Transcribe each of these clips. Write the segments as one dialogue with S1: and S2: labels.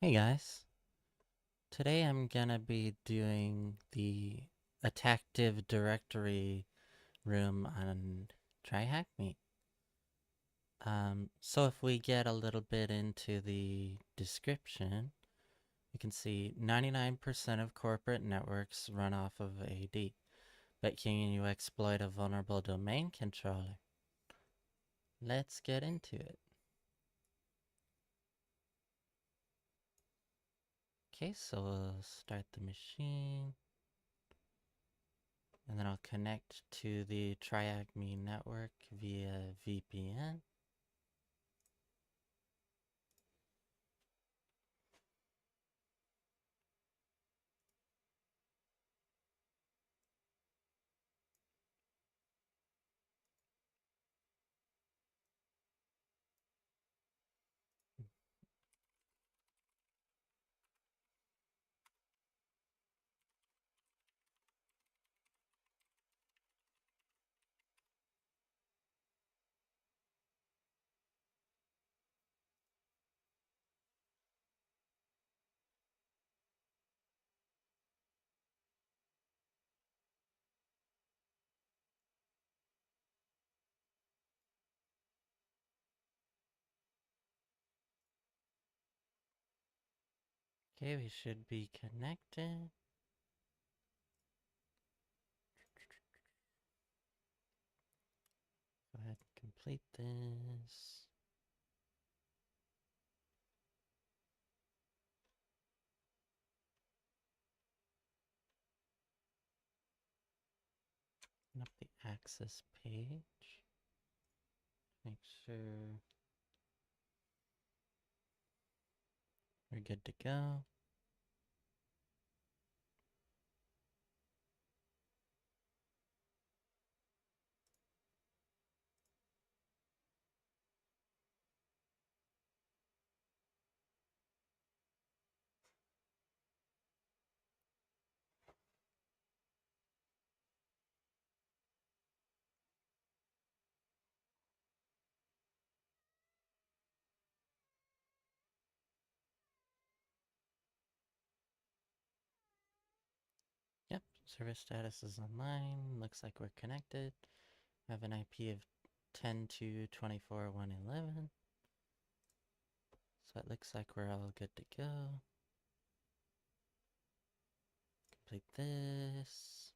S1: Hey guys, today I'm gonna be doing the Attacktive directory room on TryHackMe. So if we get a little bit into the description, you can see 99% of corporate networks run off of AD, but can you exploit a vulnerable domain controller? Let's get into it. Okay, so we'll start the machine. And then I'll connect to the TryHackMe network via VPN. Okay, we should be connected. Go ahead and complete this. Open up the access page. Make sure we're good to go. Yep, service status is online. Looks like we're connected. We have an IP of 10.2.24.111. So it looks like we're all good to go. Complete this.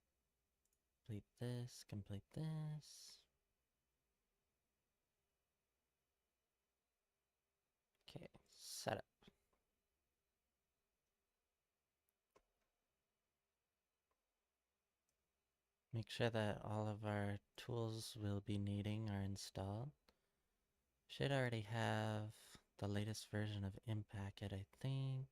S1: Complete this. Complete this. Okay, setup. Make sure that all of our tools we'll be needing are installed. Should already have the latest version of Impacket, I think.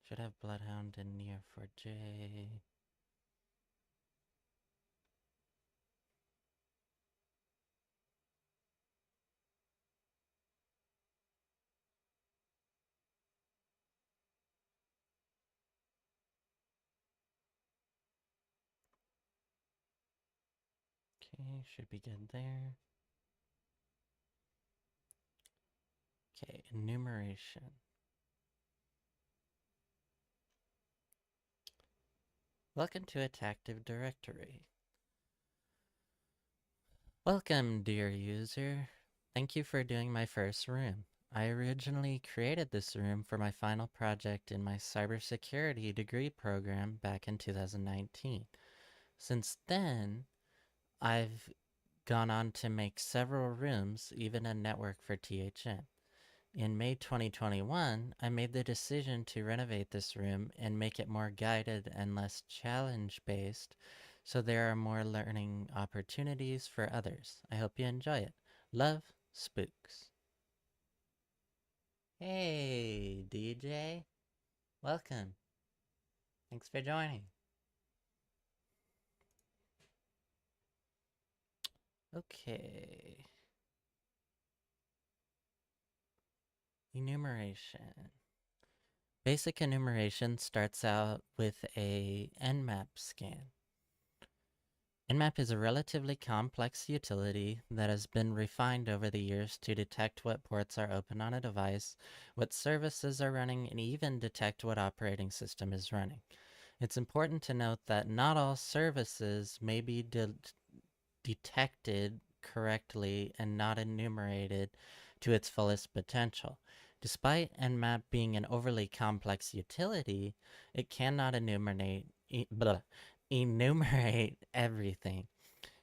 S1: Should have Bloodhound and Neo4j. Okay, should be good there. Okay, enumeration. Welcome to Attacktive Directory. Welcome, dear user. Thank you for doing my first room. I originally created this room for my final project in my cybersecurity degree program back in 2019. Since then, I've gone on to make several rooms, even a network for THN. In May 2021, I made the decision to renovate this room and make it more guided and less challenge-based, so there are more learning opportunities for others. I hope you enjoy it. Love, Spooks. Hey, DJ. Welcome. Thanks for joining. Okay. Enumeration. Basic enumeration starts out with a nmap scan. Nmap is a relatively complex utility that has been refined over the years to detect what ports are open on a device, what services are running, and even detect what operating system is running. It's important to note that not all services may be detected correctly and not enumerated to its fullest potential. Despite Nmap being an overly complex utility, it cannot enumerate everything.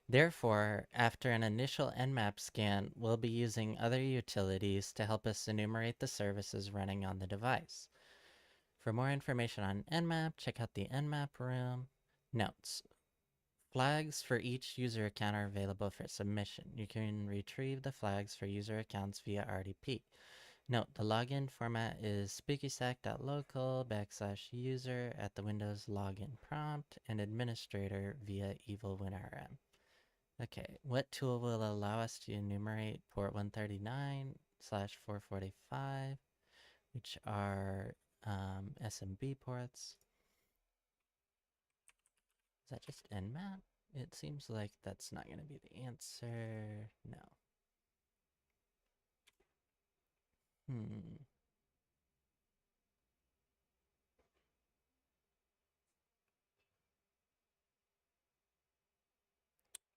S1: Therefore, after an initial Nmap scan, we'll be using other utilities to help us enumerate the services running on the device. For more information on Nmap, check out the Nmap room. Notes. Flags for each user account are available for submission. You can retrieve the flags for user accounts via RDP. Note, the login format is spookysack.local /user at the Windows login prompt and administrator via evilwinrm. Okay, what tool will allow us to enumerate port 139/445, which are SMB ports? Is that just Nmap? It seems like that's not going to be the answer. No.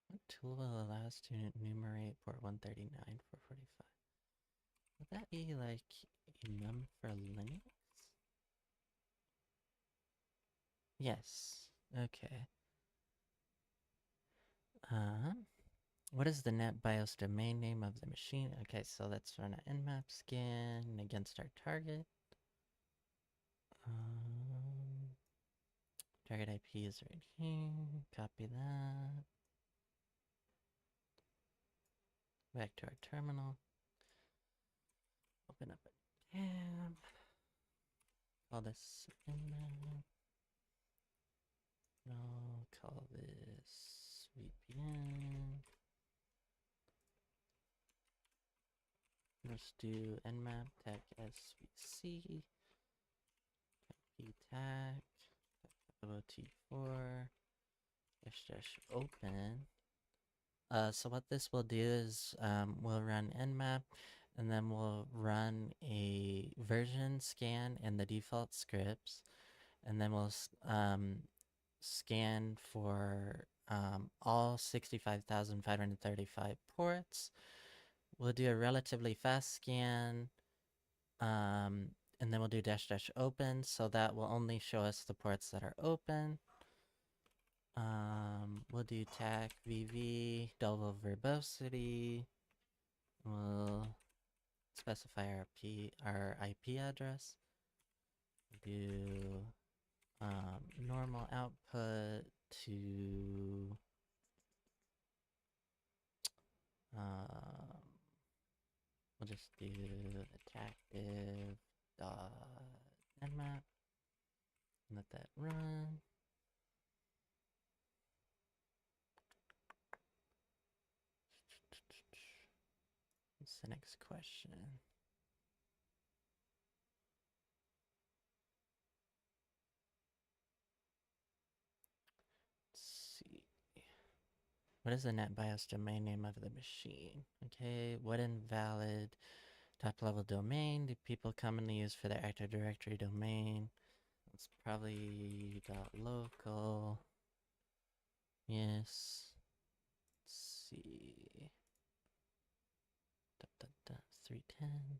S1: What tool will allow us to enumerate port 139/445? Would that be like enum for Linux? Yes. Okay. What is the NetBIOS domain name of the machine? Okay, so let's run an Nmap scan against our target. Target IP is right here. Copy that. Back to our terminal. Open up a tab. Call this Nmap. I'll call this VPN. Let's do nmap tech svc ptac ot4 -- open. So what this will do is we'll run nmap, and then we'll run a version scan in the default scripts, and then we'll scan for all 65,535 ports. We'll do a relatively fast scan, and then we'll do --open, so that will only show us the ports that are open. We'll do tac vv double verbosity. We'll specify our IP address. Do normal output to we'll just do Attacktive .nmap. Let that run. What's the next question? Let's see. What is the NetBIOS domain name of the machine? Okay, what invalid top-level domain do people commonly use for their Active Directory domain? It's probably .local. Yes. Let's see. 310.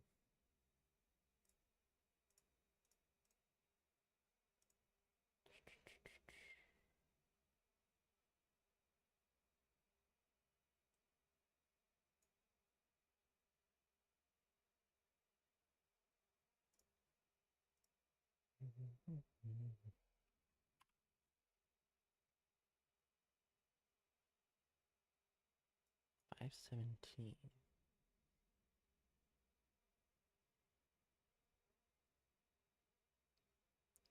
S1: $517.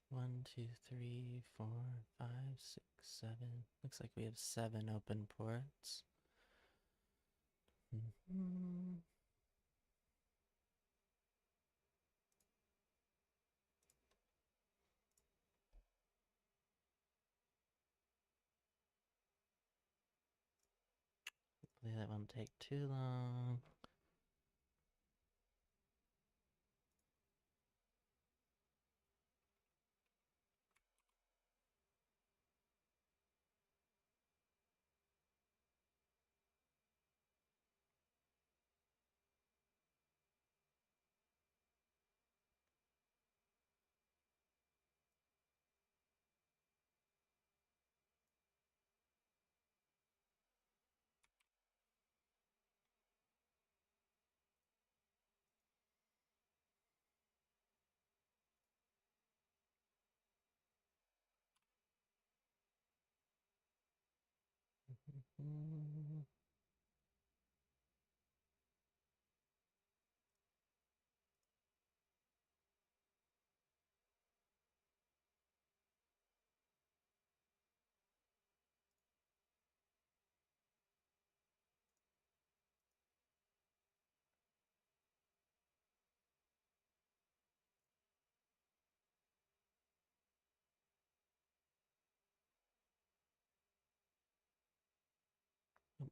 S1: 1, 2, 3, 4, 5, 6, 7. Looks like we have 7 open ports. that won't take too long.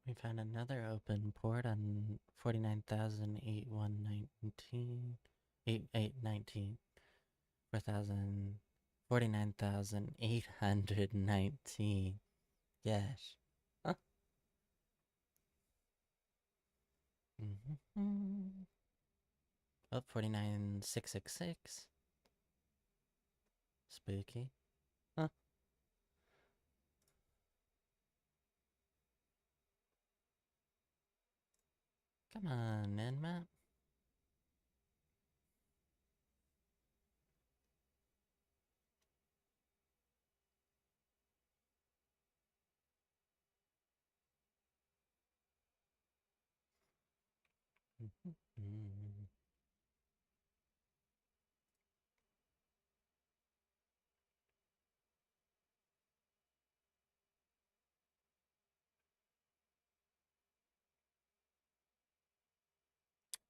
S1: We found another open port on 49,819, 8819, 49,819. Yes. Huh? Mm-hmm. Oh, 49,666. Spooky. Huh? Come on, Nmap.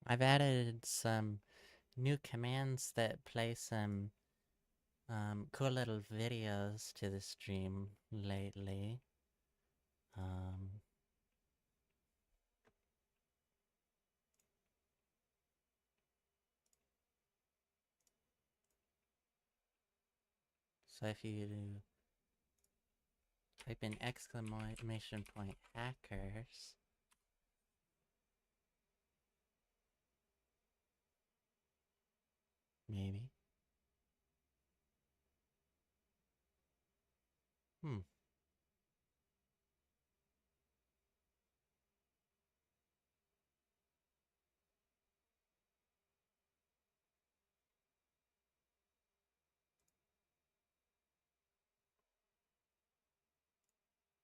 S1: I've added some new commands that play some cool little videos to the stream lately. So if you type in exclamation point hackers, maybe.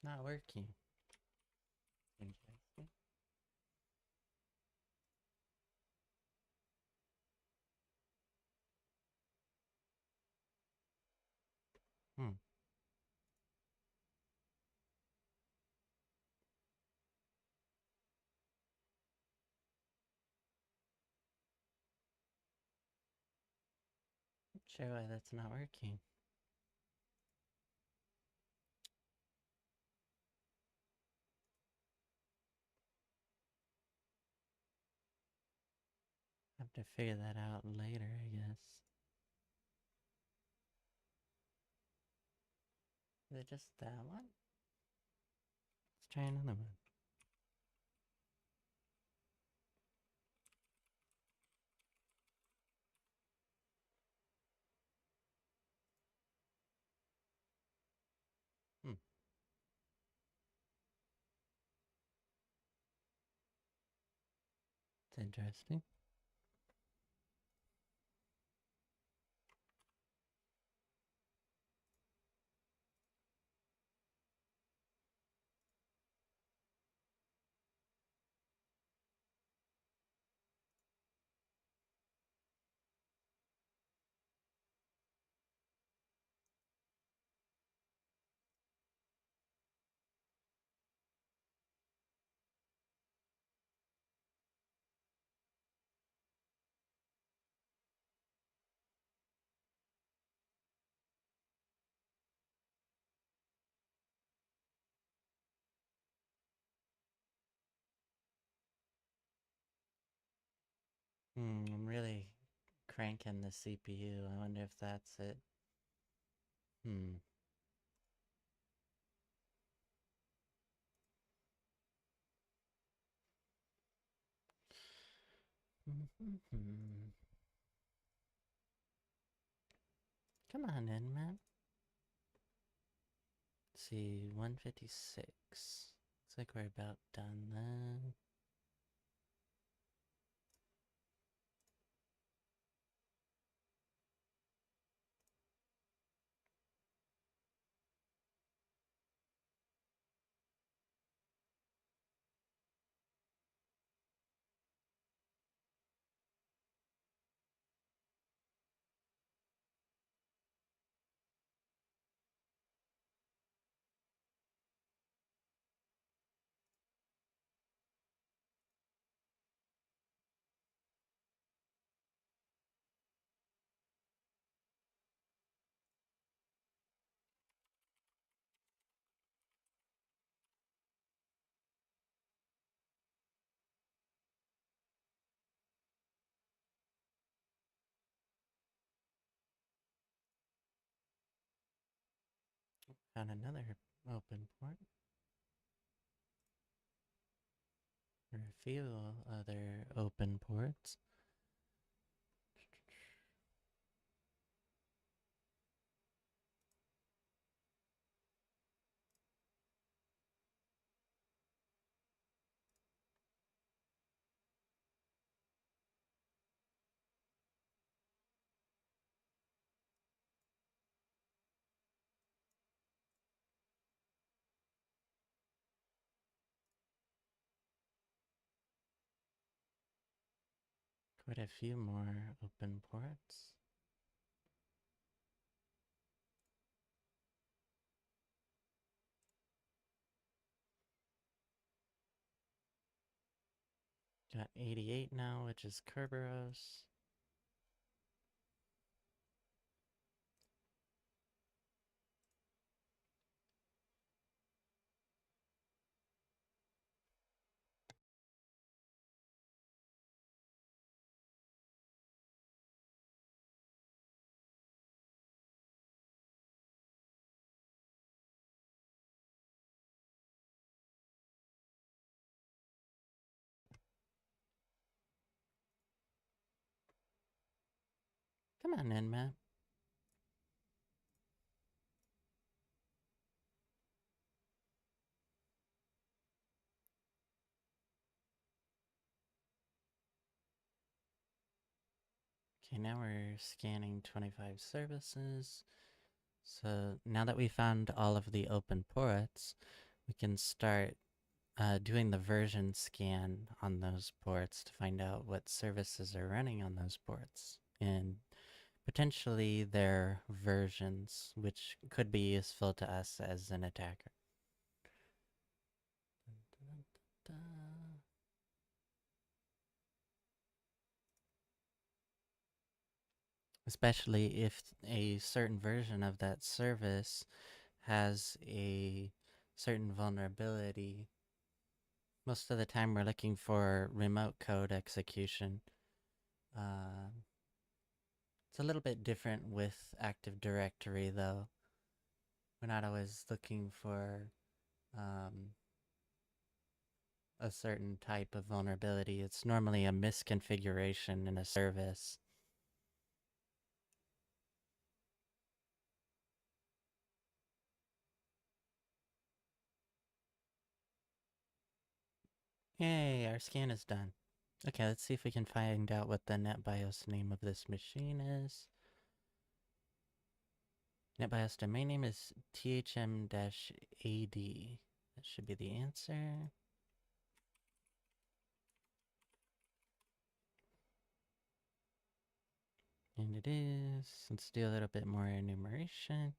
S1: Not working. Interesting. Hmm. Not sure why that's not working. Have to figure that out later, I guess. Is it just that one? Let's try another one. Hmm. It's interesting. I'm really cranking the CPU. I wonder if that's it. Hmm. Come on in, man. Let's see, 156. Looks like we're about done then. Found another open port. Or a few other open ports. Quite a few more open ports. Got 88 now, which is Kerberos. Come on in, man. Okay, now we're scanning 25 services. So now that we found all of the open ports, we can start doing the version scan on those ports to find out what services are running on those ports and potentially their versions, which could be useful to us as an attacker. Especially if a certain version of that service has a certain vulnerability. Most of the time we're looking for remote code execution. It's a little bit different with Active Directory though. We're not always looking for a certain type of vulnerability. It's normally a misconfiguration in a service. Yay, our scan is done. Okay, let's see if we can find out what the NetBIOS name of this machine is. NetBIOS domain name is thm-ad. That should be the answer. And it is. Let's do a little bit more enumeration.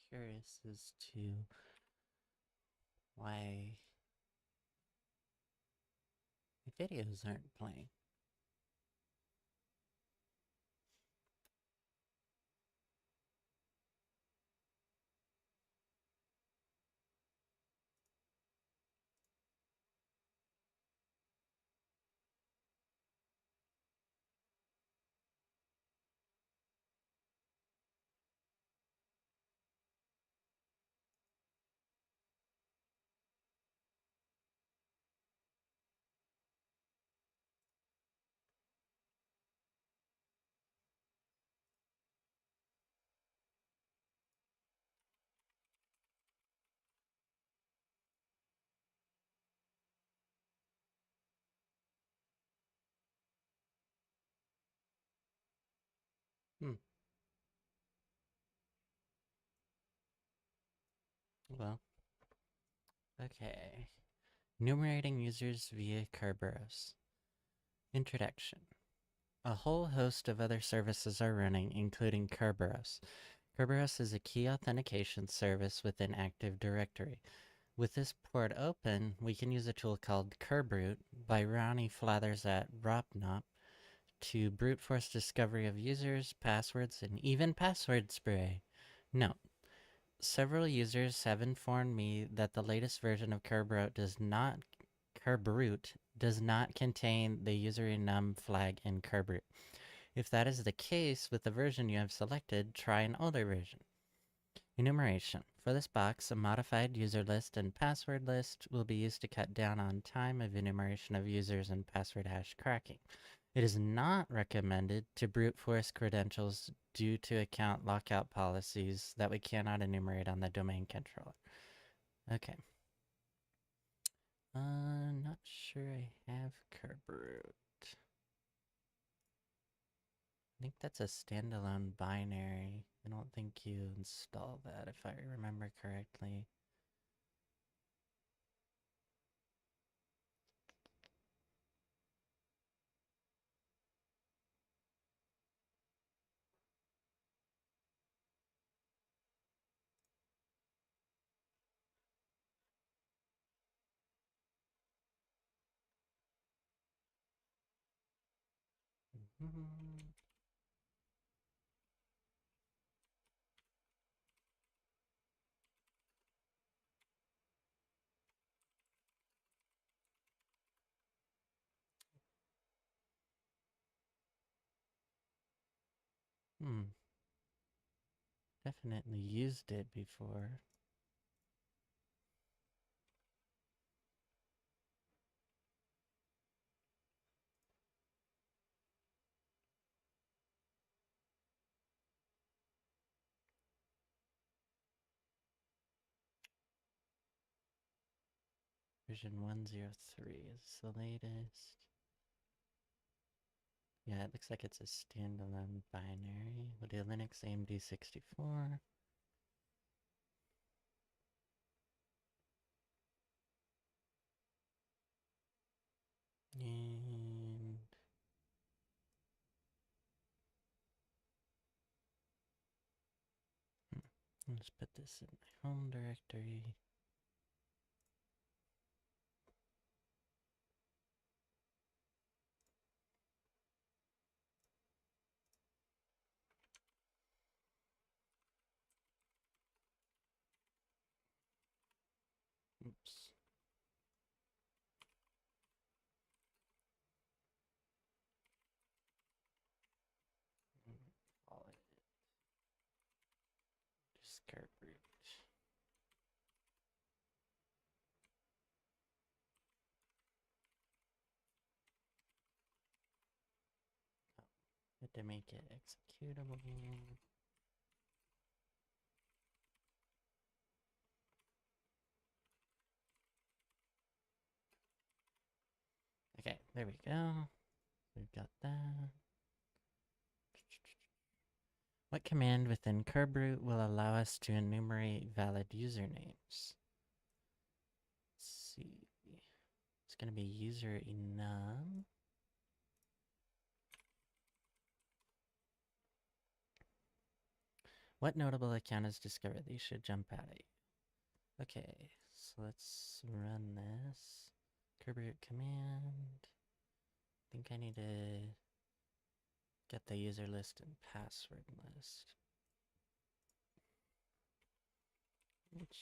S1: curious as to why the videos aren't playing. Hmm. Well, okay. Enumerating users via Kerberos. Introduction. A whole host of other services are running, including Kerberos. Kerberos is a key authentication service within Active Directory. With this port open, we can use a tool called Kerbrute by Ronnie Flathers at Ropnop to brute force discovery of users, passwords, and even password spray. Note: several users have informed me that the latest version of Kerbrute does not contain the user enum flag in Kerbrute. If that is the case with the version you have selected, try an older version. Enumeration. For this box, a modified user list and password list will be used to cut down on time of enumeration of users and password hash cracking. It is not recommended to brute force credentials due to account lockout policies that we cannot enumerate on the domain controller. Okay. Not sure I have Kerbrute. I think that's a standalone binary. I don't think you install that if I remember correctly. Mm-hmm. Definitely used it before. Version 103 is the latest. Yeah, it looks like it's a standalone binary with a Linux AMD 64. And let's put this in my home directory. Oops. Call it discard root. Had to make it executable. Okay, there we go. We've got that. What command within Kerbrute will allow us to enumerate valid usernames? Let's see. It's going to be user enum. What notable account has discovered these should jump out at you? Okay, so let's run this. Root command. I think I need to get the user list and password list.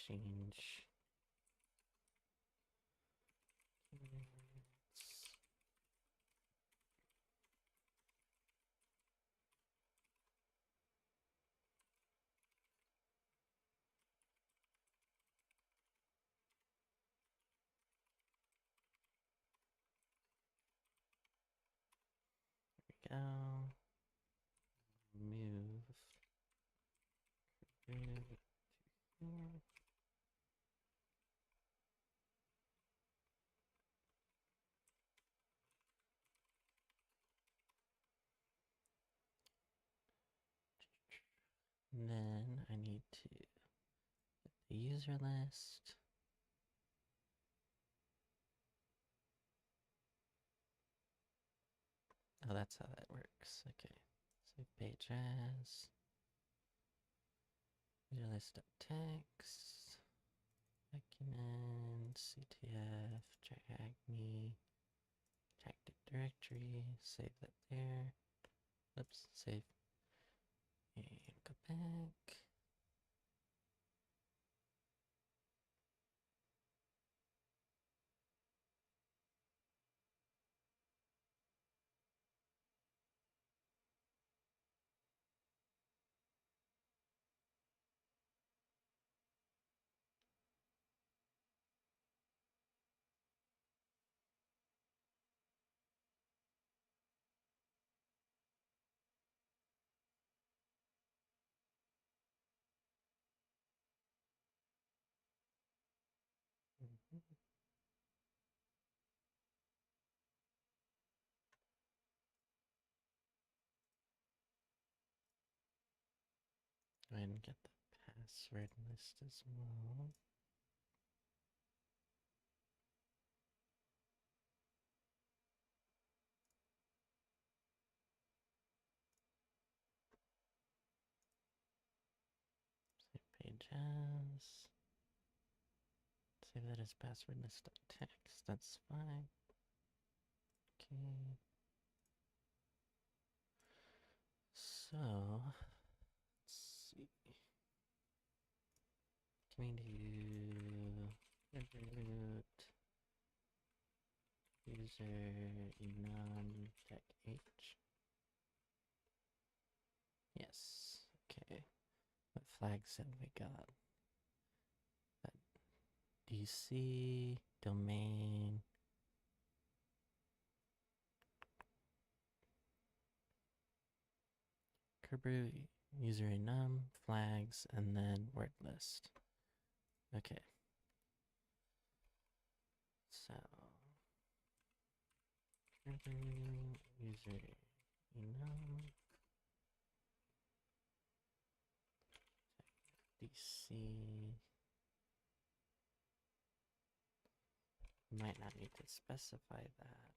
S1: Change. Go. Move. Move. And then I need to get the user list. Oh, that's how that works. Okay. Save page as user list text. Document, CTF, TryHackMe, Attacktive directory, save that there. Oops, save. And go back. Go ahead and get the password list as well. Save page as. Save that as password list.txt. That's fine. Okay. So, let's see. Can we do root user enum tech h? Yes. Okay. What flags have we got? DC, domain, Kerberos, user enum, flags, and then word list. Okay. So, Kerberos, user enum, DC. Might not need to specify that.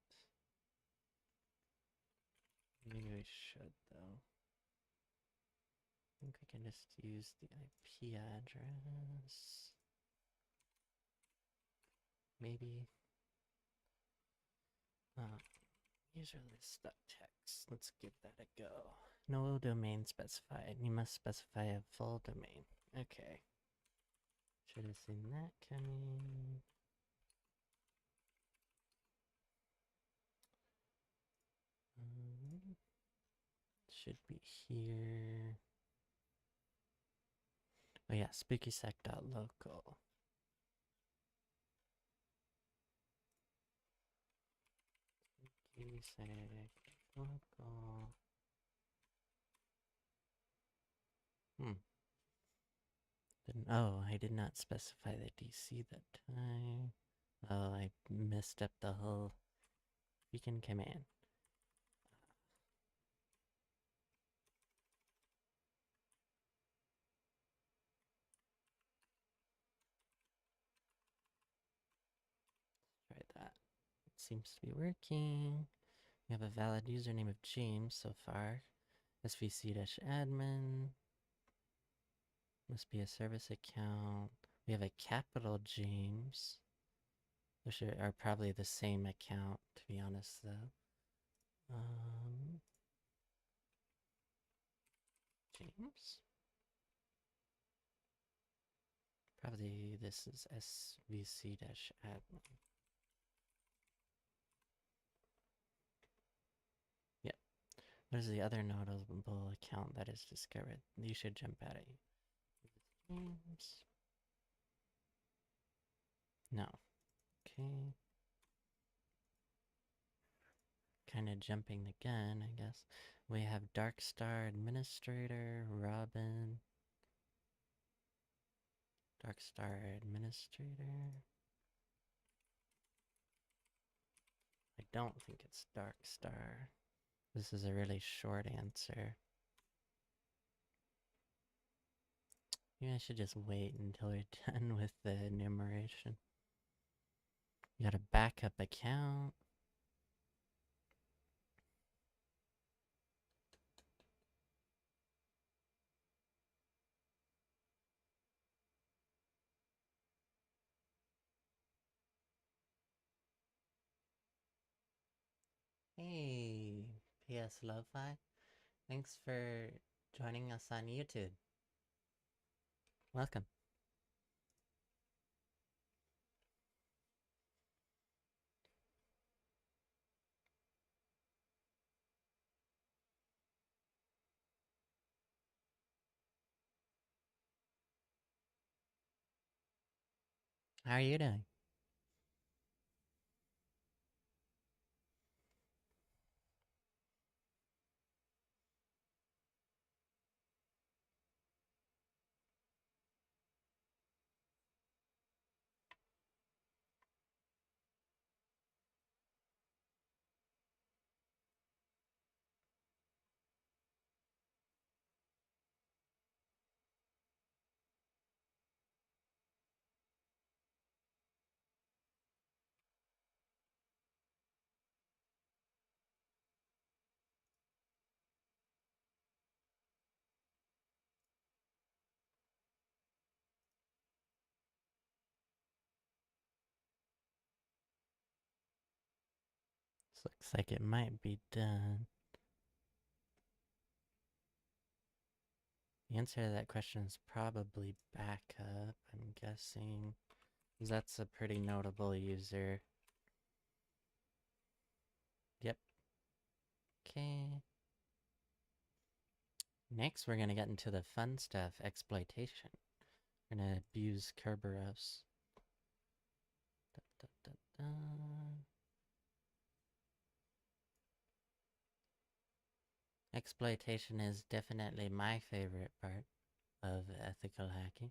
S1: Maybe we should, though. I think we can just use the IP address. Maybe. User list.txt. Let's give that a go. No domain specified. You must specify a full domain. Okay. Should have seen that coming. Should be here. Oh yeah, spookysec.local. Spookysec.local. Oh, I did not specify the DC that time. Oh, I messed up the whole freaking command. Try that. It seems to be working. We have a valid username of James so far. svc-admin. Must be a service account. We have a capital James. Which are probably the same account, to be honest, though. James? Probably this is svc-admin. Yep. What is the other notable account that is discovered? You should jump at it. James. No. Okay. Kind of jumping the gun, I guess. We have Darkstar Administrator, Robin. Darkstar Administrator. I don't think it's Darkstar. This is a really short answer. Maybe I should just wait until we're done with the enumeration. You got a backup account. Hey, PS Lo-Fi. Thanks for joining us on YouTube. Welcome. How are you doing? This looks like it might be done. The answer to that question is probably backup, I'm guessing. That's a pretty notable user. Yep. Okay. Next, we're going to get into the fun stuff, exploitation. We're going to abuse Kerberos. Da, da, da, da. Exploitation is definitely my favorite part of ethical hacking.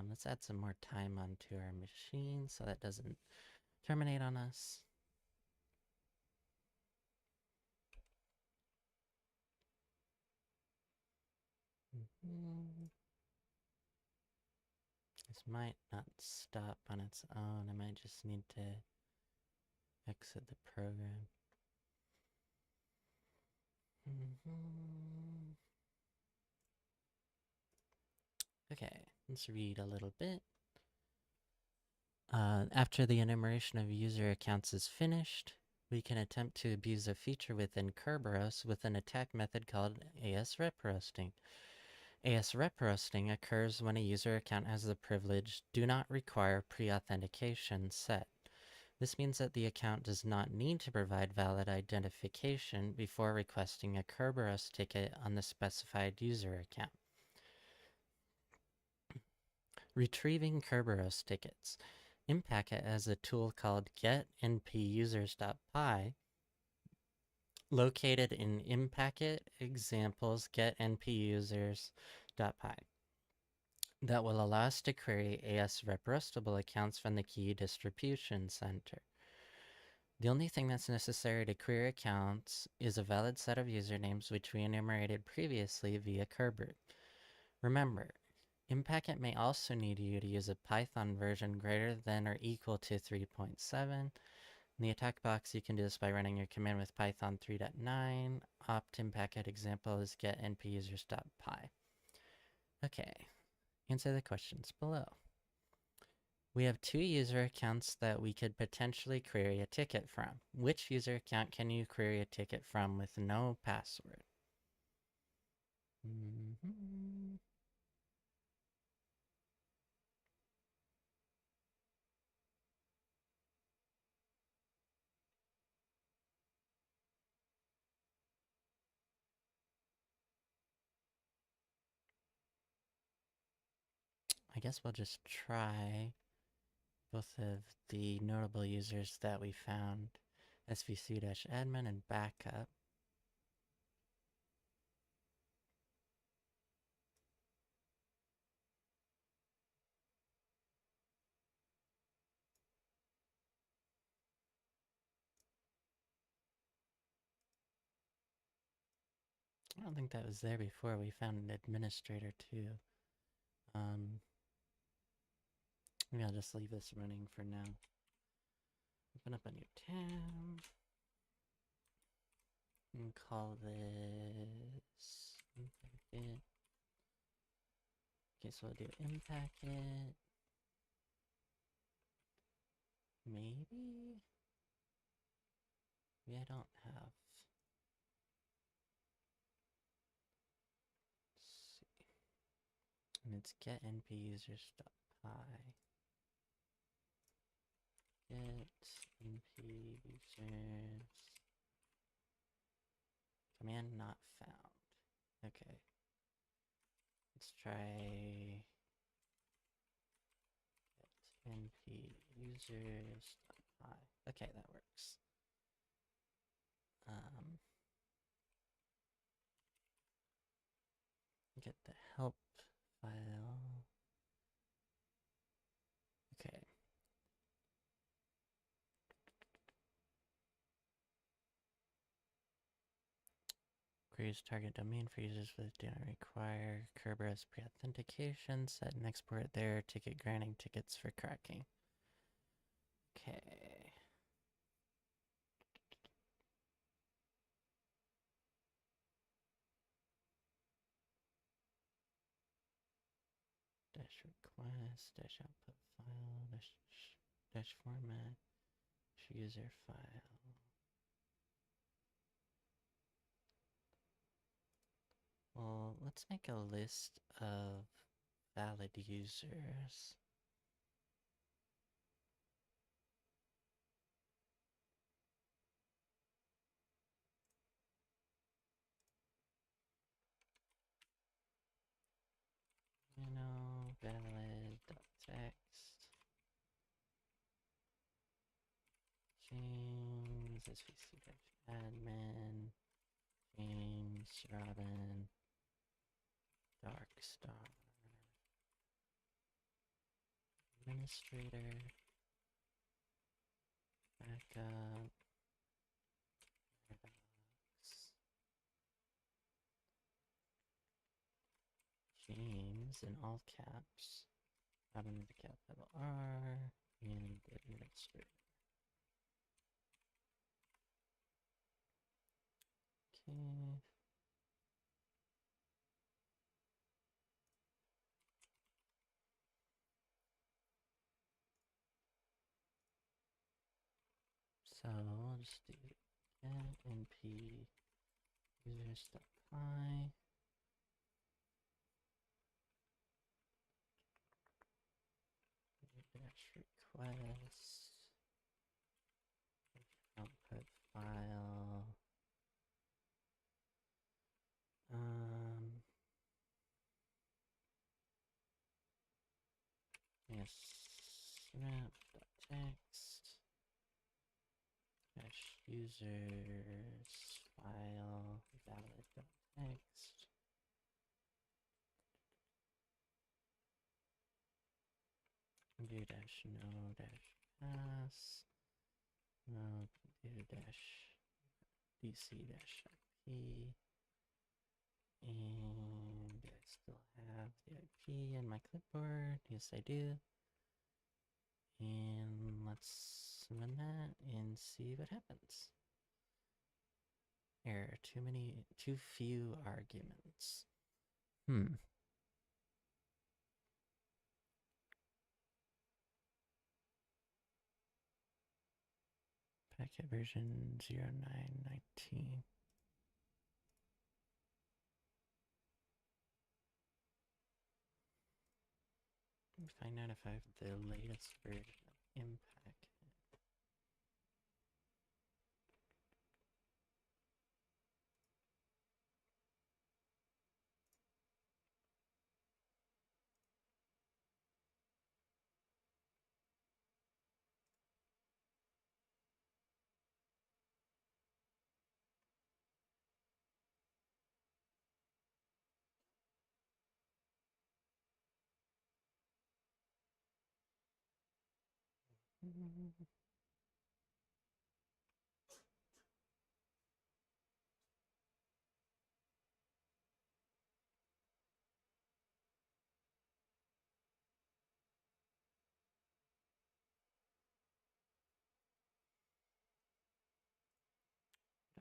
S1: Let's add some more time onto our machine so that doesn't terminate on us. This might not stop on its own. I might just need to exit the program. Okay, let's read a little bit. After the enumeration of user accounts is finished, we can attempt to abuse a feature within Kerberos with an attack method called AS-rep roasting. AS-rep roasting occurs when a user account has the privilege "do not require pre-authentication" set. This means that the account does not need to provide valid identification before requesting a Kerberos ticket on the specified user account. Retrieving Kerberos tickets. Impacket has a tool called getNPUsers.py located in Impacket examples getNPUsers.py that will allow us to create AS-rep roastable accounts from the key distribution center. The only thing that's necessary to query accounts is a valid set of usernames which we enumerated previously via Kerber. Remember, Impacket may also need you to use a Python version greater than or equal to 3.7. In the attack box, you can do this by running your command with Python 3.9. Opt Impacket example is getNPUsers.py. Okay, answer the questions below. We have 2 user accounts that we could potentially query a ticket from. Which user account can you query a ticket from with no password? I guess we'll just try both of the notable users that we found, svc-admin and backup. I don't think that was there before. We found an administrator too. Maybe I'll just leave this running for now. Open up a new tab. And call this impacket. Okay, so I'll do impacket. Maybe? Maybe I don't have. Let's see. And it's get np-users.py. Get np-users. Command not found. Okay. Let's try get np-users.py. Okay, that works. Get the help file. Okay. Queries target domain for users that do not require Kerberos pre-authentication. Set and export their ticket granting tickets for cracking. Okay. Dash request, dash output file, dash format, dash user file. Well, let's make a list of valid users. Valid.text. James, svc-admin, James, Robin, Darkstar, administrator, backup, James in all caps, Robin with a capital R, and administrator. Okay. So I'll just do get np users.py. Dash request output file. Yes, snap.text dash users file valid.text. Do dash no dash pass no do dash dc dash ip, and do I still have the IP in my clipboard? Yes, I do. And let's run that and see what happens. Error, too few arguments. Packet version 0919. Find out if I have the latest version of Impact.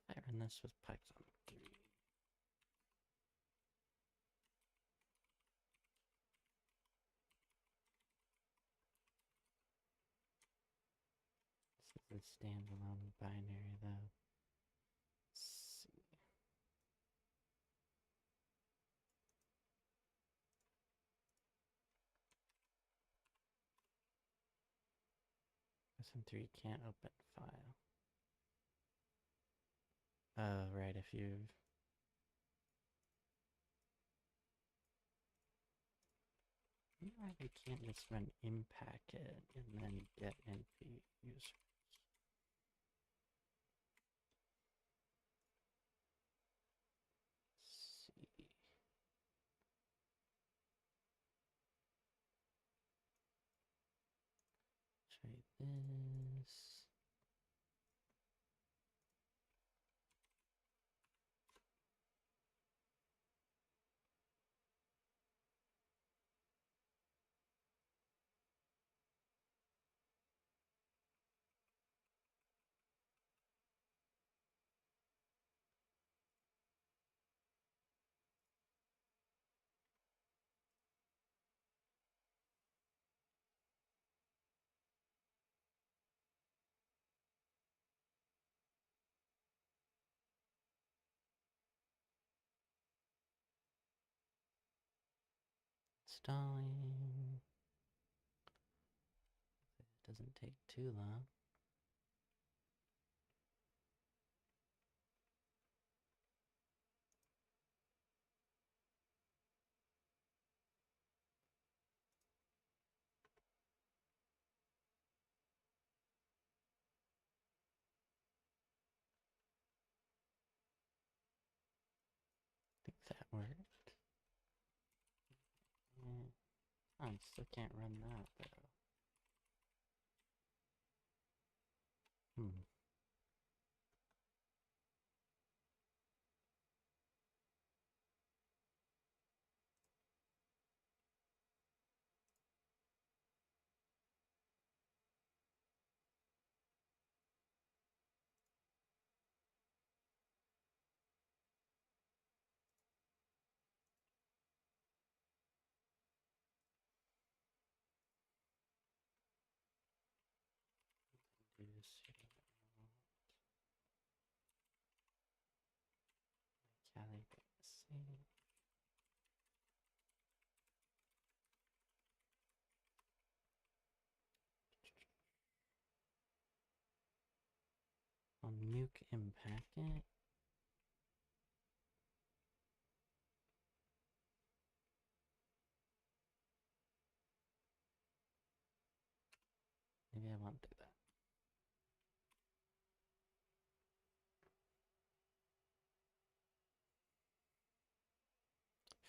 S1: I run this with Python 3. This is a standalone binary though. Let's see. SM3 can't open file. Oh, right, if you've... You know, they can't just run impacket and then get NP users. Let's see. Try this. Installing. It doesn't take too long. I think that worked. Yeah. Oh, I still can't run that though. Hmm. Do sudo Cali.c. On nuke impacket. Maybe I won't do that.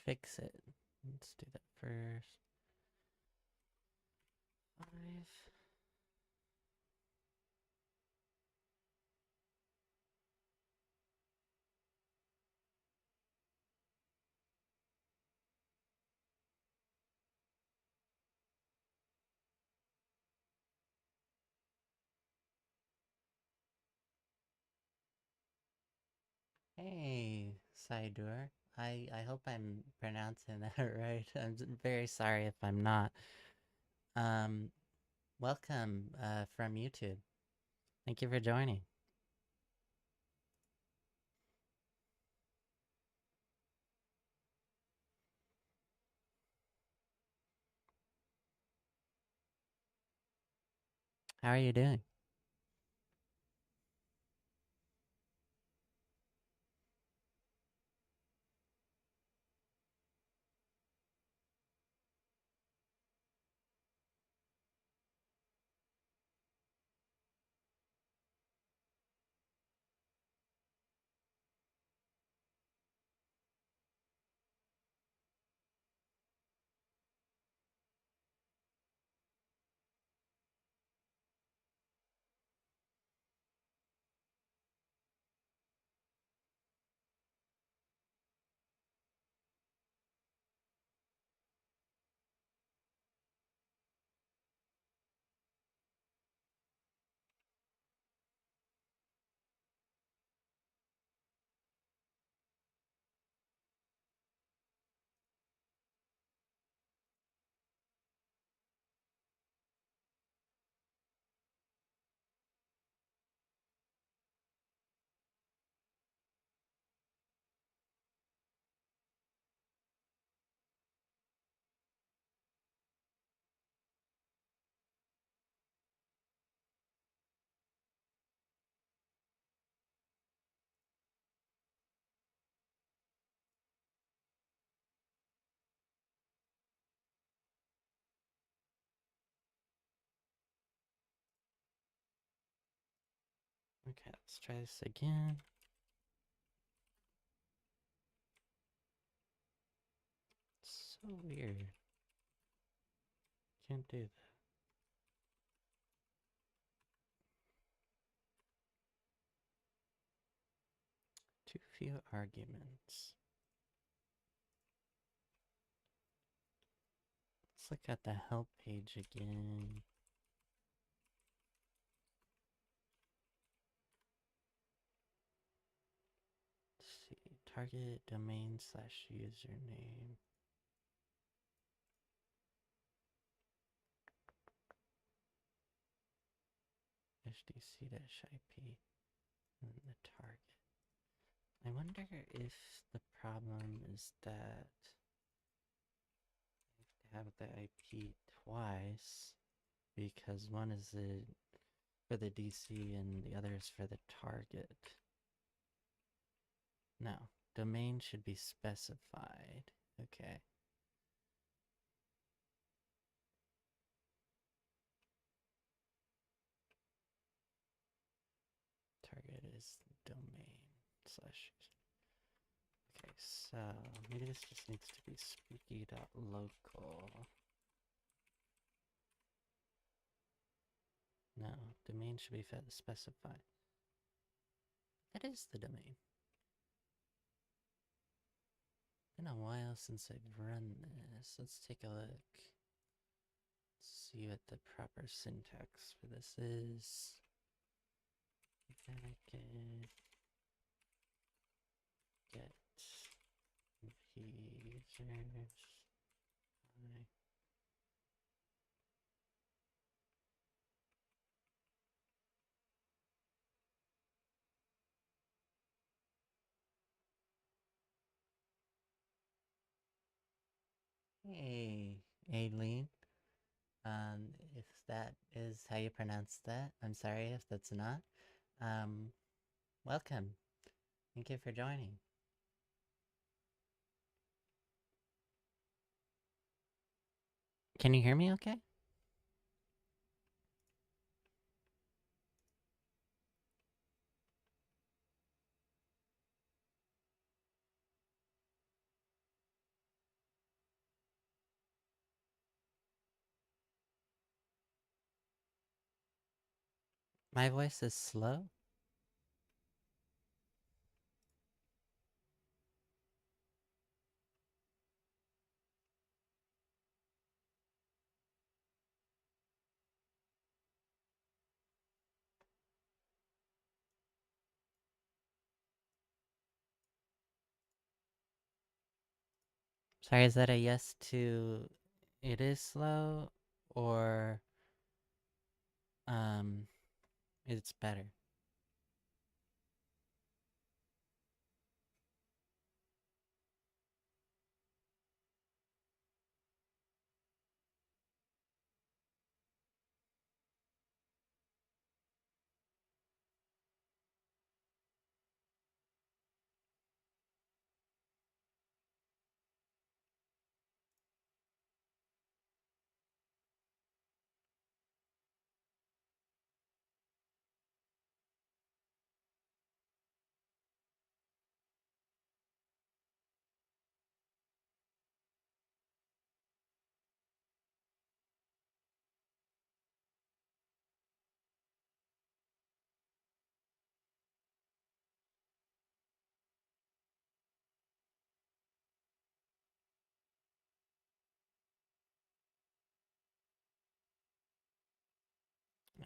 S1: Fix it. Let's do that first. 5. Hey, Saidur. I hope I'm pronouncing that right. I'm very sorry if I'm not. Um, welcome from YouTube. Thank you for joining. How are you doing? Okay, let's try this again. It's so weird. Can't do that. Too few arguments. Let's look at the help page again. Let's see. Target domain / username. HDC-IP and the target. I wonder if the problem is that I have to have the IP twice because one is for the DC and the other is for the target. No, domain should be specified. Okay. Target is domain / Okay, so maybe this just needs to be spooky.local. No, domain should be specified. That is the domain. Been a while since I've run this. Let's take a look. See what the proper syntax for this is. Get users. Hey, Aileen. If that is how you pronounce that, I'm sorry if that's not. Um, Welcome. Thank you for joining. Can you hear me okay? My voice is slow? Sorry, is that a yes to it is slow? Or, um, It's better.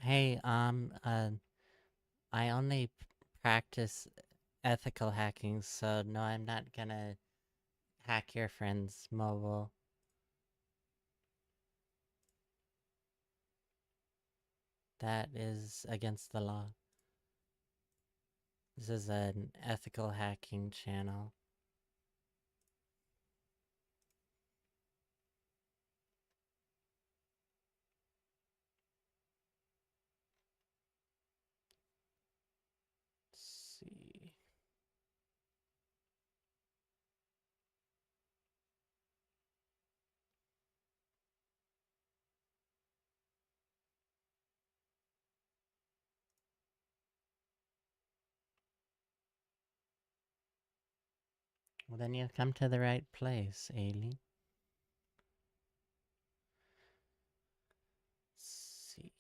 S1: Hey, I only practice ethical hacking, so no, I'm not gonna hack your friend's mobile. That is against the law. This is an ethical hacking channel. Let's see. Well, then you've come to the right place, Ailey. Let's see.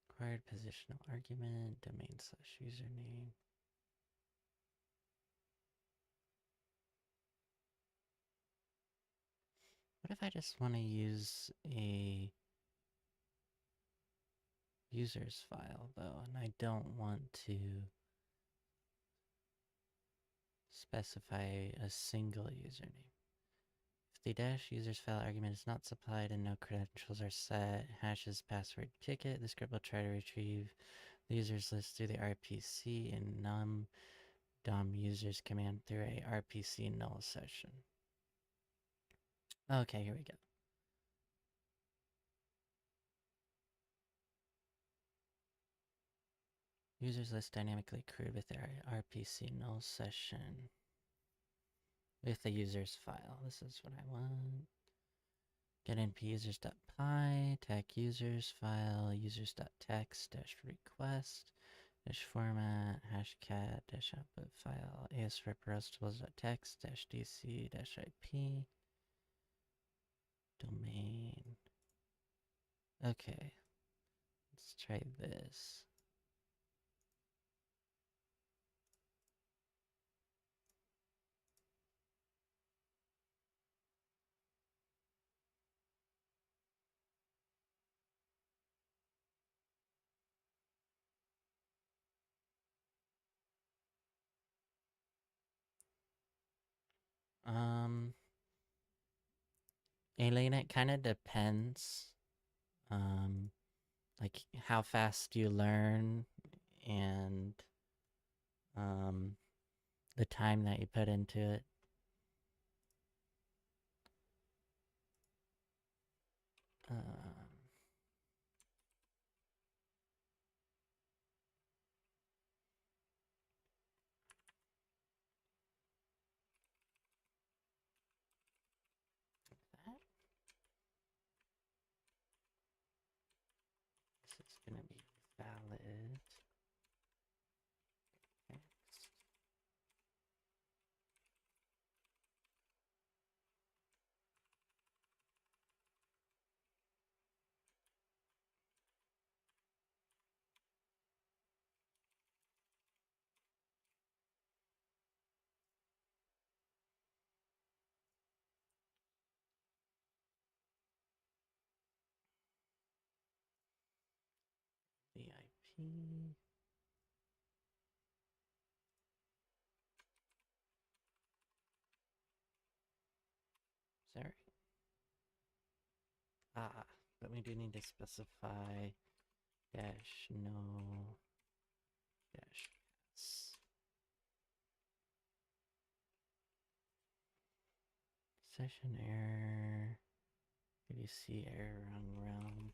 S1: Required positional argument, domain/username. What if I just want to use a user's file, though, and I don't want to specify a single username? If the dash user's file argument is not supplied and no credentials are set, hashes password ticket, the script will try to retrieve the users list through the RPC and num dom users command through a RPC null session. Okay, here we go. Users list dynamically accrued with their RPC null session with the user's file. This is what I want. Get np users.py, tag users file, users.text dash request dash format, hashcat dash output file, asrep roastables.text dash dc dash ip, domain. Okay, let's try this. Elena, it kind of depends. Like how fast you learn and the time that you put into it. That this is gonna be valid. Next. The IP. Sorry. Ah, but we do need to specify dash no dash yes. Session error. Did you see error wrong realm?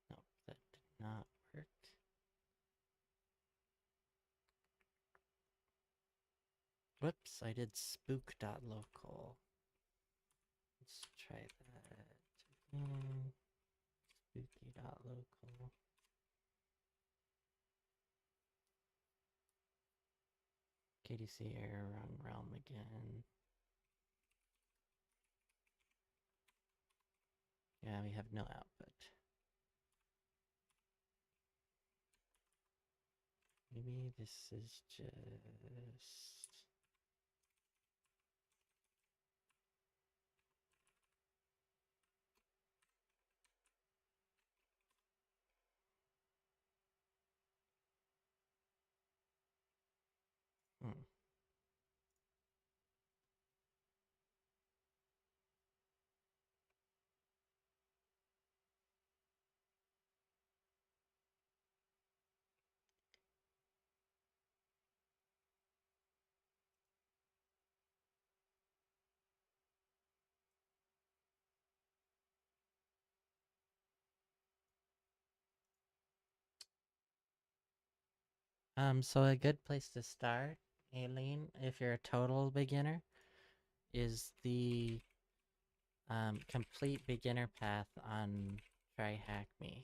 S1: Nope, that did not work. Whoops, I did spook.local. Let's try that again. Spooky.local. KDC error wrong realm again. Yeah, we have no output. Maybe this is just... Hmm. So a good place to start, Aileen, if you're a total beginner, is the complete beginner path on TryHackMe.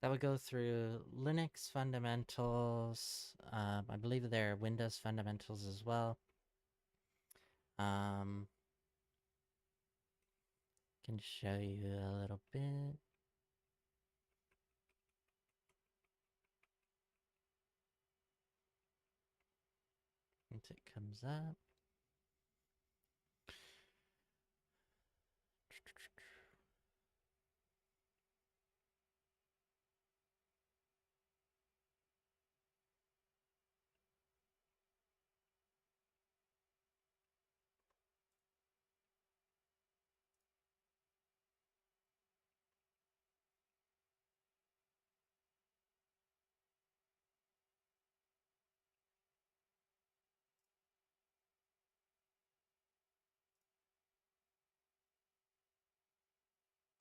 S1: That would go through Linux fundamentals. I believe there are Windows fundamentals as well. Can show you a little bit. Once it comes up.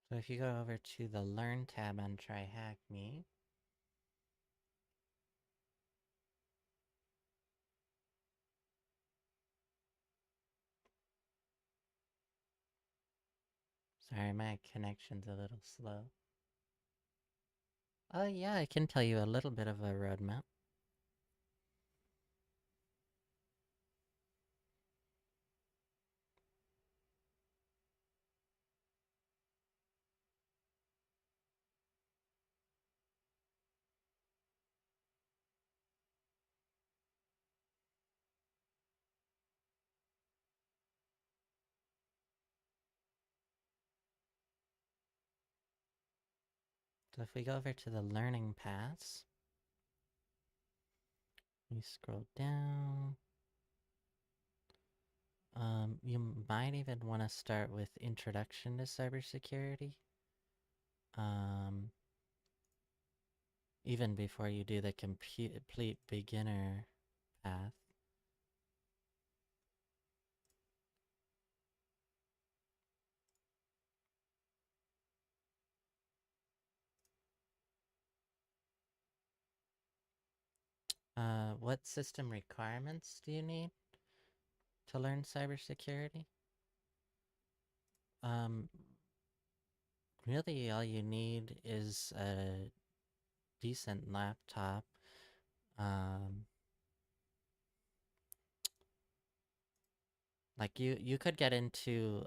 S1: So if you go over to the Learn tab on TryHackMe, sorry, my connection's a little slow. Yeah, I can tell you a little bit of a roadmap. So if we go over to the learning paths, we scroll down. You might even want to start with Introduction to Cybersecurity. Even before you do the complete beginner path. What system requirements do you need to learn cybersecurity? Really all you need is a decent laptop. Like you could get into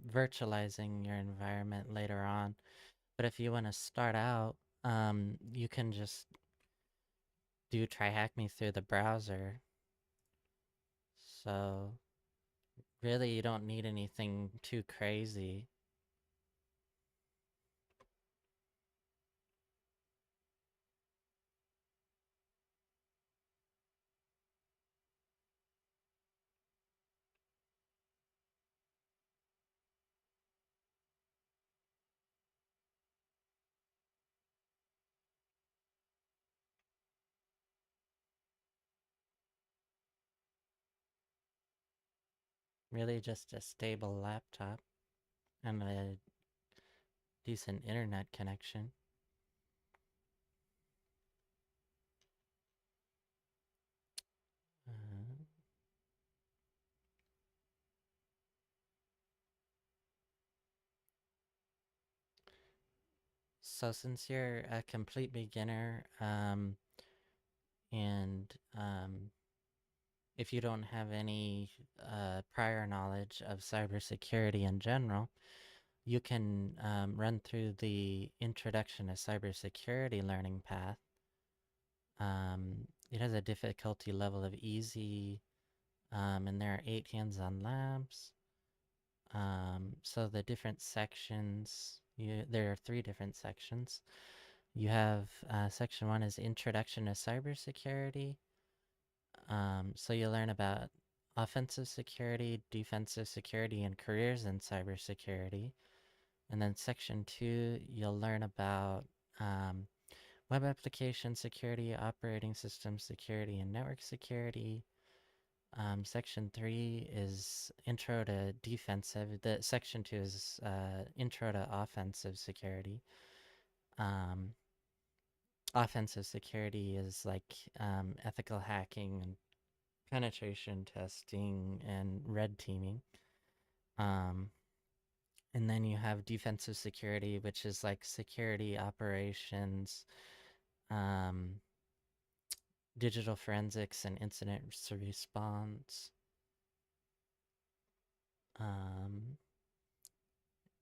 S1: virtualizing your environment later on, but if you want to start out, you can just do TryHackMe through the browser. So really you don't need anything too crazy. Really just a stable laptop and a decent internet connection. Uh, so since you're a complete beginner, and if you don't have any prior knowledge of cybersecurity in general, you can run through the Introduction to Cybersecurity learning path. It has a difficulty level of easy, and there are 8 hands-on labs. So the different sections, there are 3 different sections. You have section 1 is Introduction to Cybersecurity. So you learn about offensive security, defensive security, and careers in cybersecurity. And then section 2, you'll learn about web application security, operating system security, and network security. Section 3 is intro to defensive. Section 2 is intro to offensive security. Offensive security is like ethical hacking and penetration testing and red teaming. And then you have defensive security, which is like security operations, um, digital forensics, and incident response. Um,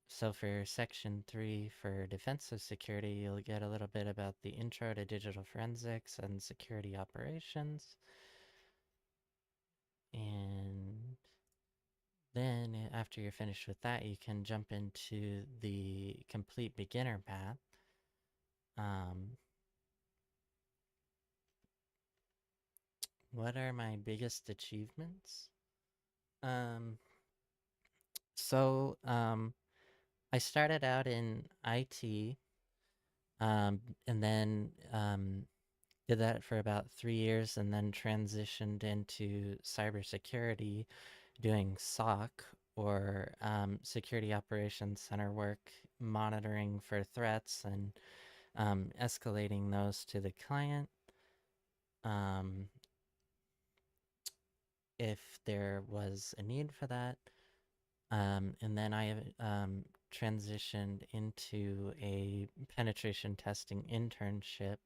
S1: so for section 3 for defensive security, you'll get a little bit about the intro to digital forensics and security operations. And then after you're finished with that, you can jump into the complete beginner path. What are my biggest achievements? Um, so I started out in IT, and then did that for about 3 years, and then transitioned into cybersecurity, doing SOC or Security Operations Center work, monitoring for threats and escalating those to the client. If there was a need for that. And then I transitioned into a penetration testing internship.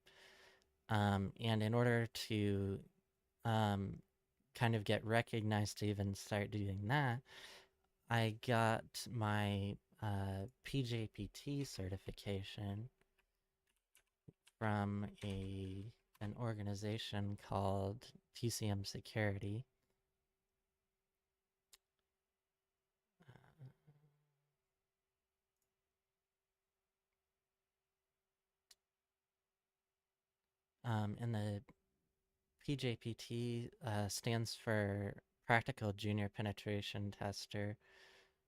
S1: And in order to kind of get recognized to even start doing that, I got my PJPT certification from an organization called TCM Security. And the PJPT stands for Practical Junior Penetration Tester.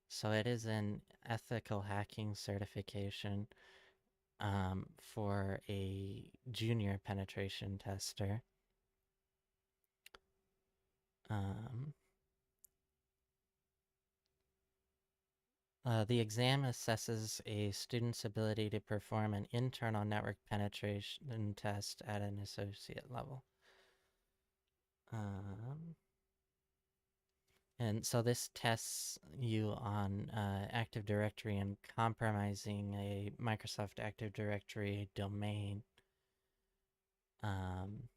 S1: So it is an ethical hacking certification for a junior penetration tester. The exam assesses a student's ability to perform an internal network penetration test at an associate level. And so this tests you on Active Directory and compromising a Microsoft Active Directory domain. And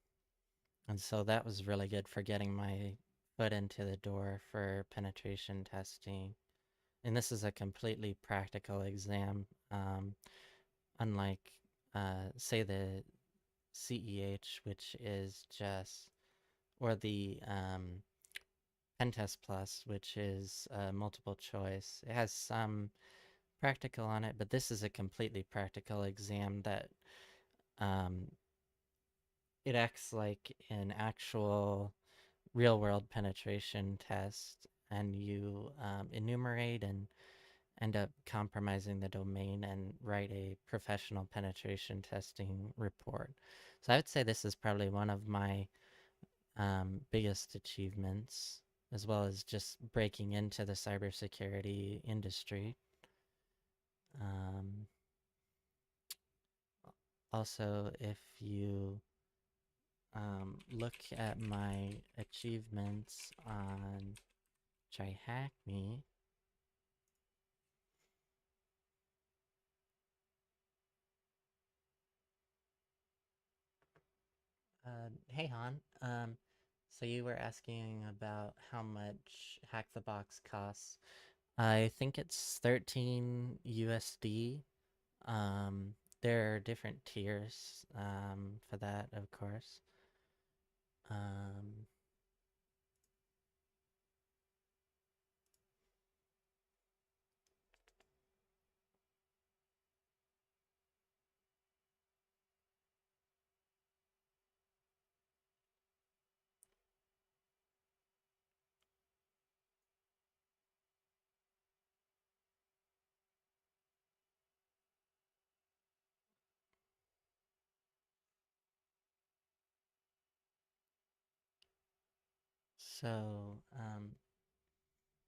S1: so that was really good for getting my foot into the door for penetration testing. And this is a completely practical exam, unlike, say, the CEH, which is just, or the Pentest Plus, which is multiple choice. It has some practical on it, but this is a completely practical exam that it acts like an actual real-world penetration test, and you enumerate and end up compromising the domain and write a professional penetration testing report. So I would say this is probably one of my biggest achievements. as well as just breaking into the cybersecurity industry. Um, Also, if you look at my achievements on TryHackMe, hey Han, so you were asking about how much Hack the Box costs. I think it's 13 USD. Um, there are different tiers for that, of course. Um, so,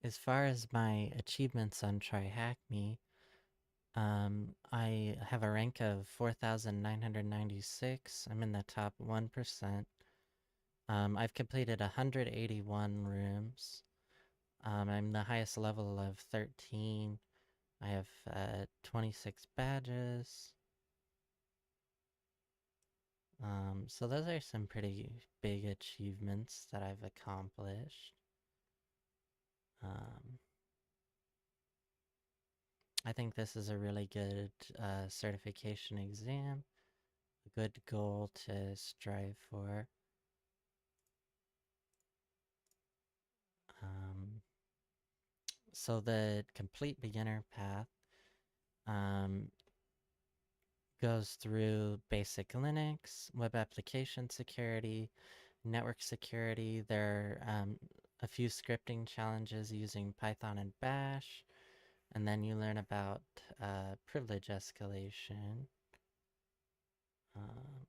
S1: as far as my achievements on TryHackMe, I have a rank of 4,996. I'm in the top 1%. I've completed 181 rooms. I'm the highest level of 13. I have 26 badges. So those are some pretty big achievements that I've accomplished. Um, I think this is a really good certification exam, a good goal to strive for. Um, so the complete beginner path um, goes through basic Linux, web application security, network security. There are a few scripting challenges using Python and Bash, and then you learn about privilege escalation. Um,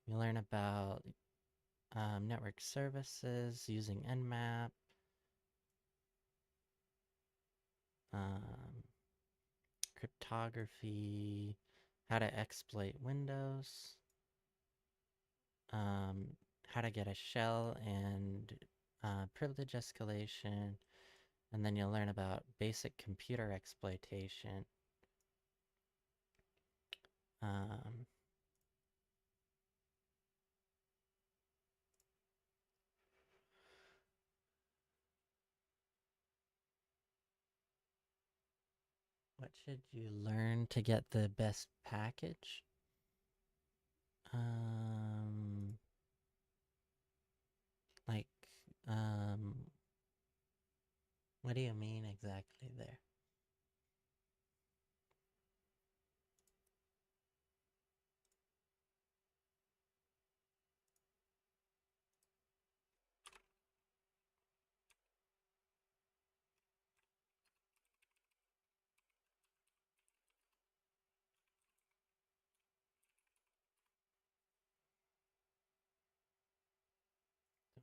S1: you learn about network services using Nmap, um, cryptography, how to exploit Windows, um, how to get a shell and privilege escalation, and then you'll learn about basic computer exploitation. Um, what should you learn to get the best package? Um, like, um, what do you mean exactly there?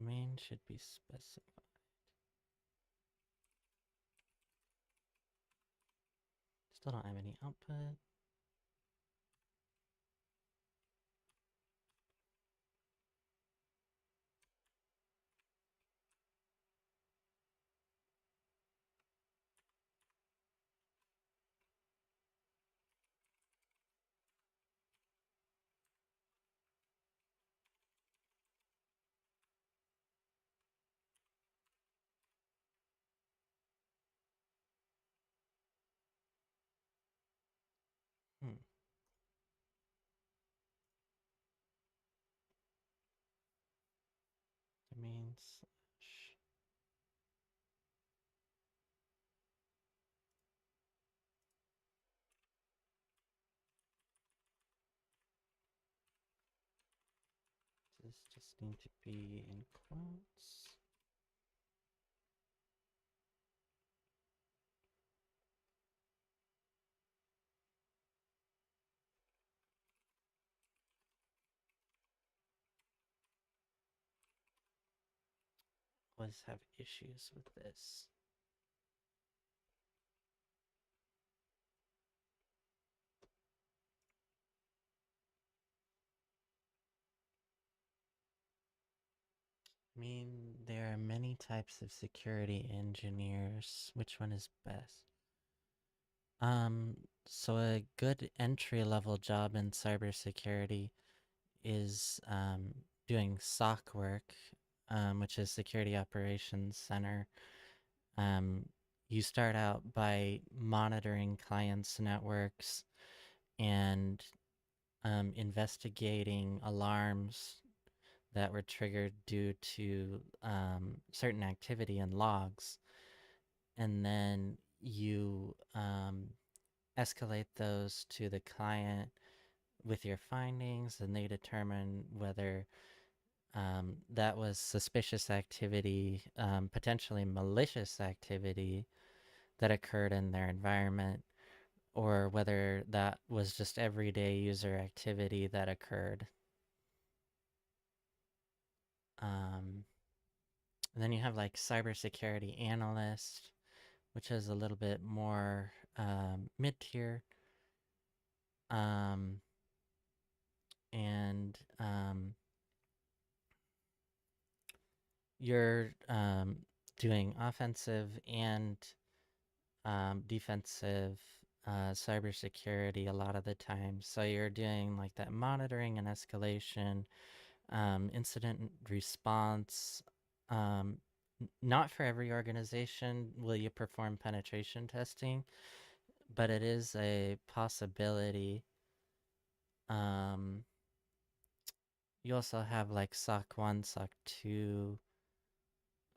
S1: Domain should be specified. Still don't have any output. Hmm. Domain slash. This just need to be in quotes. was have issues with this. I mean, there are many types of security engineers. Which one is best? Um, so a good entry-level job in cybersecurity is doing SOC work, which is Security Operations Center. Um, you start out by monitoring clients' networks and investigating alarms that were triggered due to certain activity in logs. And then you escalate those to the client with your findings, and they determine whether that was suspicious activity, potentially malicious activity that occurred in their environment, or whether that was just everyday user activity that occurred. And then you have like cybersecurity analyst, which is a little bit more mid tier. Um, and you're doing offensive and defensive cybersecurity a lot of the time. So you're doing like that monitoring and escalation, incident response. Not for every organization will you perform penetration testing, but it is a possibility. Um, you also have like SOC 1, SOC 2,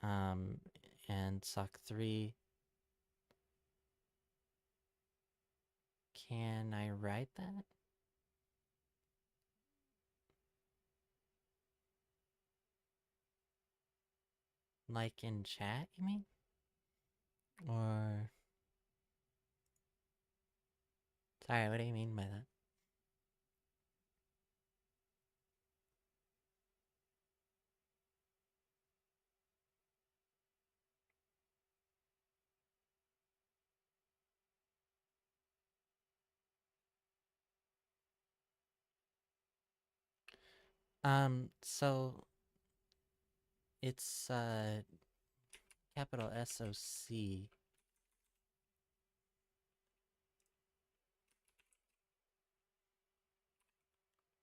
S1: um, and SOC 3. Can I write that? Like in chat, you mean? Or, sorry, what do you mean by that? So it's capital SOC,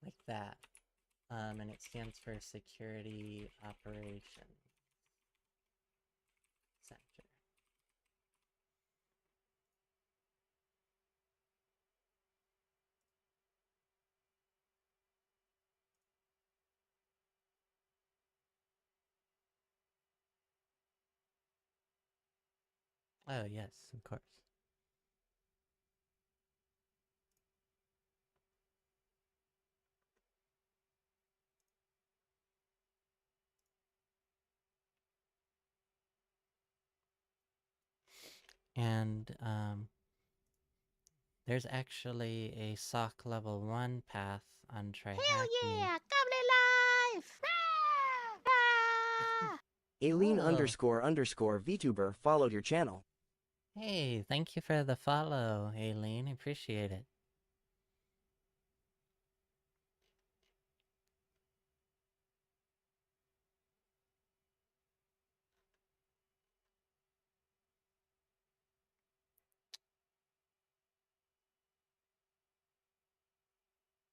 S1: like that. And it stands for Security Operations Center. Oh, yes, of course. And there's actually a SOC level 1 path on TryHackMe.
S2: Hell yeah! Goblet life!
S3: Aileen
S1: Whoa.
S3: __ VTuber followed your channel.
S1: Hey, thank you for the follow, Aileen. Appreciate it.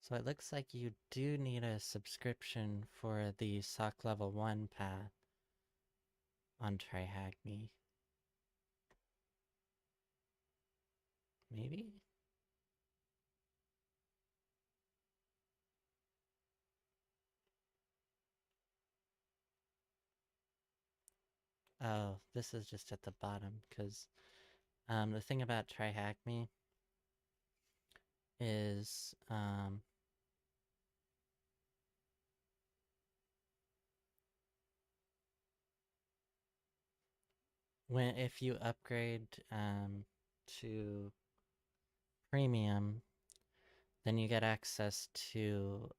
S1: So it looks like you do need a subscription for the SOC level 1 path on TryHackMe. Maybe? Oh, this is just at the bottom, because the thing about TryHackMe is if you upgrade to premium, then you get access to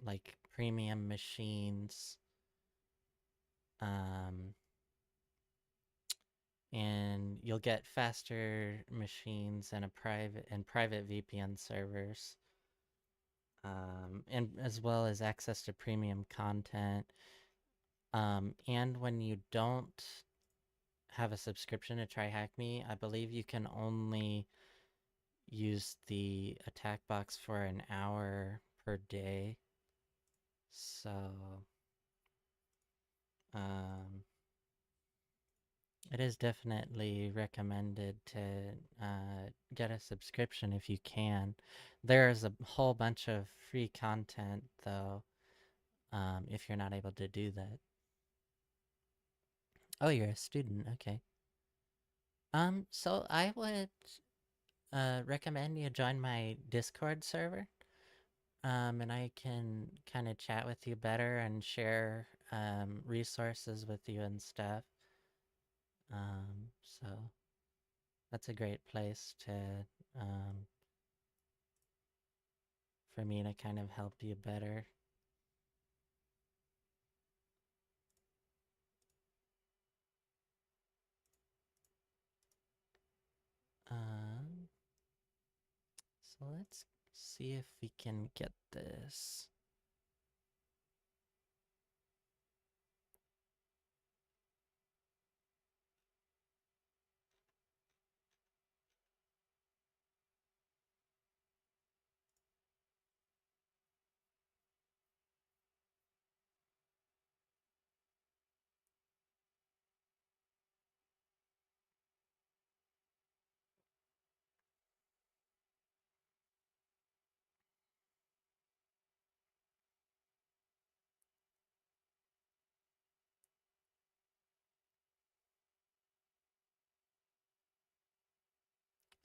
S1: like premium machines Um, and you'll get faster machines and private VPN servers, and as well as access to premium content. And when you don't have a subscription to TryHackMe, I believe you can only use the attack box for an hour per day. So, um, it is definitely recommended to get a subscription if you can. There's a whole bunch of free content, though, if you're not able to do that. Oh, you're a student, okay. So I would recommend you join my Discord server. And I can kind of chat with you better and share resources with you and stuff. So that's a great place to for me to kind of help you better. Um, so let's see if we can get this.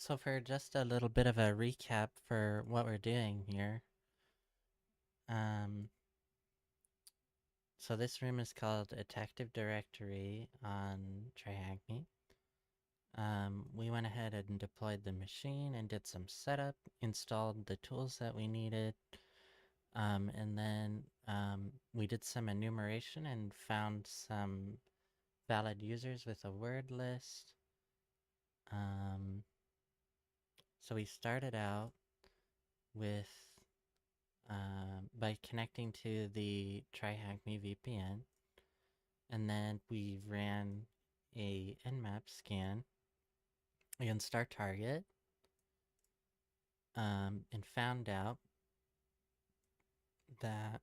S1: So for just a little bit of a recap for what we're doing here, um, so this room is called Attacktive Directory on TryHackMe. We went ahead and deployed the machine and did some setup, installed the tools that we needed, and then we did some enumeration and found some valid users with a word list. So we started out with by connecting to the TryHackMe VPN, and then we ran a nmap scan against our target, and found out that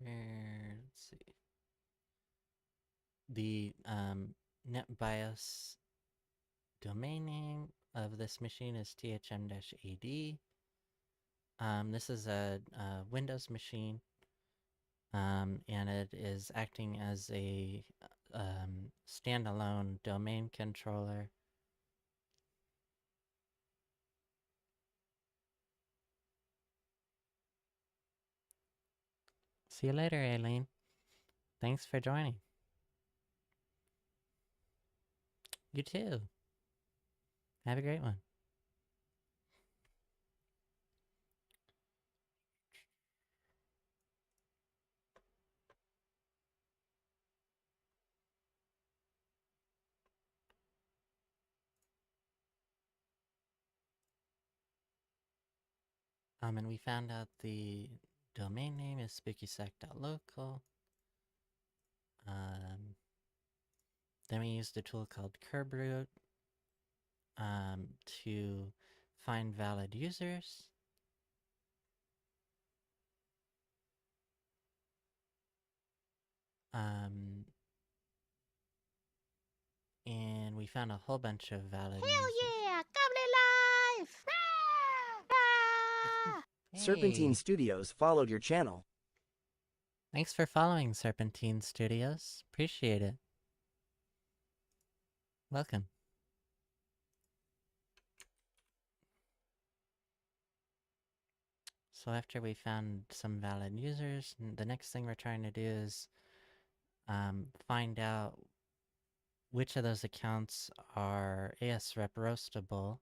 S1: let's see, the NetBIOS domain name of this machine is thm-ad. This is a Windows machine, and it is acting as a standalone domain controller. See you later, Aileen. Thanks for joining. You too. Have a great one. And we found out the domain name is spookysec.local. Then we used a tool called KerbRoot to find valid users. And we found a whole bunch of valid
S2: Hell
S1: users.
S2: yeah! Cable life!
S3: Serpentine
S1: Hey,
S3: Studios followed your channel.
S1: thanks for following Serpentine Studios. Appreciate it. Welcome. So after we found some valid users, the next thing we're trying to do is find out which of those accounts are ASRep roastable.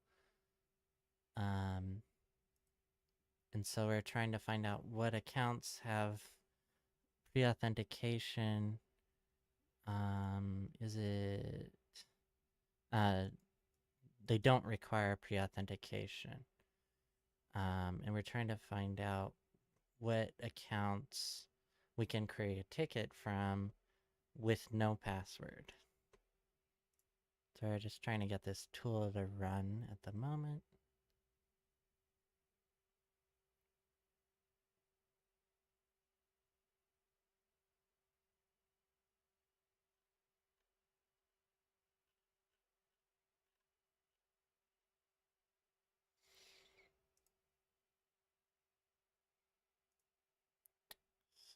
S1: And so we're trying to find out what accounts have pre-authentication, is it, uh, they don't require pre-authentication. And we're trying to find out what accounts we can create a ticket from with no password. So we're just trying to get this tool to run at the moment.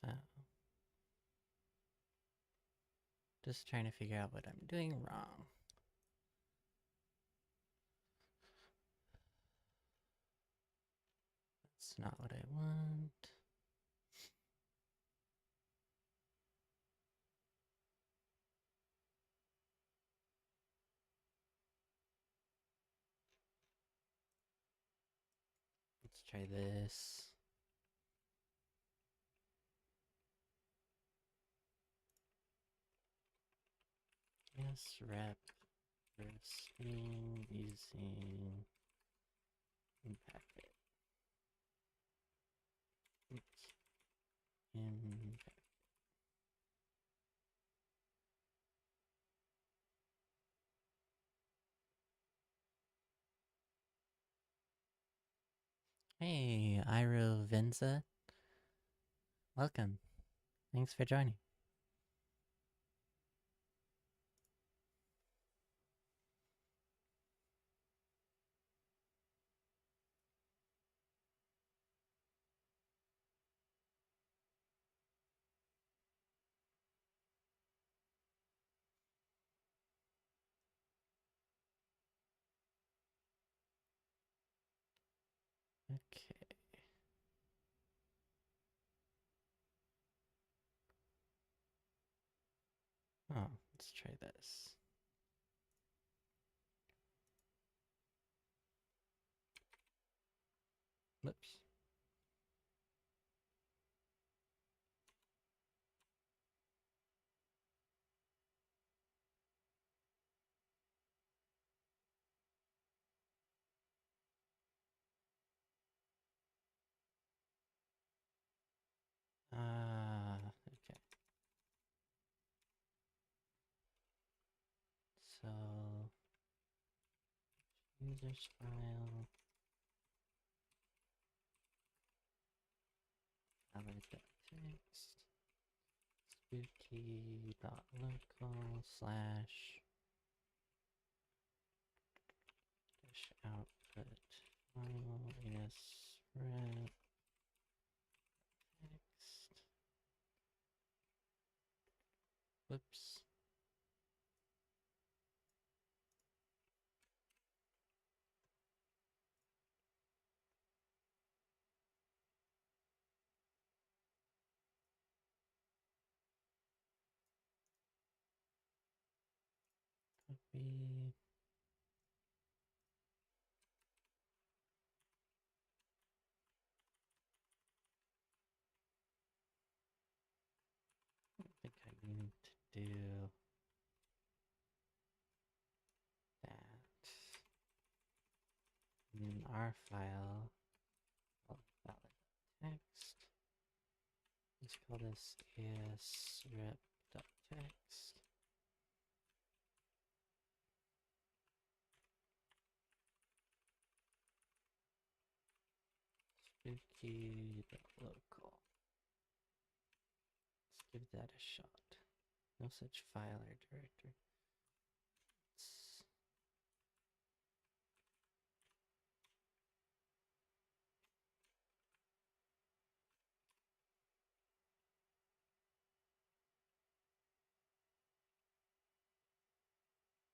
S1: So just trying to figure out what I'm doing wrong. That's not what I want. Let's try this. Yes, rep screen using packet. Oops. In Hey, Iro Venza. Welcome. Thanks for joining. Okay. Oh, let's try this. Whoops. Okay. So, users file, valid.txt, spooky.local slash dash output file is red text. Whoops. Copy. I think I need to do that. In our file, valid text. Let's call this asrep.text. Spooky.local. Let's give that a shot. No such file or directory.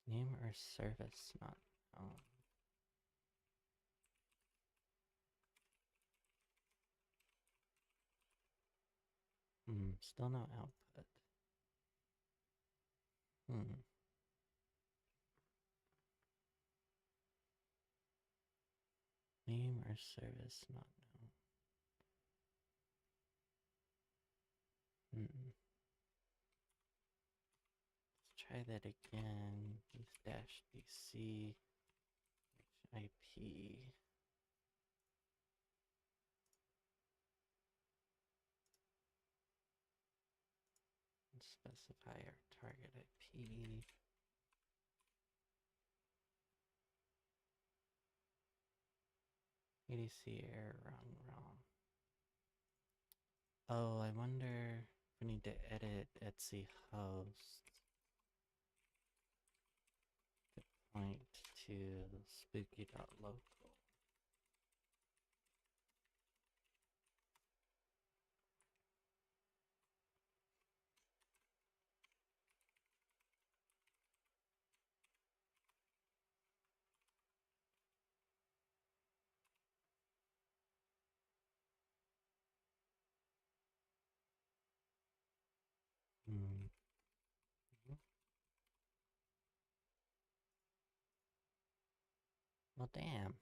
S1: Name or service not known. Still no output. Name or service not known. Let's try that again. Use dash DC IP. And specify our target IP. ADC error wrong. Oh, I wonder if we need to edit Etsy host to point to spooky.local. Hmm. Well, damn.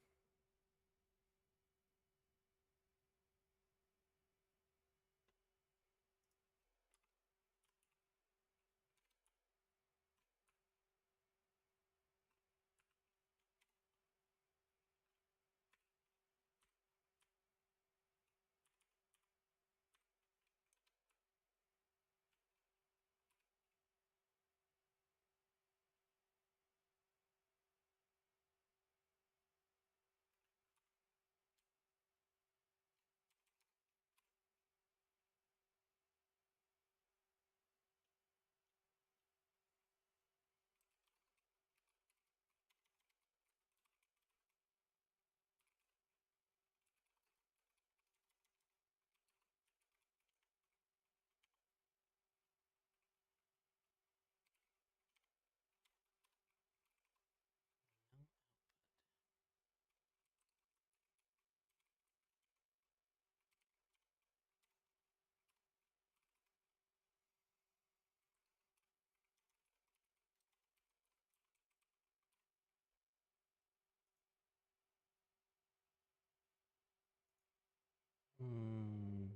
S1: Hmm.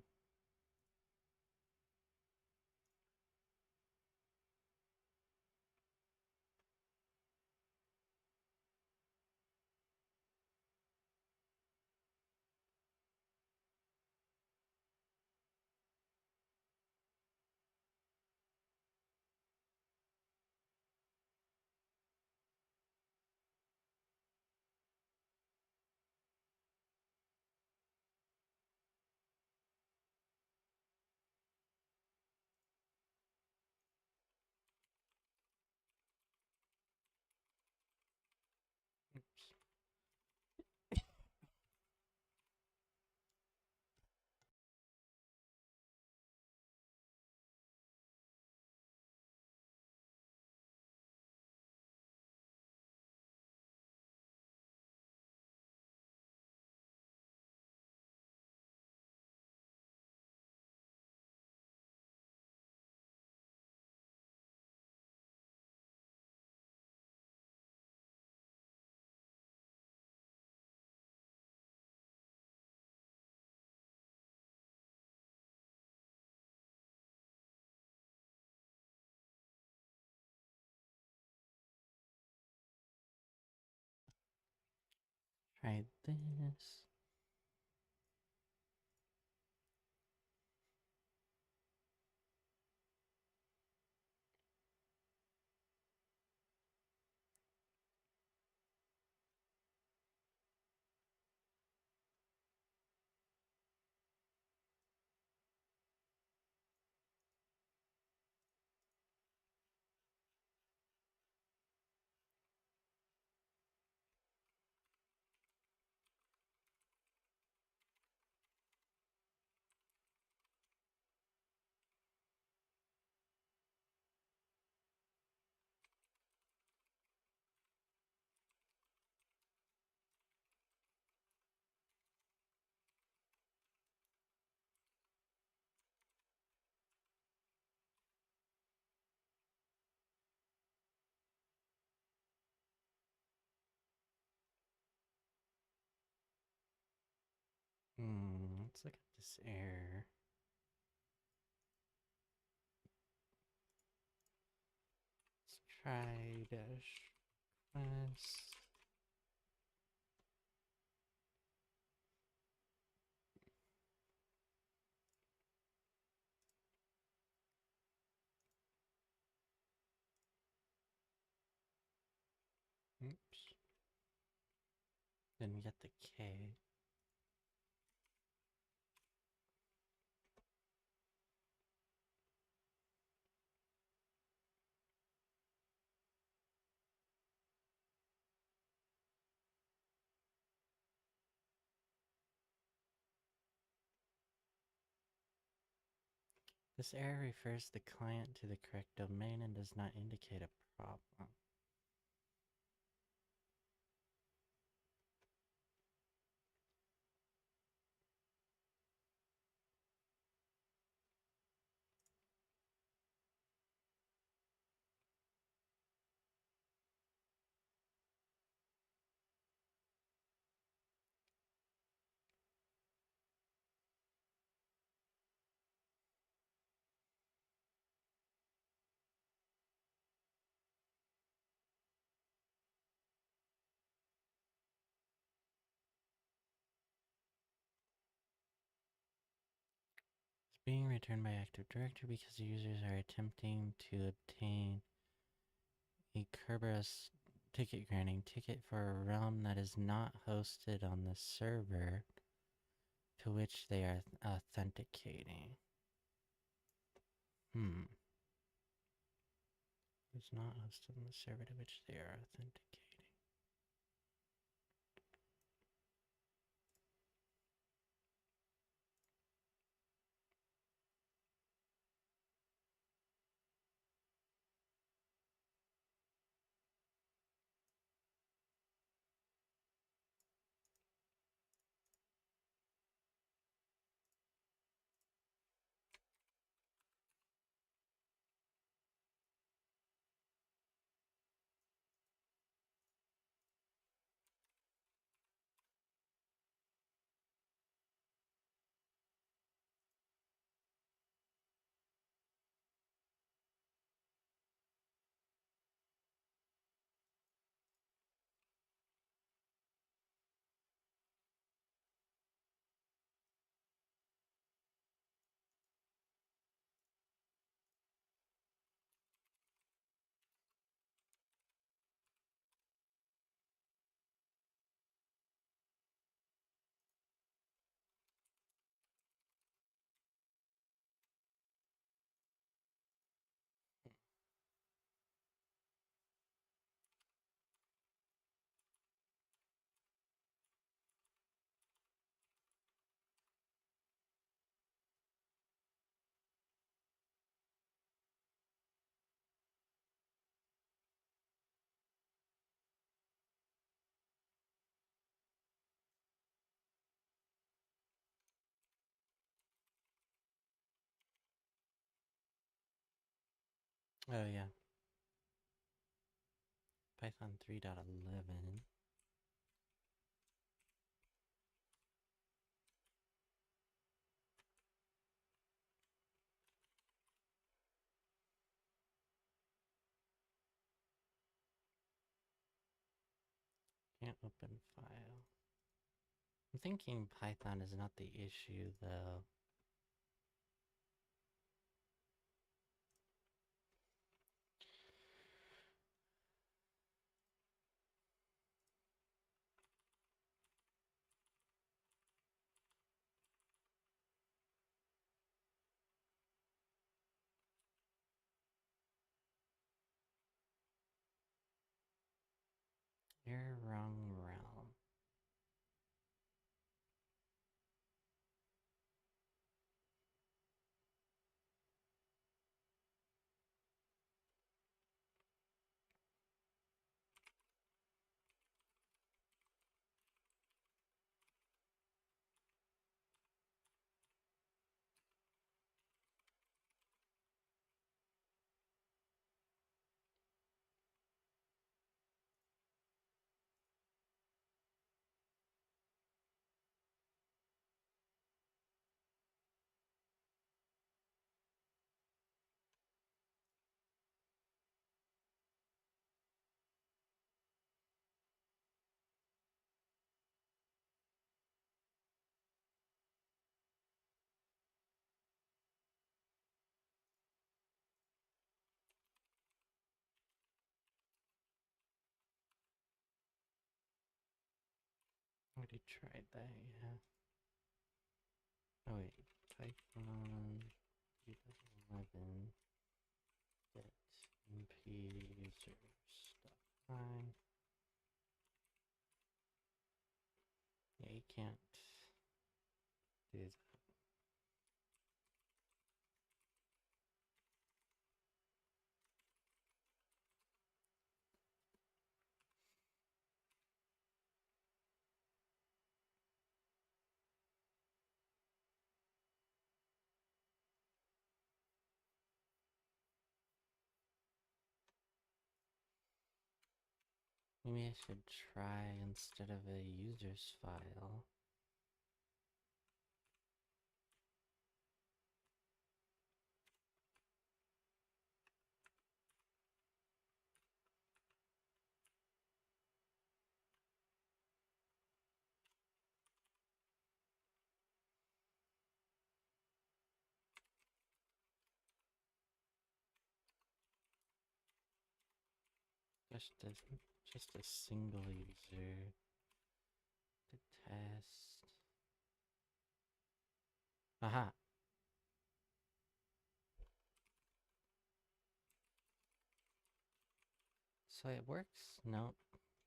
S1: Oops. Try this. Let's look at this error. try dash quest. Oops. Didn't get the K. This error refers the client to the correct domain and does not indicate a problem. It's being returned by Active Directory because users are attempting to obtain a Kerberos ticket granting ticket for a realm that is not hosted on the server to which they are authenticating. It's not hosted on the server to which they are authenticating. Oh yeah, Python 3.11. Can't open file. I'm thinking Python is not the issue though. You're wrong realm. tried that, yeah. Oh wait, Python 2011 get mp user stuff. Fine. Yeah, you can't do that. Maybe I should try instead of a user's file. Just a single user to test. Aha! So it works? Nope.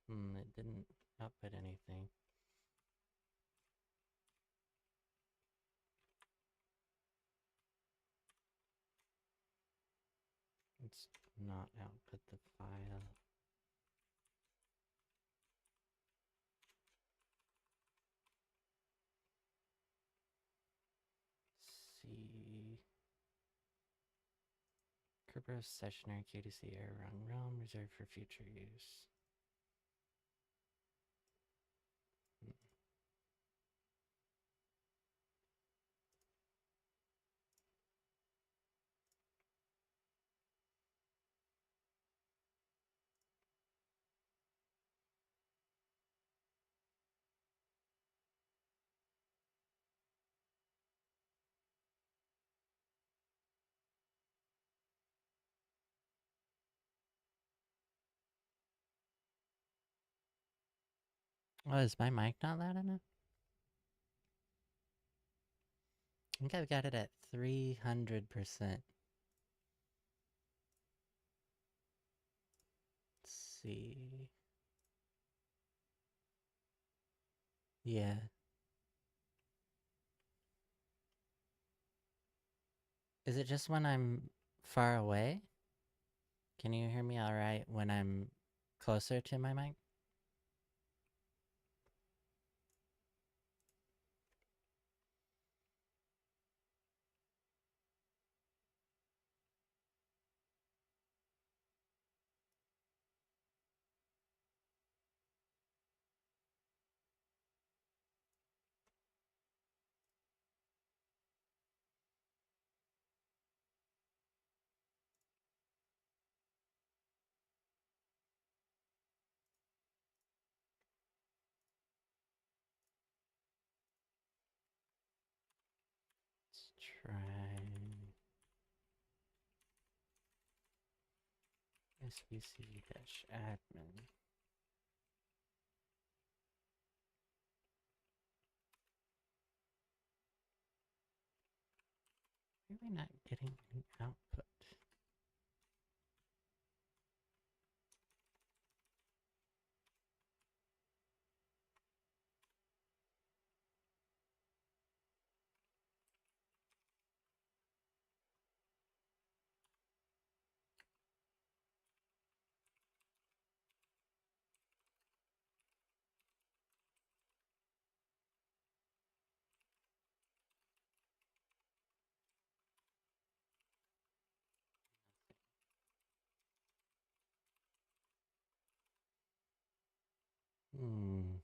S1: It didn't output anything. Let's not output the file. See. Kerberos session RQDC error run realm reserved for future use. Oh, is my mic not loud enough? I think I've got it at 300%. Let's see. Yeah. Is it just when I'm far away? Can you hear me alright when I'm closer to my mic? Let's try svc-admin. Why am I not getting any output? Hmm.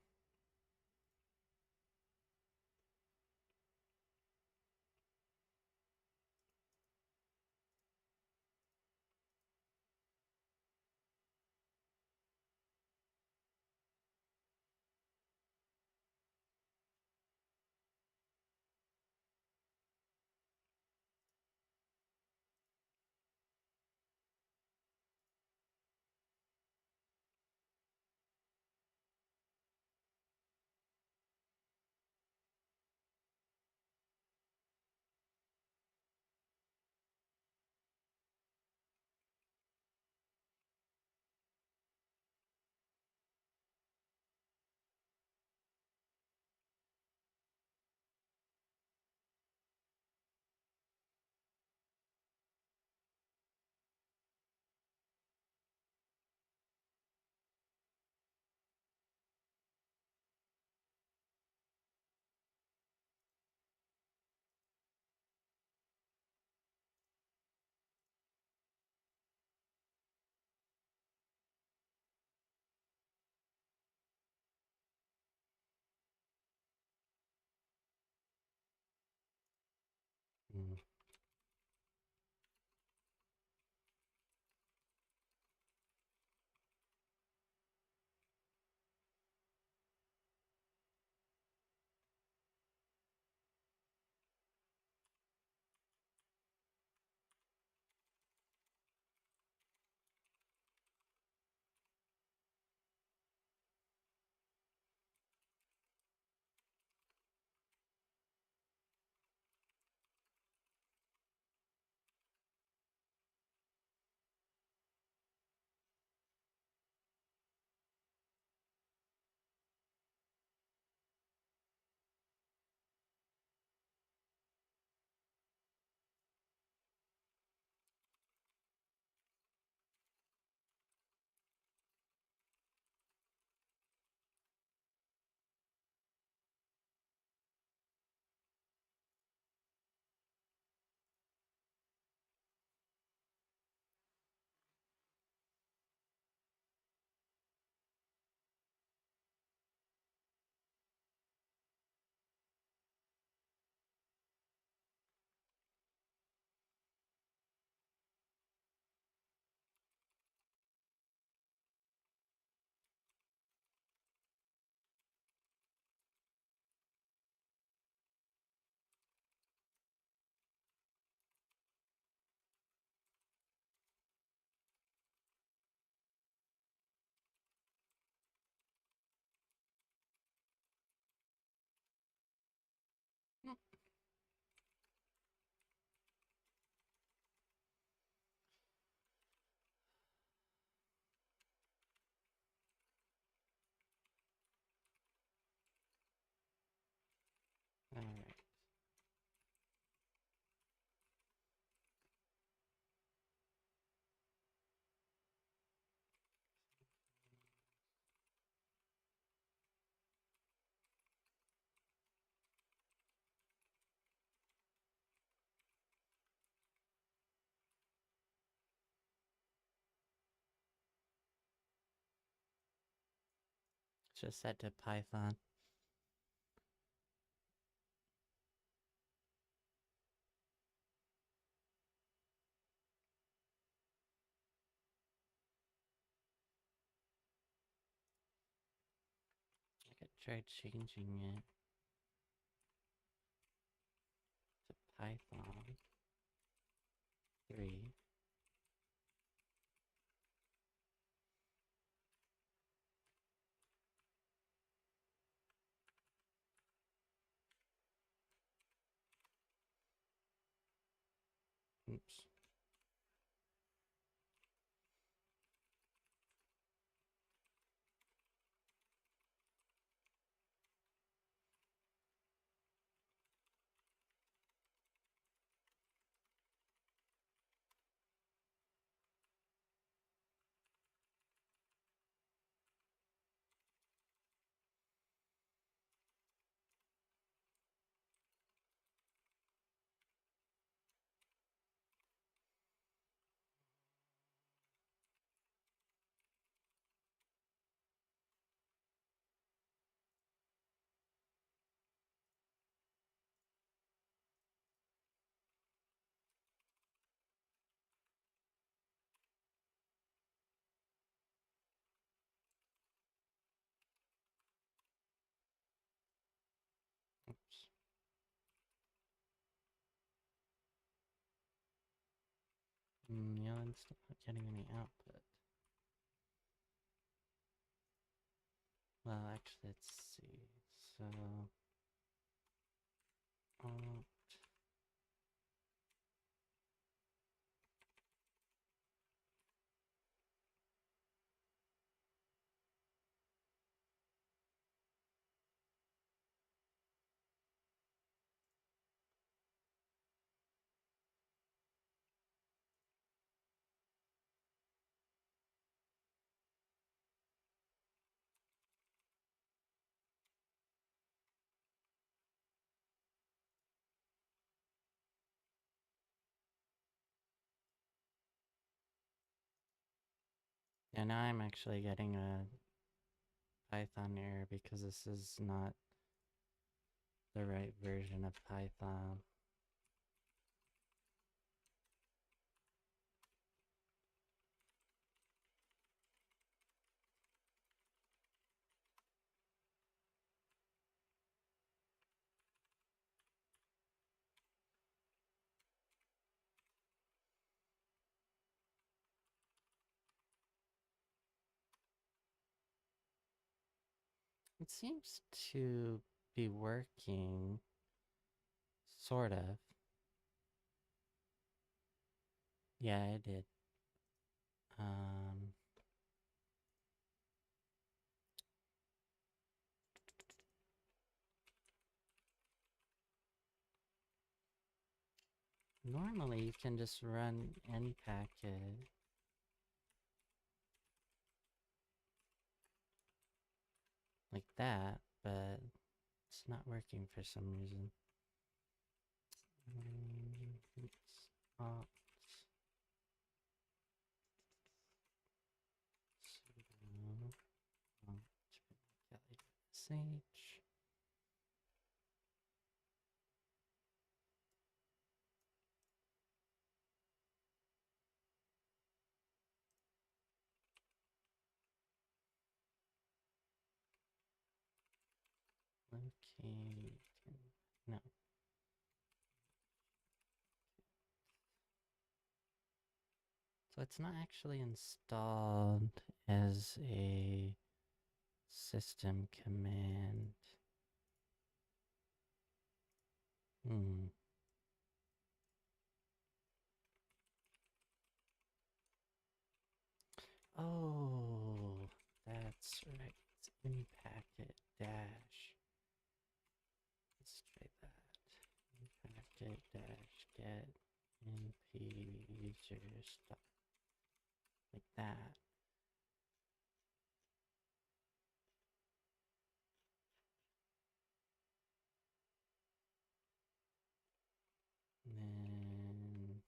S1: just set to Python. I could try changing it to Python 3. Oops. Oops. Yeah, it's not getting any output. Well, actually, let's see. So, alt. Yeah, now I'm actually getting a Python error because this is not the right version of Python. It seems to be working, sort of. Yeah, it did. Um, Normally you can just run npacket like that, but it's not working for some reason. It's alt sudo alt sh. Locate. No. So it's not actually installed as a system command. Hmm. Oh, that's right. It's npacket dash. Let's try that. Npacket dash get np user stuff. Like that. And then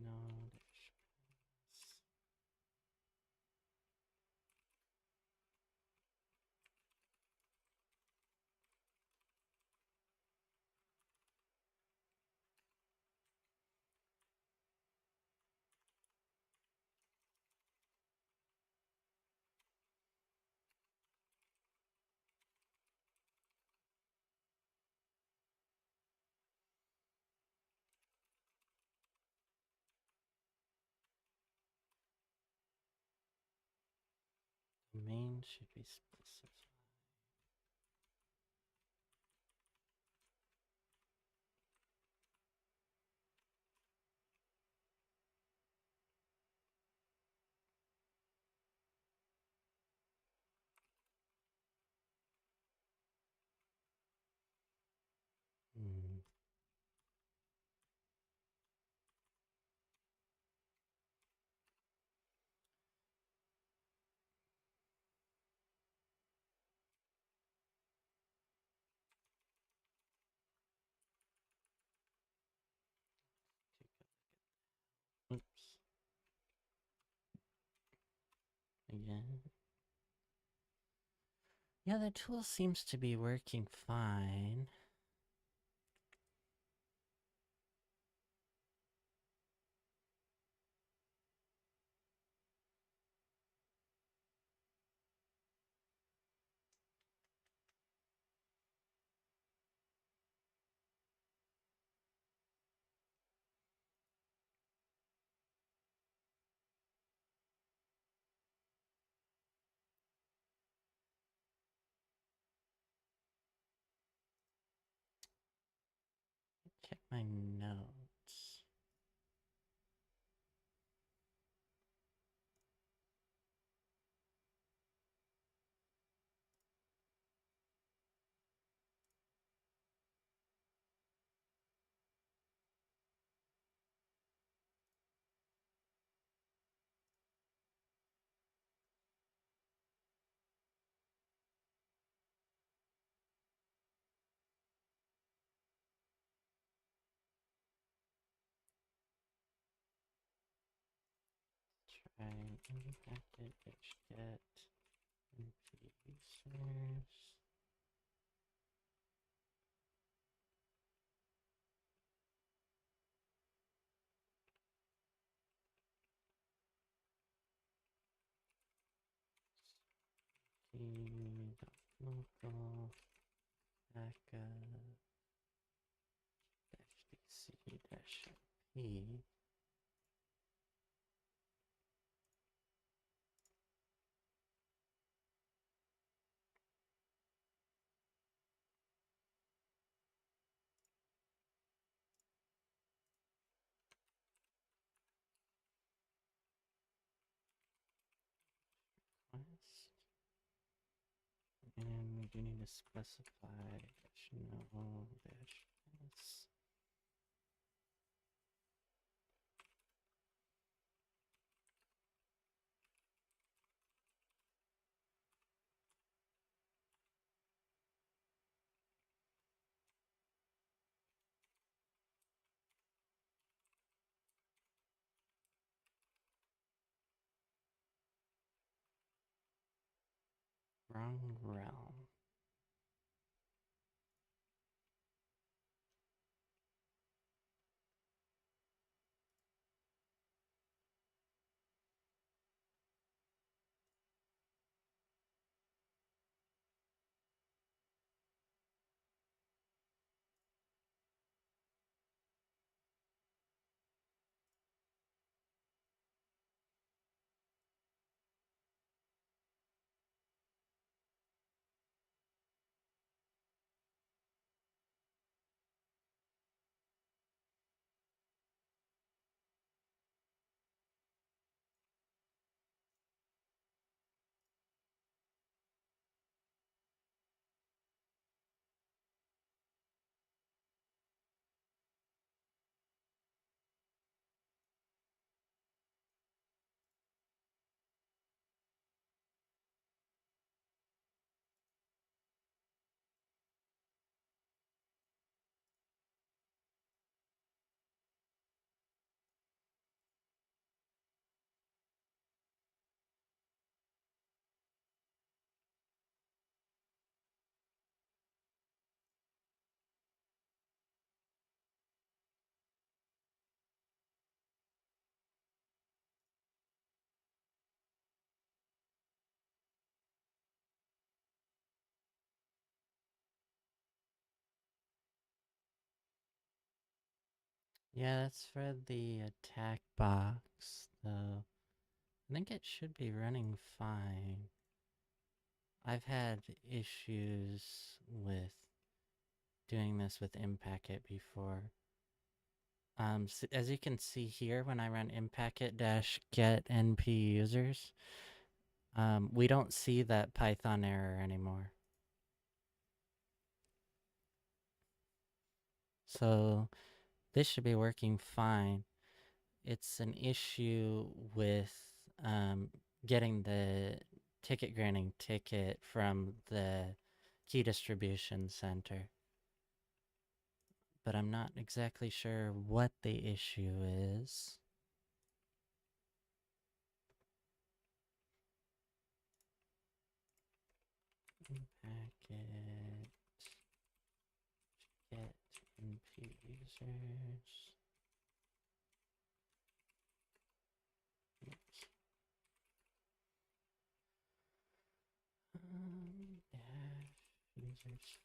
S1: no. Domain should be specified. Hmm. Oops. Again. Yeah, the tool seems to be working fine. Check my notes. Try Attacktive get users. Local backup -bc-p request. And we do need to specify -no -s. Wrong realm. Yeah, that's for the attack box, though. I think it should be running fine. I've had issues with doing this with Impacket before. So as you can see here, when I run impacket-get np users, we don't see that Python error anymore. So this should be working fine. It's an issue with getting the ticket granting ticket from the key distribution center. But I'm not exactly sure what the issue is. Packet get np users. Oops. Dash users.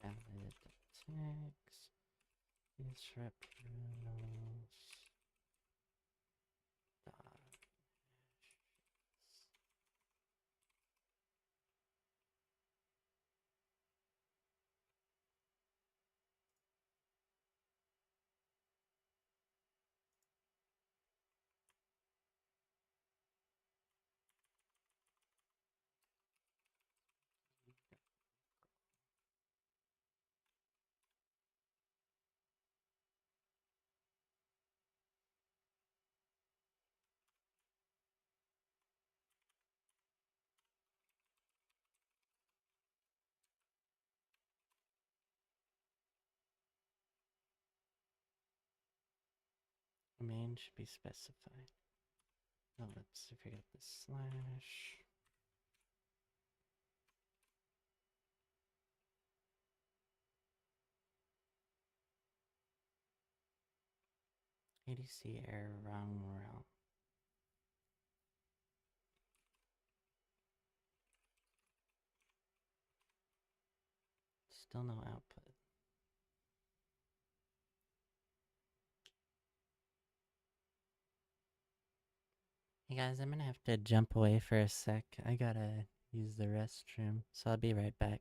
S1: Valid text. Disrupt rules. Dot. Main should be specified. Oh, let's forget the slash. ADC error, wrong realm. Still no output. Hey guys, I'm gonna have to jump away for a sec. I gotta use the restroom, so I'll be right back.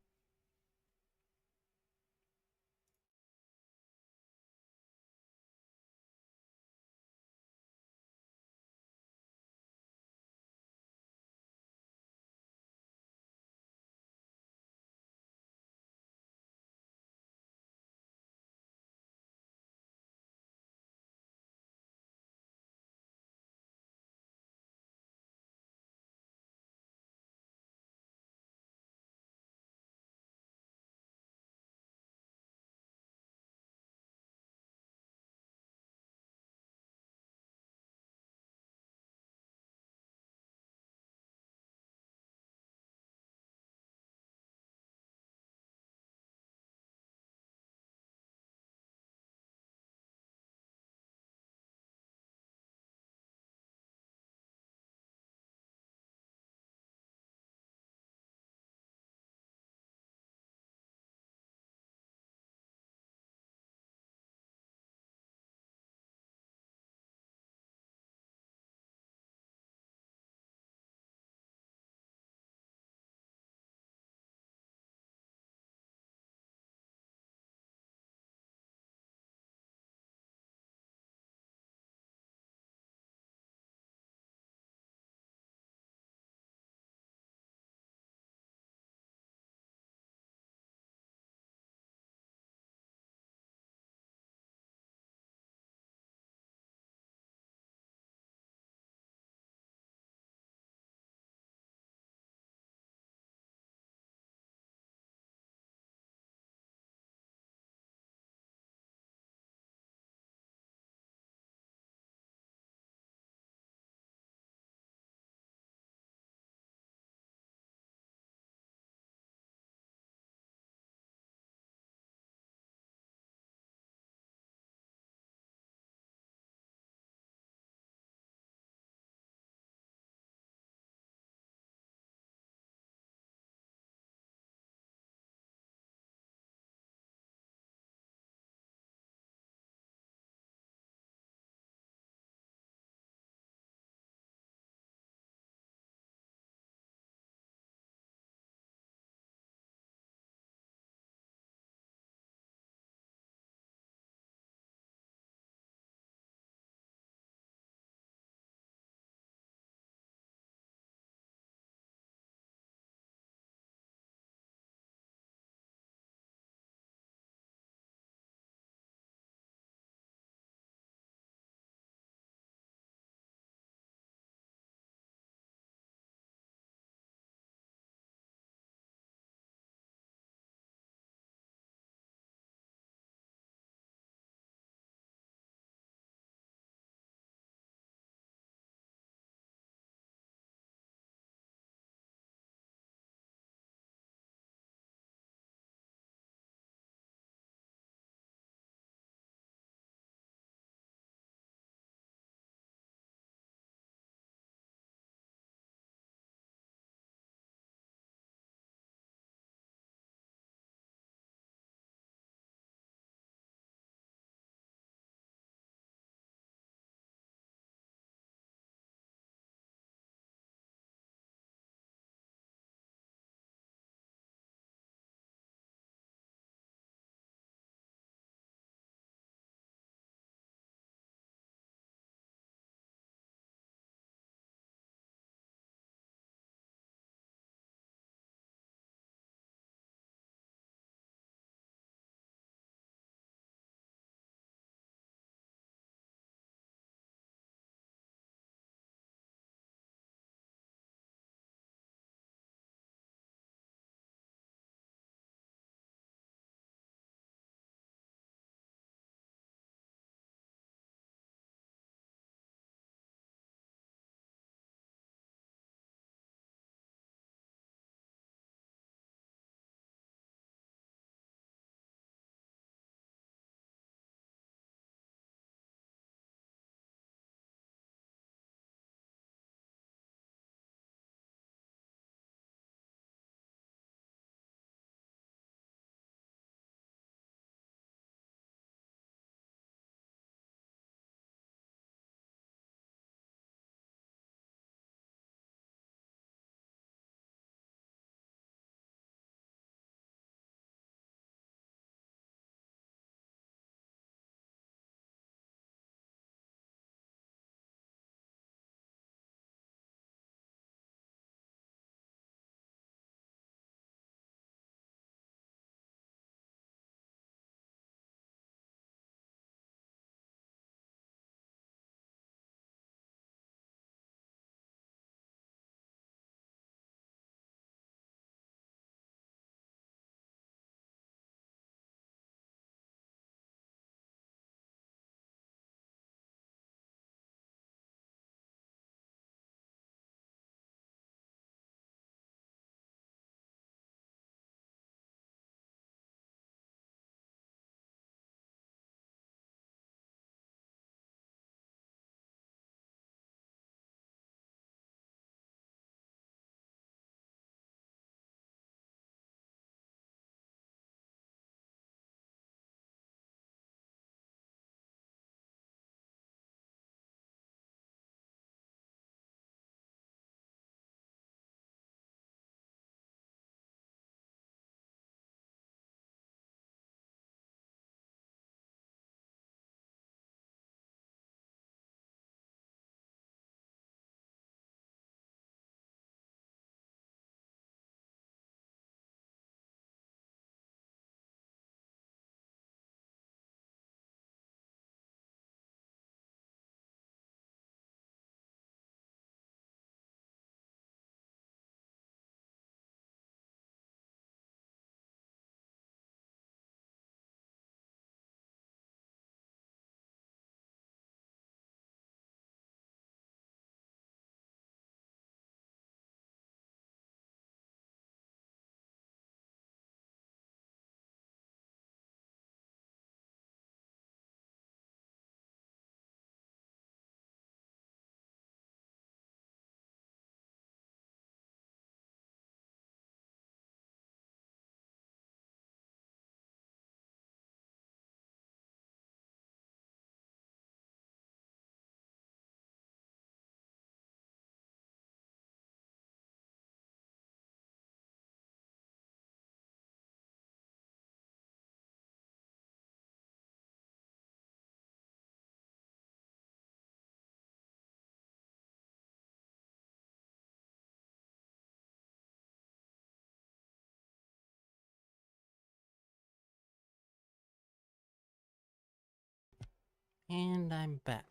S1: And I'm back.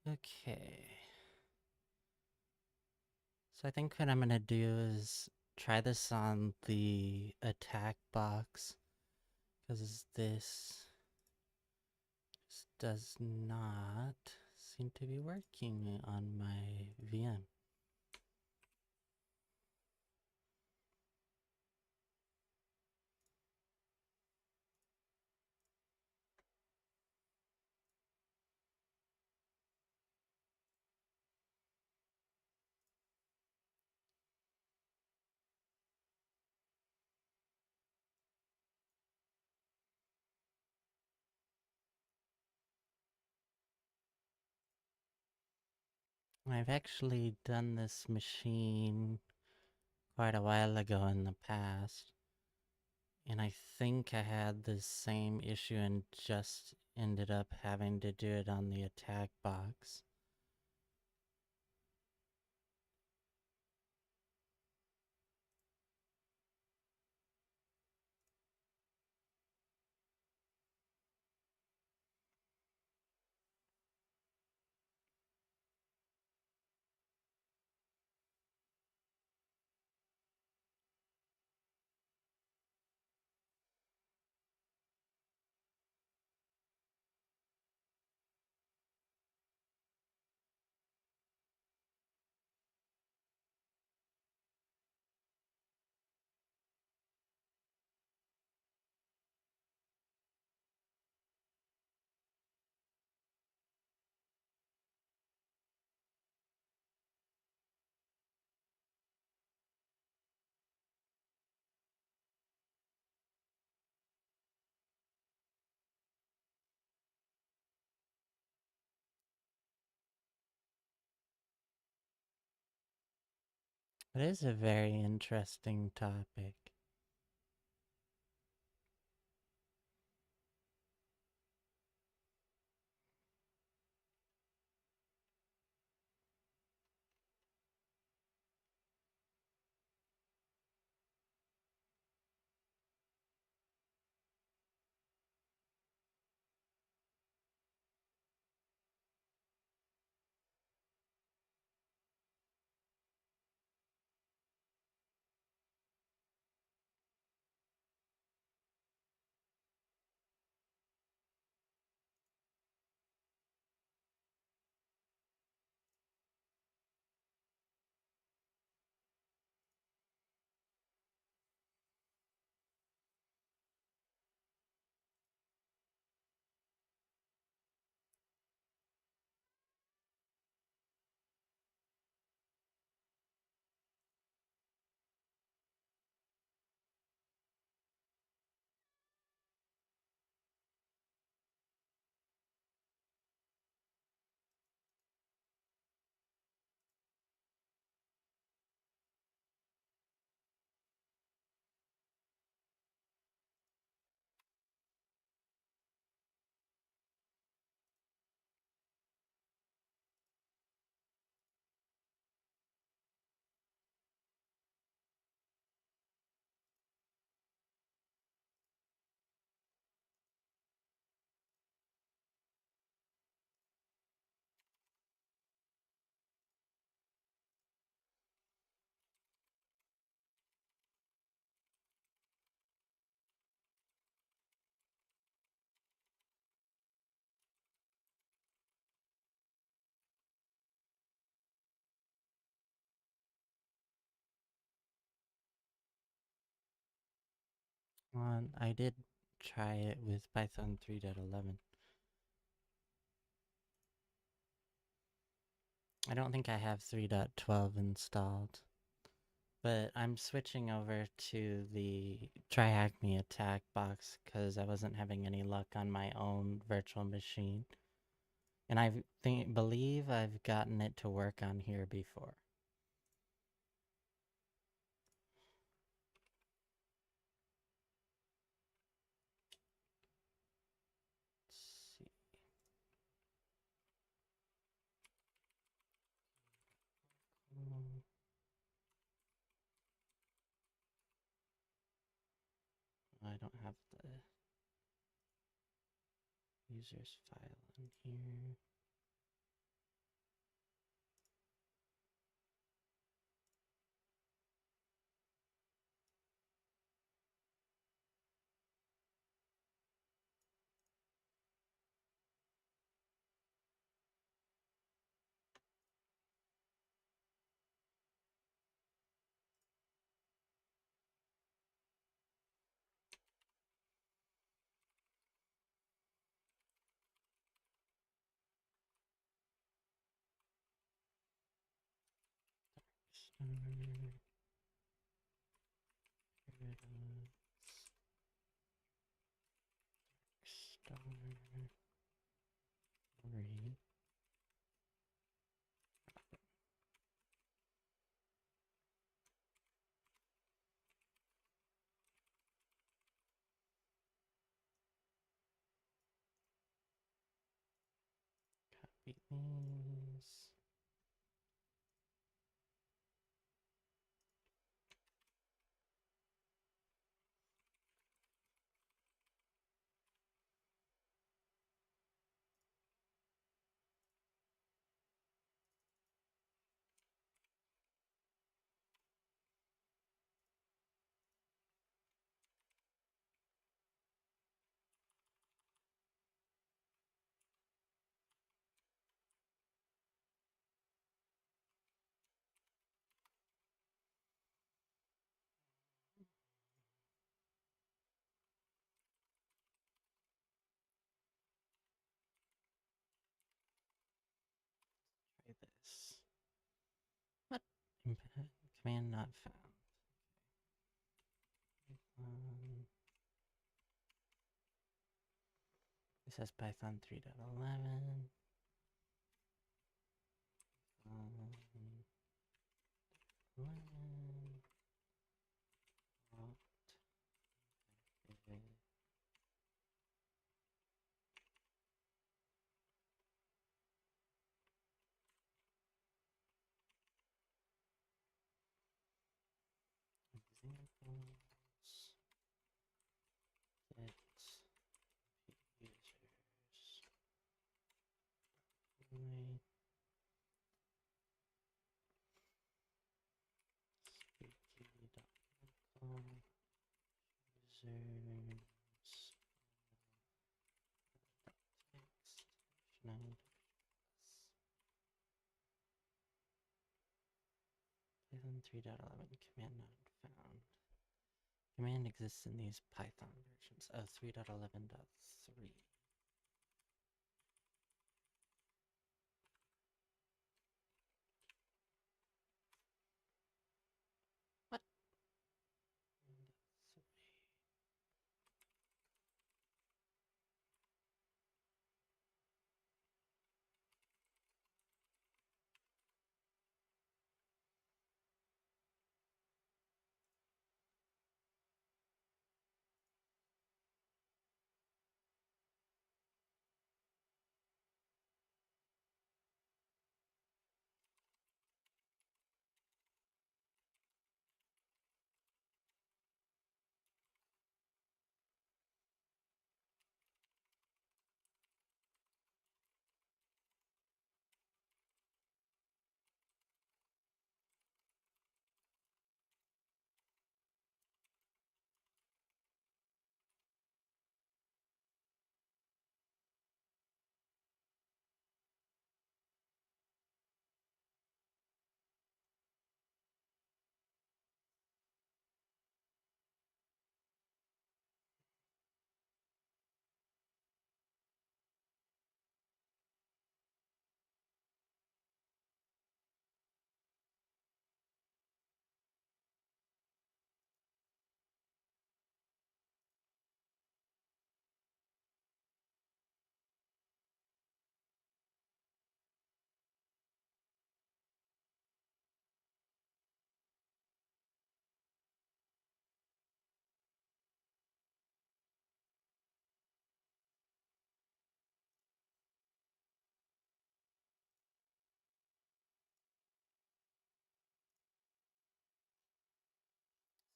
S1: Okay. So I think what I'm gonna do is try this on the attack box, because this does not seem to be working on my VM. I've actually done this machine quite a while ago in the past, and I think I had the same issue and just ended up having to do it on the attack box. It is a very interesting topic. I did try it with Python 3.11. I don't think I have 3.12 installed, but I'm switching over to the TryHackMe attack box because I wasn't having any luck on my own virtual machine. And I believe I've gotten it to work on here before. Let's see. I don't have the user's file in here. Read. Copy these. Try this. What? Command not found. It says Python 3.11. Examples. Get users. Wait. Spooky.local. Users. Text. Python 3.11 command not found. Command exists in these Python versions of 3.11.3. What?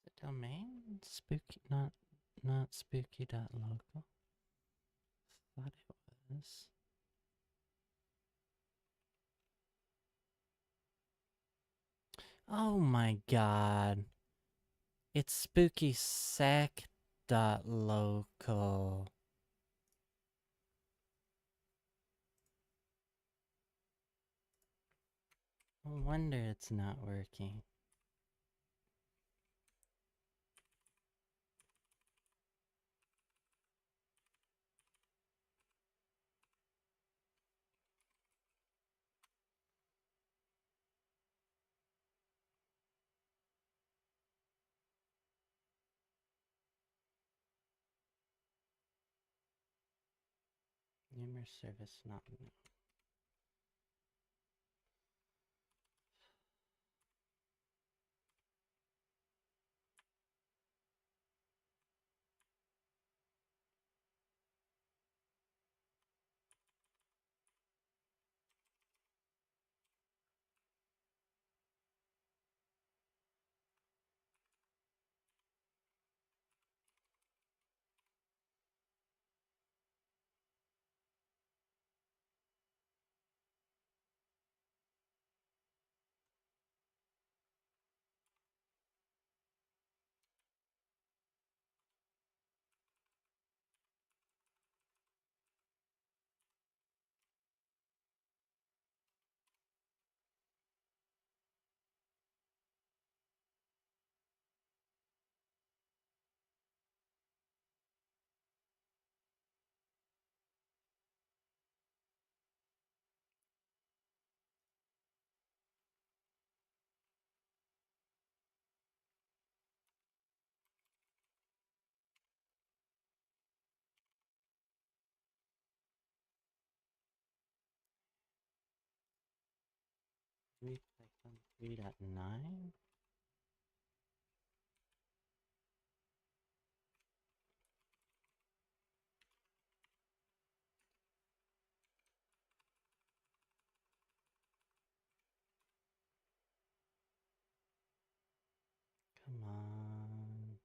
S1: The domain? Spooky, not spooky.local. Thought it was. this. Oh my god. It's spookysec.local. No wonder it's not working. Numerous service not known. Python 3.9? Come on.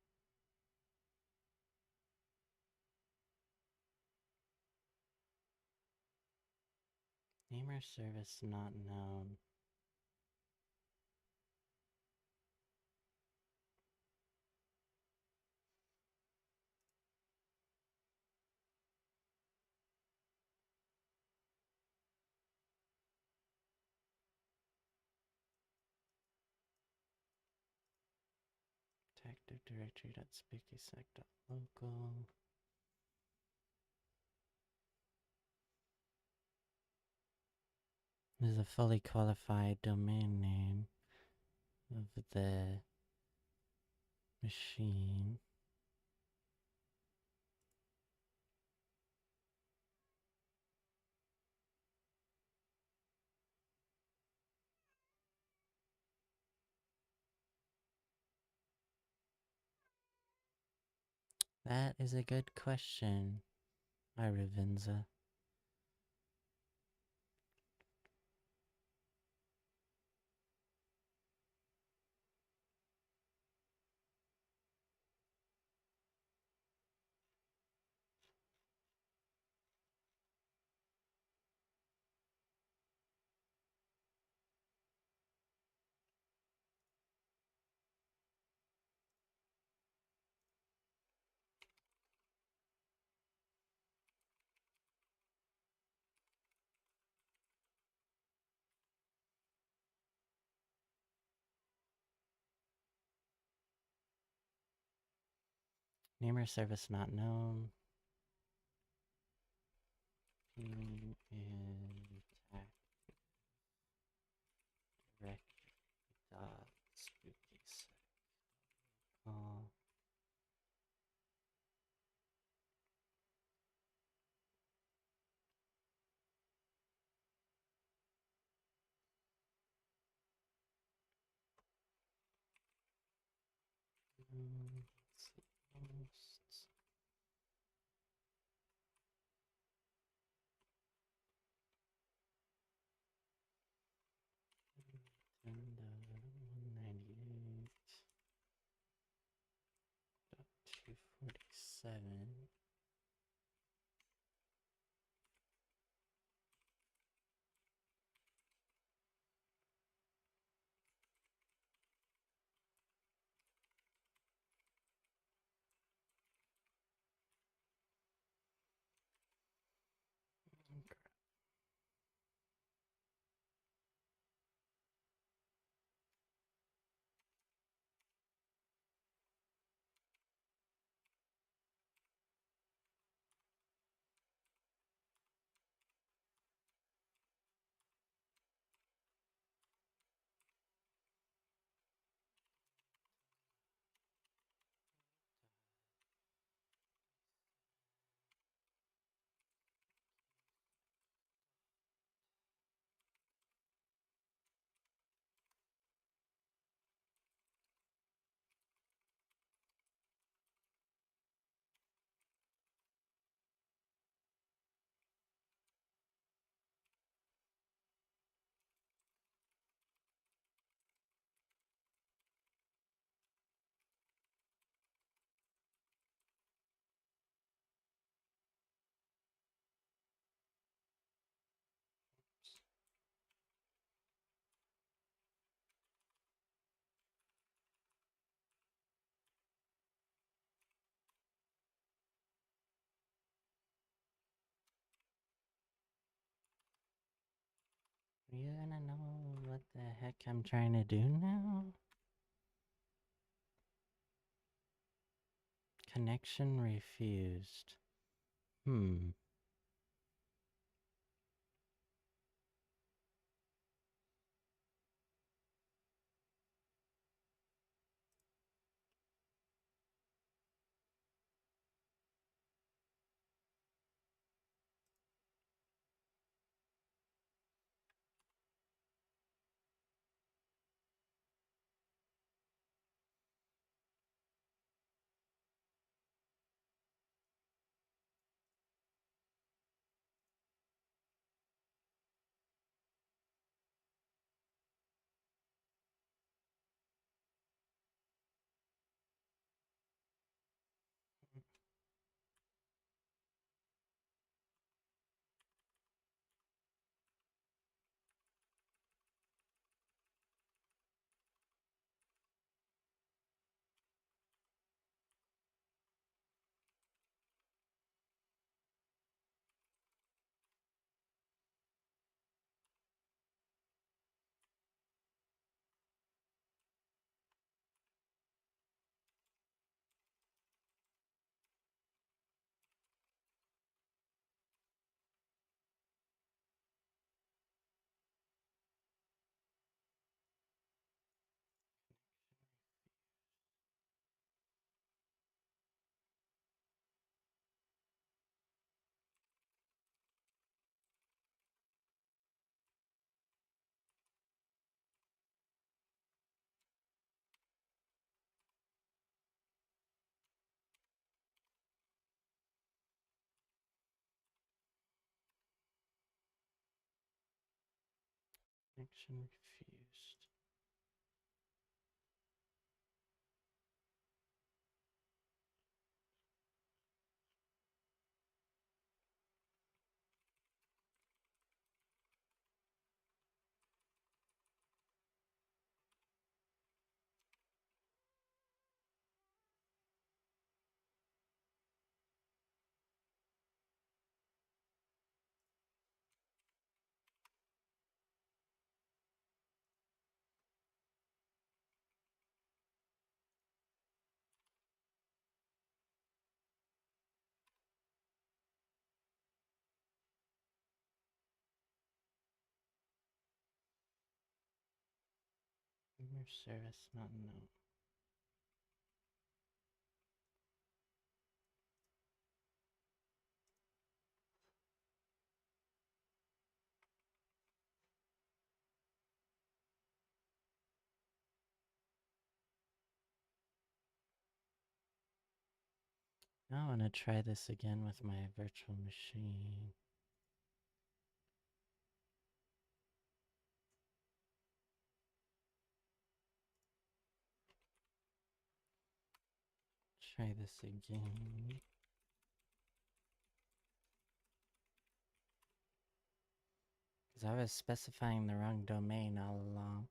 S1: Name or service not known. Attacktive directory.spookysec.local. This is a fully qualified domain name of the machine. That is a good question, Iravinza. Name or service not known. Ping is attack directory dot spooky sec. Let's see, posts. And 198.247. you gonna know what the heck I'm trying to do now? Connection refused. Connection refused. Email service not known. I want to try this again with my virtual machine. Try this again. Because I was specifying the wrong domain all along.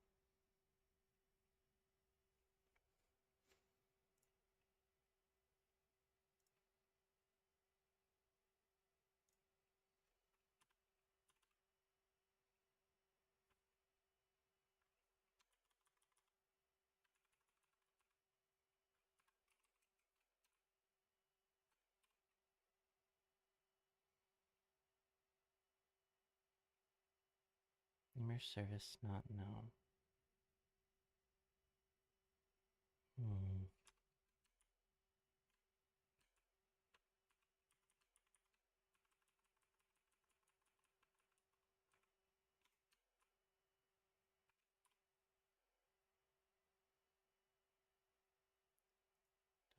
S1: Email service not known.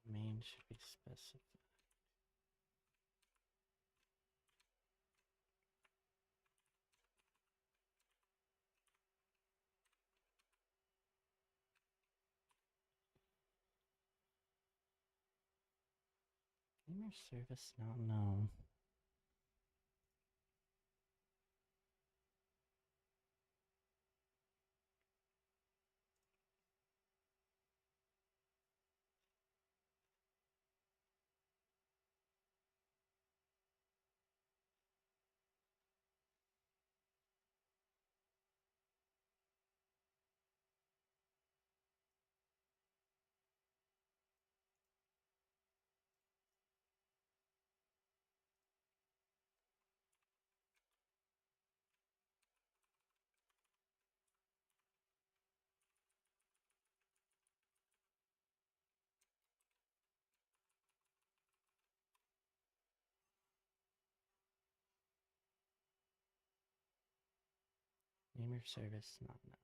S1: Domain should be specified. Email service not known. Name or service not known.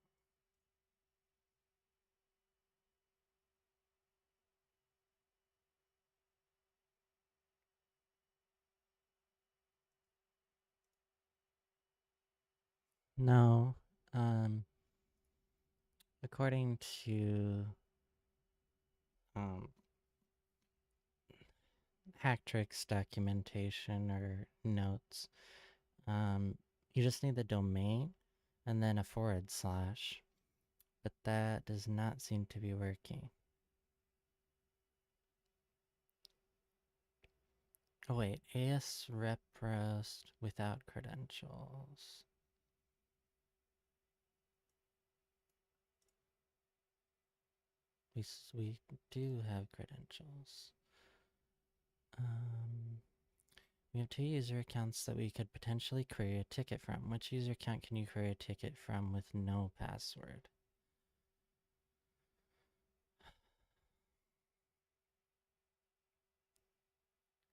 S1: No. According to um, Hacktricks documentation or notes, you just need the domain and then a /, but that does not seem to be working. Oh wait, AS rep roast without credentials. We do have credentials. We have 2 user accounts that we could potentially query a ticket from. Which user account can you query a ticket from with no password?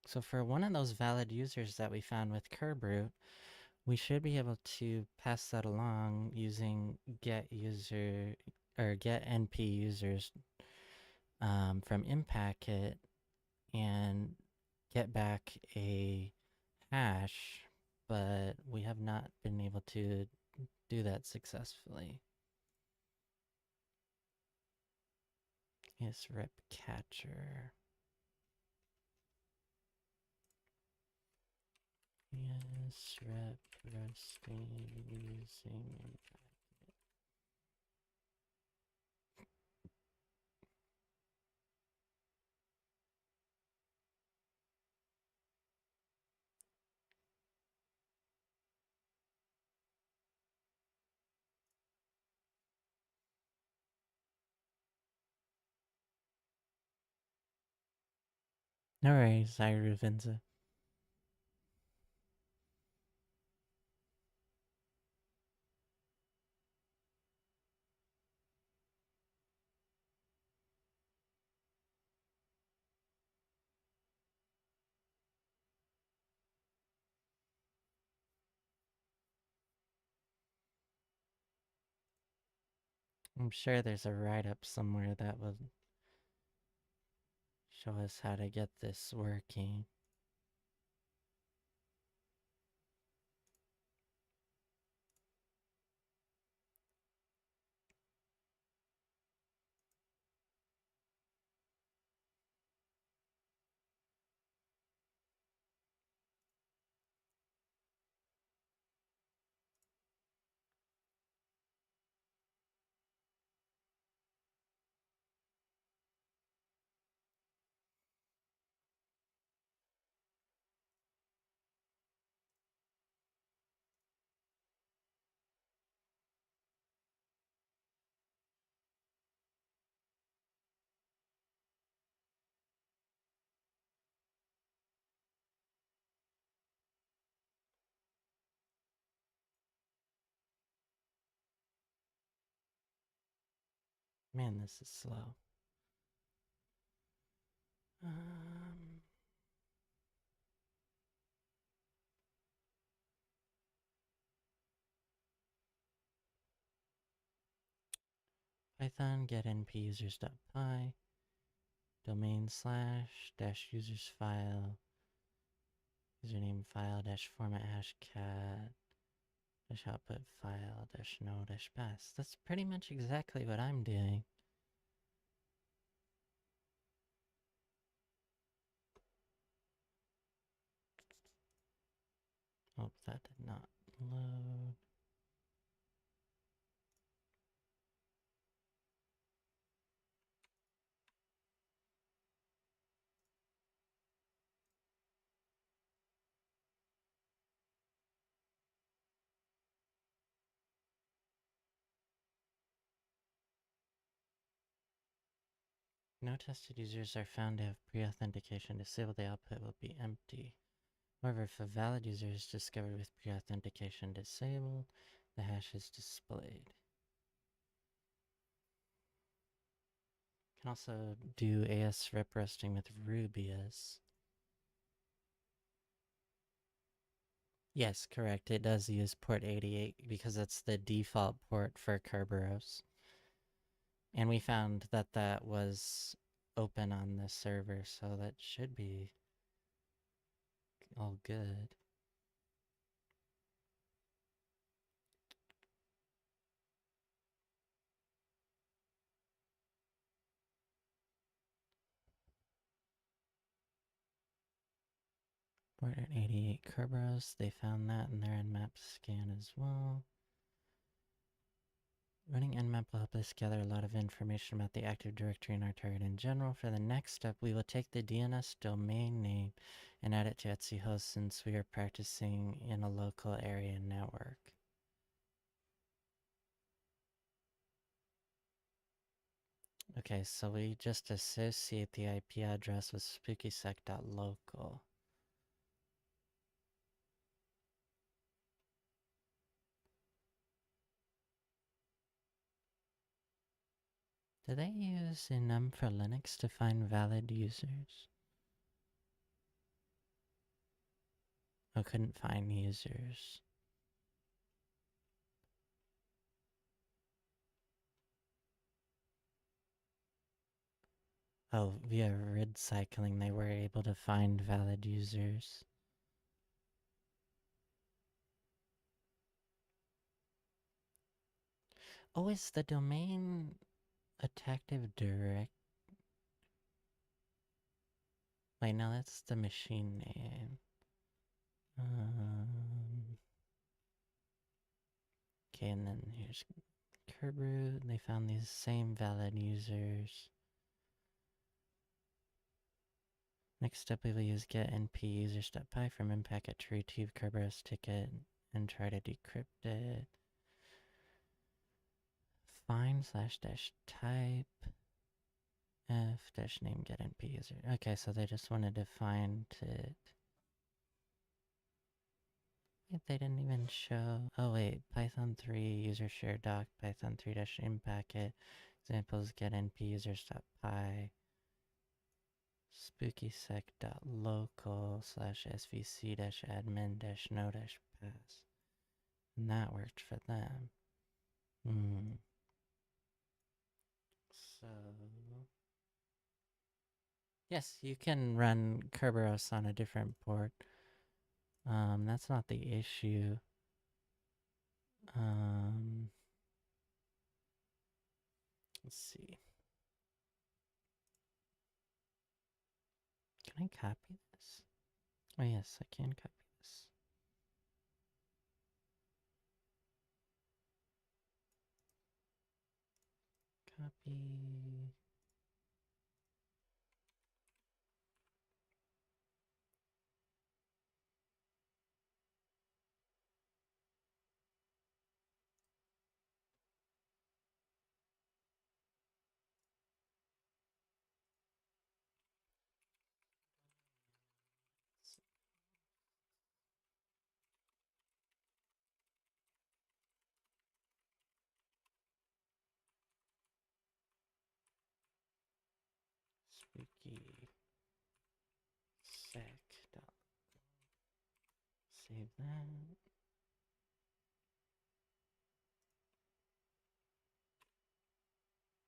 S1: So for one of those valid users that we found with Kerberoot, we should be able to pass that along using get user or get NP users from Impacket and get back a hash, but we have not been able to do that successfully. Yes, rep catcher. Yes, rep resting using. No worries, Iruvinza. I'm sure there's a write-up somewhere that will show us how to get this working. Man, this is slow. Python get np users.py domain / dash users file username file dash format hash cat dash output file dash no dash pass. That's pretty much exactly what I'm doing. Oh, that did not load. No tested users are found to have pre-authentication disabled. The output will be empty. However, if a valid user is discovered with pre-authentication disabled, the hash is displayed. You can also do AS rep roasting with Rubius. Yes, correct. It does use port 88 because it's the default port for Kerberos. And we found that that was open on the server, so that should be all good. Port 88 Kerberos, they found that in their nmap scan as well. Running nmap will help us gather a lot of information about the Active Directory and our target in general. For the next step, we will take the DNS domain name and add it to Etsy host since we are practicing in a local area network. Okay, so we just associate the IP address with spookysec.local. Do they use enum for Linux to find valid users? Oh, couldn't find users. Oh, via rid cycling they were able to find valid users. Oh, is the domain Attacktive direct? Wait, no, that's the machine name. Okay, and then here's Kerberoot. They found these same valid users. Next up, we will use get np users.py from mpacket to retrieve Kerberoot's ticket and try to decrypt it. Find /-type f-name get np user. Okay, so they just wanted to find it. Wait, they didn't even show. Oh wait, Python 3 user share doc, Python 3-mpacket, examples get np users.py, spookysec.local /svc-admin-no-pass. And that worked for them. So yes, you can run Kerberos on a different port. That's not the issue. Let's see. Can I copy this? Oh yes, I can copy this. Copy. Spooky sec. Save that.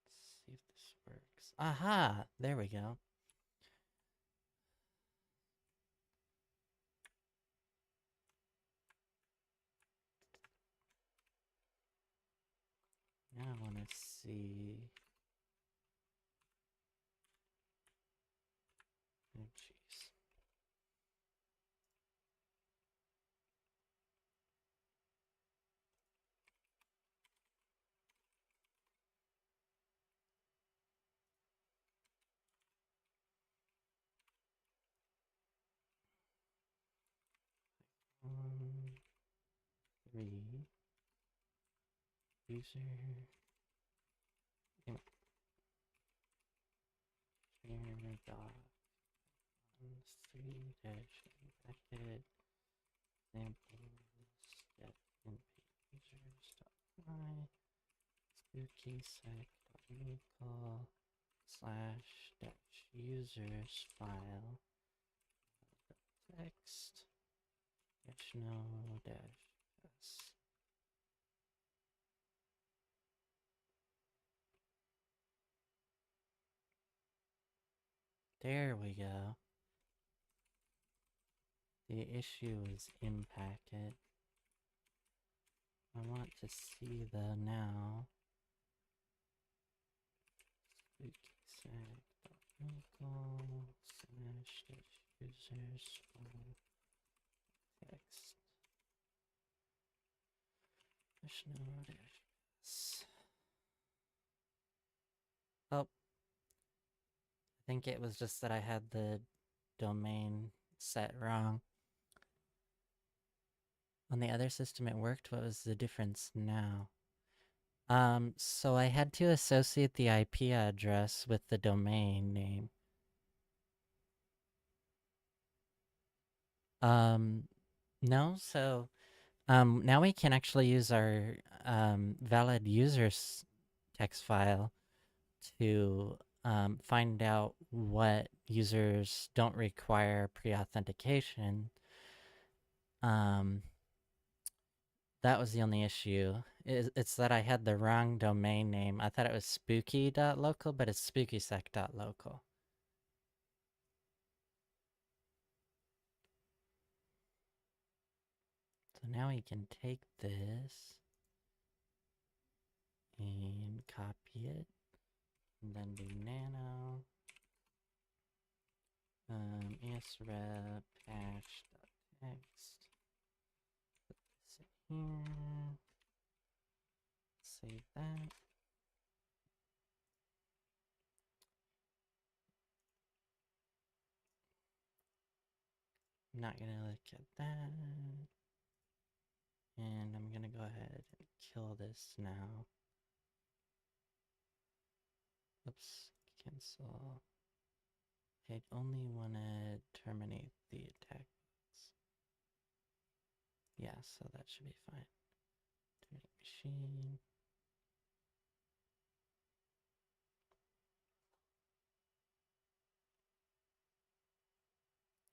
S1: Let's see if this works. Aha! There we go. Now I want to see. Oh, jeez. Um, 3 user share dot 3 dash impacted samples get np users dot spooky sec local slash dash users file text no dash s. There we go. The issue is in packet. I want to see the now. Local slash users text. No dash. Oh, I think it was just that I had the domain set wrong. On the other system it worked. What was the difference now? So I had to associate the IP address with the domain name. No, so now we can actually use our valid users text file to find out what users don't require pre-authentication. That was the only issue. It's that I had the wrong domain name. I thought it was spooky.local, but it's spookysec.local. So now we can take this and copy it, and then do nano esrep hash.text. Put this in here. Save that. I'm not gonna look at that. And I'm gonna go ahead and kill this now. Oops, cancel. I only want to terminate the attack. Yeah, so that should be fine. Terminate machine.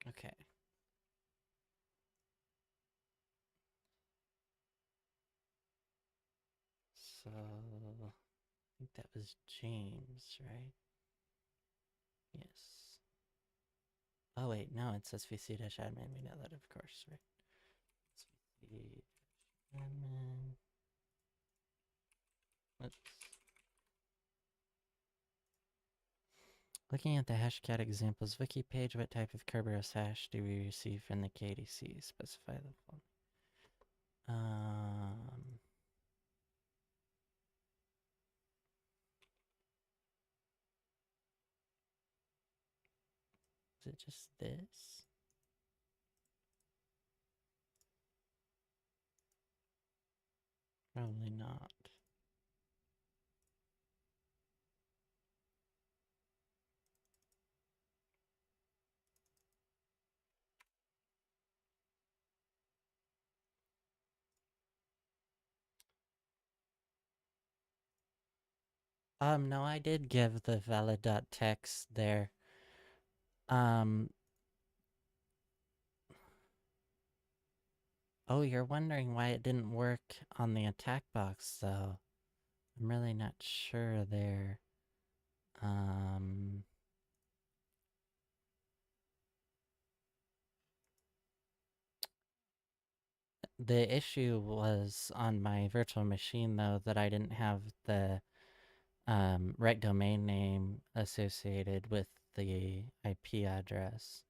S1: Okay. So, I think that was James, right? Yes. Oh wait, no, it's svc-admin. We know that, of course, right? svc-admin. Oops. Looking at the hashcat examples wiki page, what type of Kerberos hash do we receive from the KDC? Specify the form. Is it just this? Probably not. No, I did give the valid.text there. Oh, you're wondering why it didn't work on the attack box, though. I'm really not sure there. The issue was on my virtual machine, though, that I didn't have the right domain name associated with the IP address.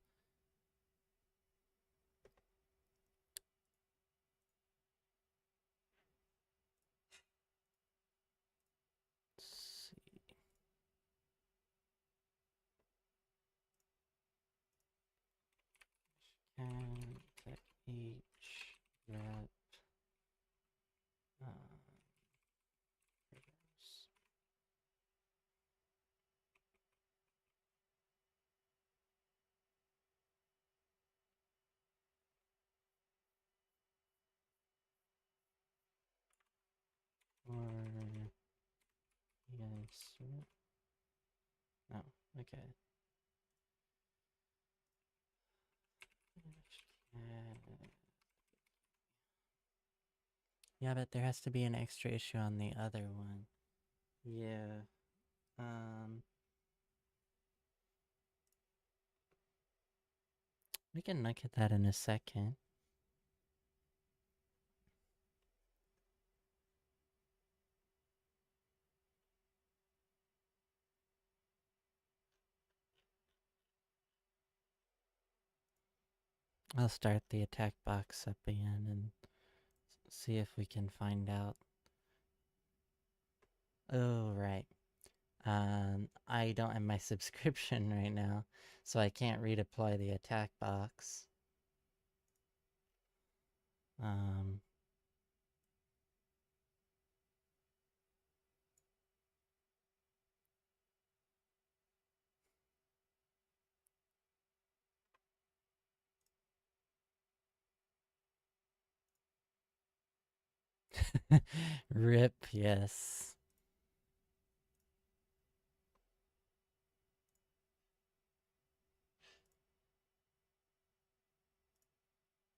S1: Let's see. And tech H rep triggers. Or yes. No, okay. Yeah, but there has to be an extra issue on the other one. Yeah. We can look at that in a second. I'll start the attack box up again and see if we can find out. Oh, right. I don't have my subscription right now, so I can't redeploy the attack box. Um, Rip, yes.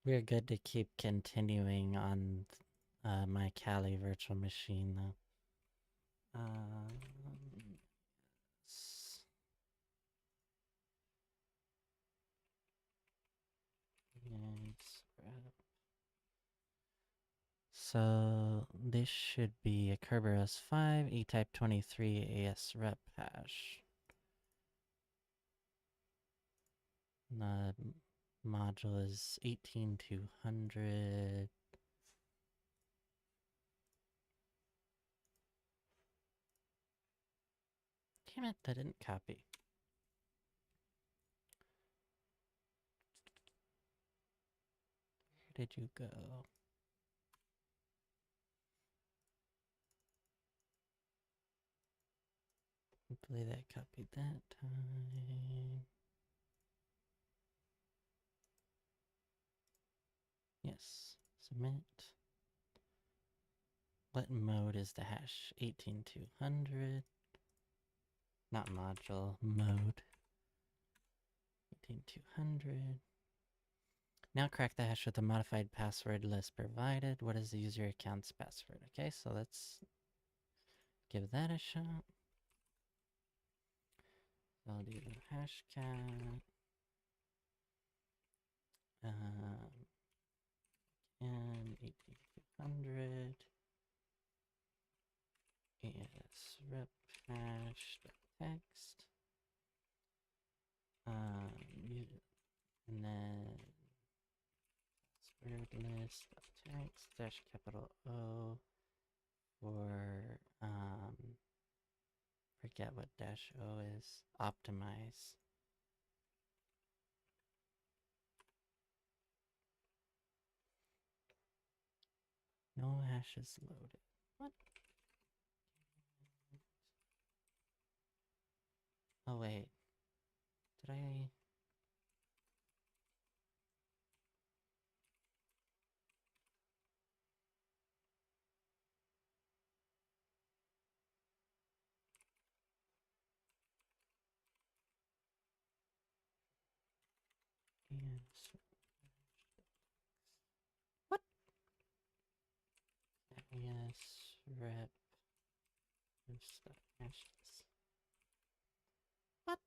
S1: We're good to keep continuing on my Kali virtual machine, though. S- yes, so this should be a Kerberos 5, E-Type 23 AS rep hash. The module is 18200. Damn it, that didn't copy. Where did you go? Hopefully that copied that time. Yes, submit. What mode is the hash? 18200. Not module, mode. 18200. Now crack the hash with the modified password list provided. What is the user account's password? Okay, so let's give that a shot. I'll do the hash cat. And 18200. Yes, rep hash text. And then password list text dash capital O for forget what dash O is. Optimize. No hash is loaded. What? Oh wait. Did I? Yes. What? Yes. Rep. Stuff hashes. What?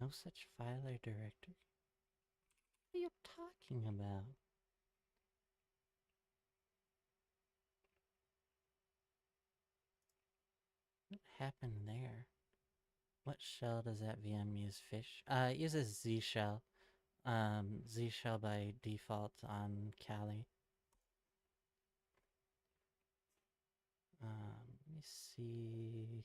S1: No such file or directory. What are you talking about? What happened there? What shell does that VM use? Fish? It uses Z shell. Z shell by default on Kali. Let me see.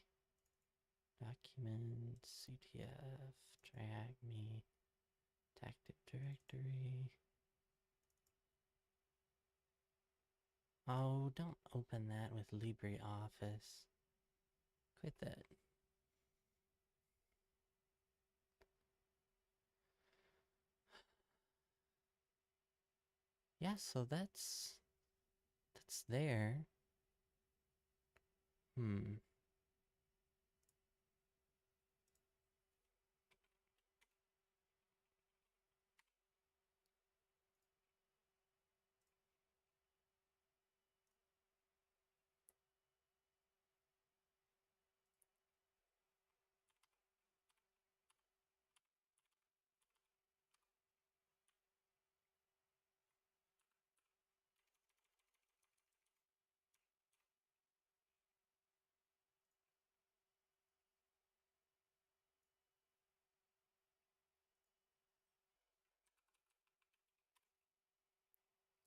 S1: Documents, CTF, TryHackMe, Attacktive directory. Oh, don't open that with LibreOffice. Quit that. Yeah, so that's it's there.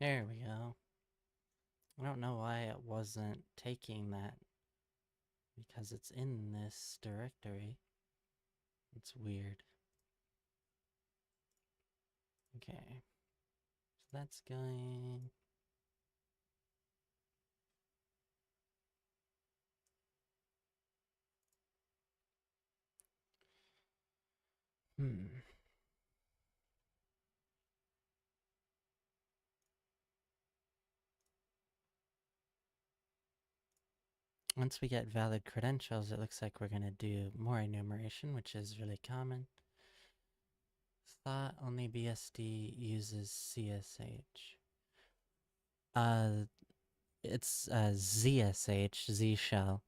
S1: There we go. I don't know why it wasn't taking that, because it's in this directory. It's weird. Okay. So that's going... Once we get valid credentials, it looks like we're going to do more enumeration, which is really common. Thought only BSD uses CSH. It's ZSH, Z shell.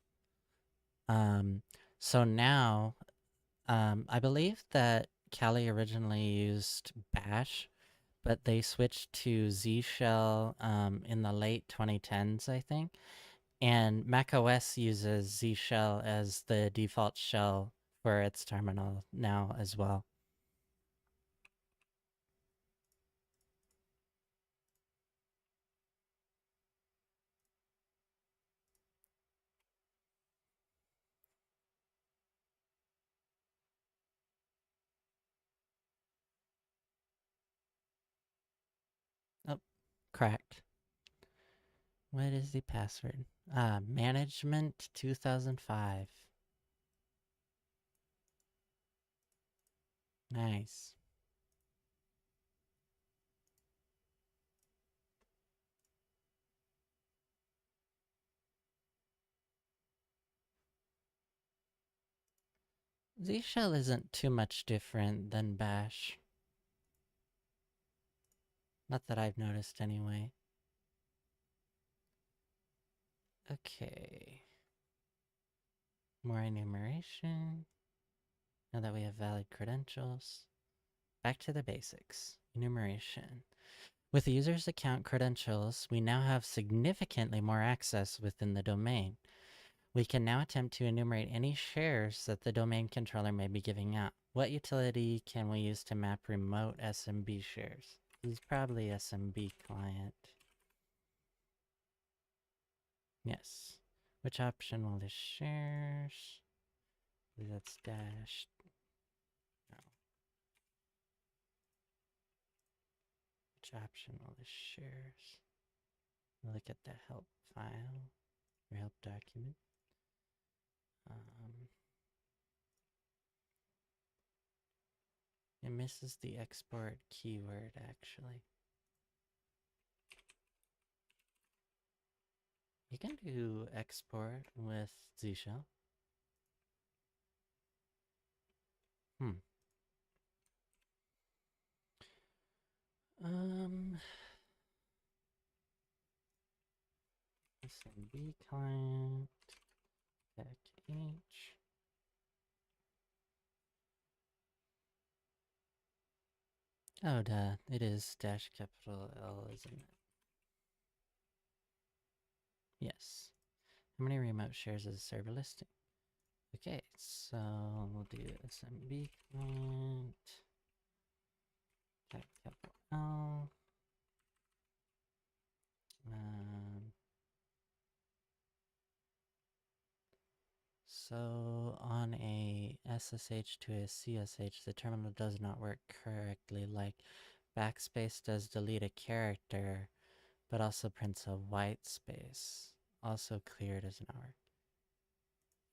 S1: So now, I believe that Kali originally used Bash, but they switched to Z shell in the late 2010s, I think. And macOS uses Z shell as the default shell for its terminal now as well. Oh, cracked. What is the password? Management 2005. Nice. Z shell isn't too much different than Bash. Not that I've noticed anyway. Okay. More enumeration. Now that we have valid credentials. Back to the basics. Enumeration. With the user's account credentials, we now have significantly more access within the domain. We can now attempt to enumerate any shares that the domain controller may be giving out. What utility can we use to map remote SMB shares? This is probably SMB client. Yes. Which option will list shares? That's dashed. No. Which option will list shares? Look at the help file or help document. It misses the export keyword actually. You can do export with Z shell. SMB client, tech H. Oh, duh. It is dash capital L, isn't it? Yes. How many remote shares is a server listing? Okay, so we'll do SMB client, tech capital L. So on a SSH to a CSH, the terminal does not work correctly. Like backspace does delete a character, but also prints a white space. Also clear does not work.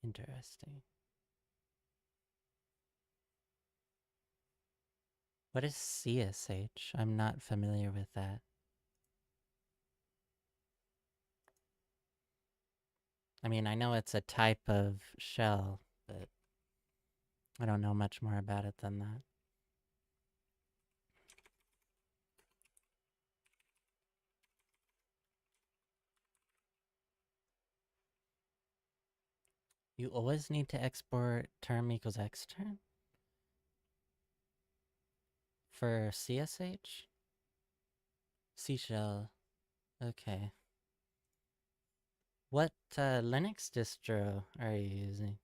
S1: Interesting. What is CSH? I'm not familiar with that. I mean, I know it's a type of shell, but I don't know much more about it than that. You always need to export term equals exterm? For CSH? C shell. Okay. What Linux distro are you using?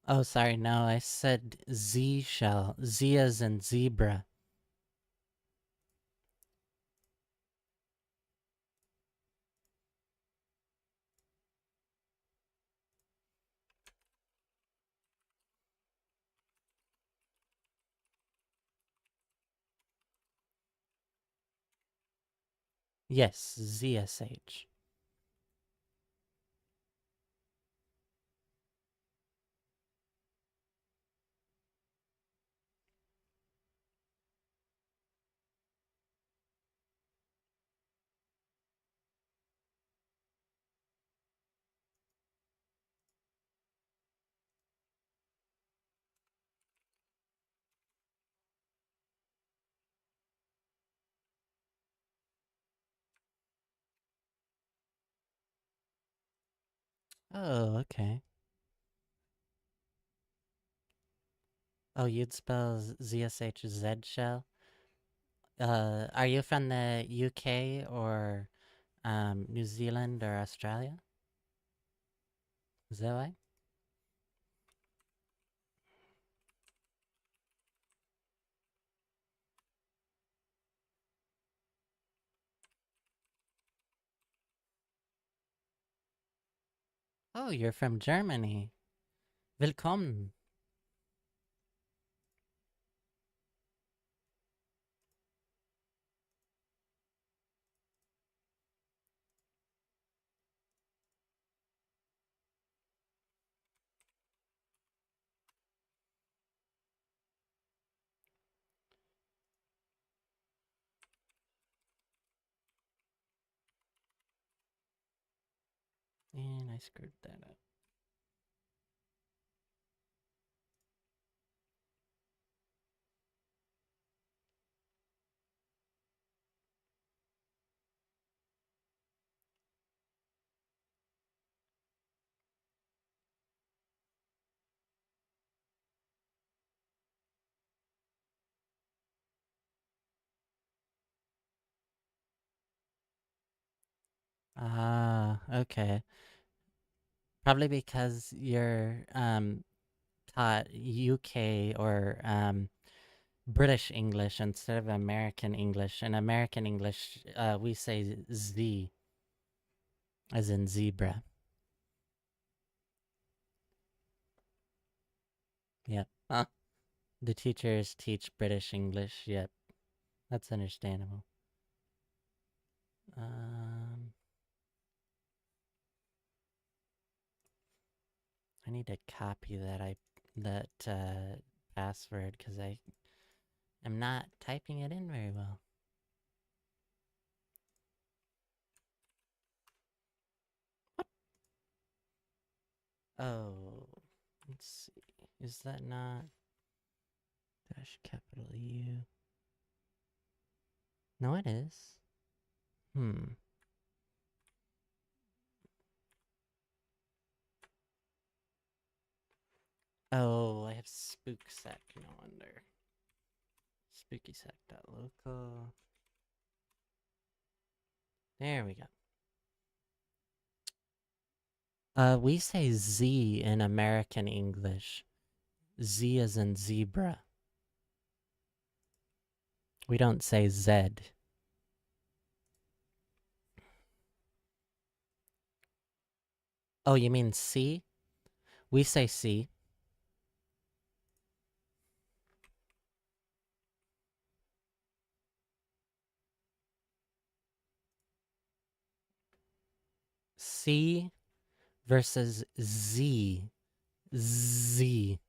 S1: Oh, sorry, no, I said Z shell. Z as in zebra. Yes, ZSH. Oh, okay. Oh, you'd spell ZSH Z shell? Are you from the UK or New Zealand or Australia? Is that why? Oh, you're from Germany. Willkommen. And I screwed that up. Ah, okay. Probably because you're taught UK or British English instead of American English. In American English, we say Z, as in zebra. Yep. Huh. The teachers teach British English. Yep. That's understandable. I need to copy that password because I am not typing it in very well. What? Oh, let's see. Is that not dash capital U? No, it is. Hmm. Oh, I have spooksec, no wonder. Spookysec.local. There we go. We say Z in American English. Z as in zebra. We don't say Z. Oh, you mean C? We say C. C versus Z. Z.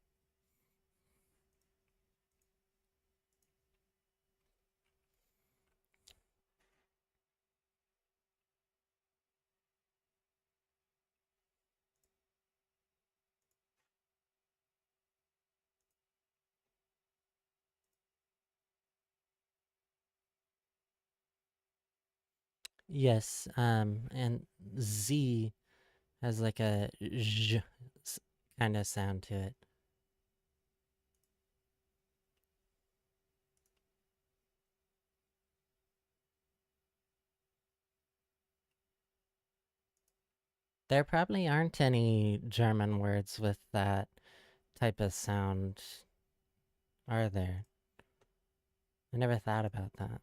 S1: Yes, and Z has like a zh kind of sound to it. There probably aren't any German words with that type of sound, are there? I never thought about that.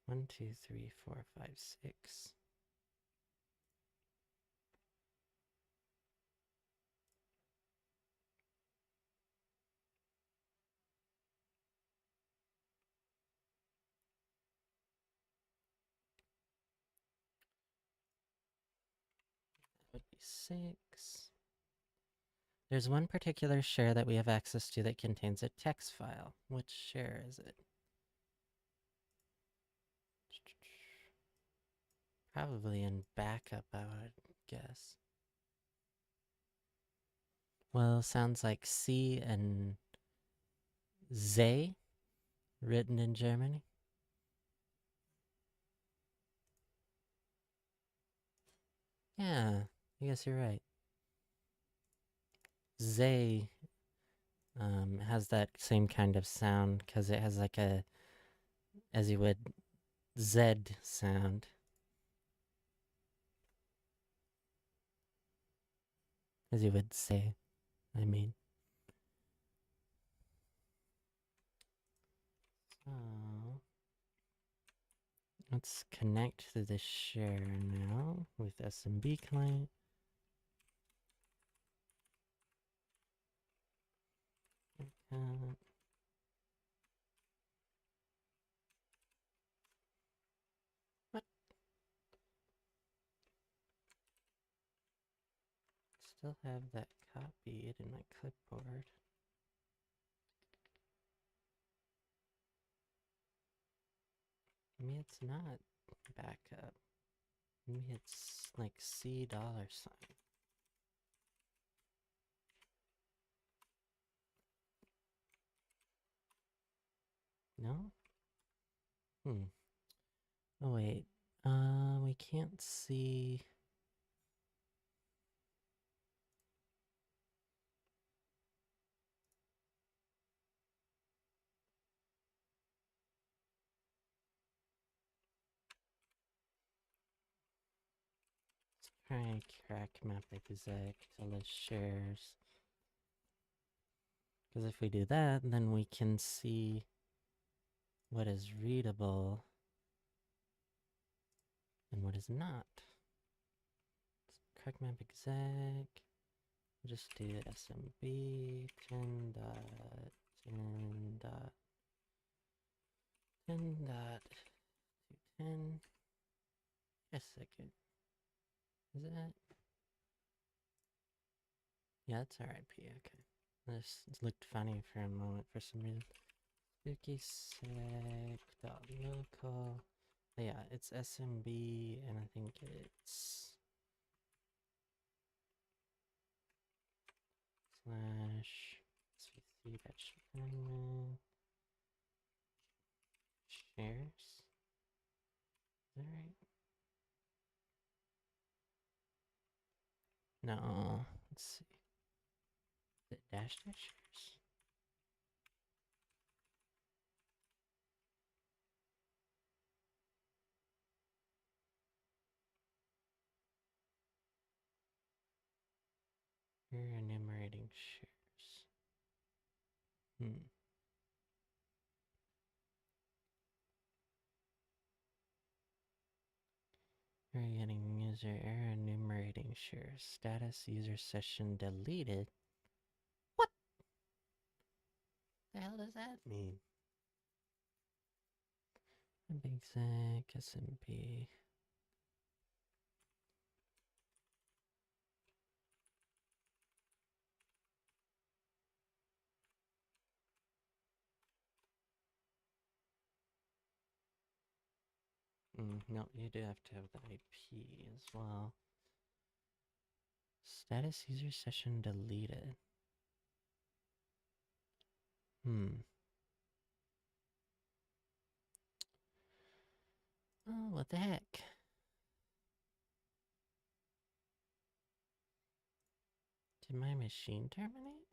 S1: One, two, three, four, five, six. That would be six. There's one particular share that we have access to that contains a text file. Which share is it? Probably in backup, I would guess. Well, sounds like C and Z written in Germany. Yeah, I guess you're right. Z has that same kind of sound because it has like a, as you would, Z sound. As you would say, I mean. So, let's connect to the share now with SMB client. Uh, what? Still have that copied in my clipboard. Maybe it's not backup. Maybe it's like $C. No? Hmm. Oh wait. We can't see. Let's try crack map exec to list shares. Because if we do that, then we can see what is readable and what is not. Crack map exec. Just do SMB 10 dot 10 dot 10 dot 210. Just a second. Is that? Yeah, that's our IP. Okay. This looked funny for a moment for some reason. SpookySec.local. Yeah, it's SMB, and I think it's slash svc-admin shares. Is that right? No. Let's see. Is it dash dash shares? We're enumerating shares. We're getting user error enumerating shares. Status user session deleted. What the hell does that mean? Big Zach, SMP. No, you do have to have the IP as well. Status user session deleted. Oh, what the heck? Did my machine terminate?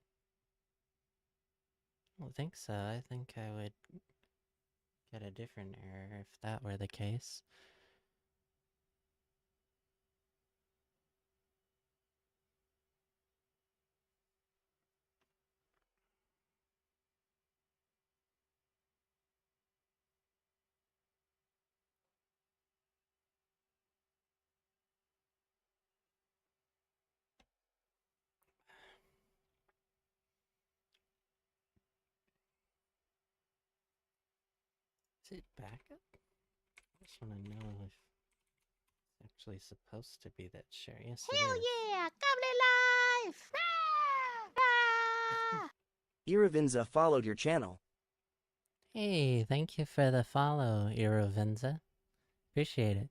S1: I don't think so. I think I would get a different error if that were the case. Is it backup? I just want to know if it's actually supposed to be that share. Yes, it
S2: Hell
S1: is.
S2: yeah! Cable life! Ah!
S3: Iravinza followed your channel.
S1: Hey, thank you for the follow, Irovenza. Appreciate it.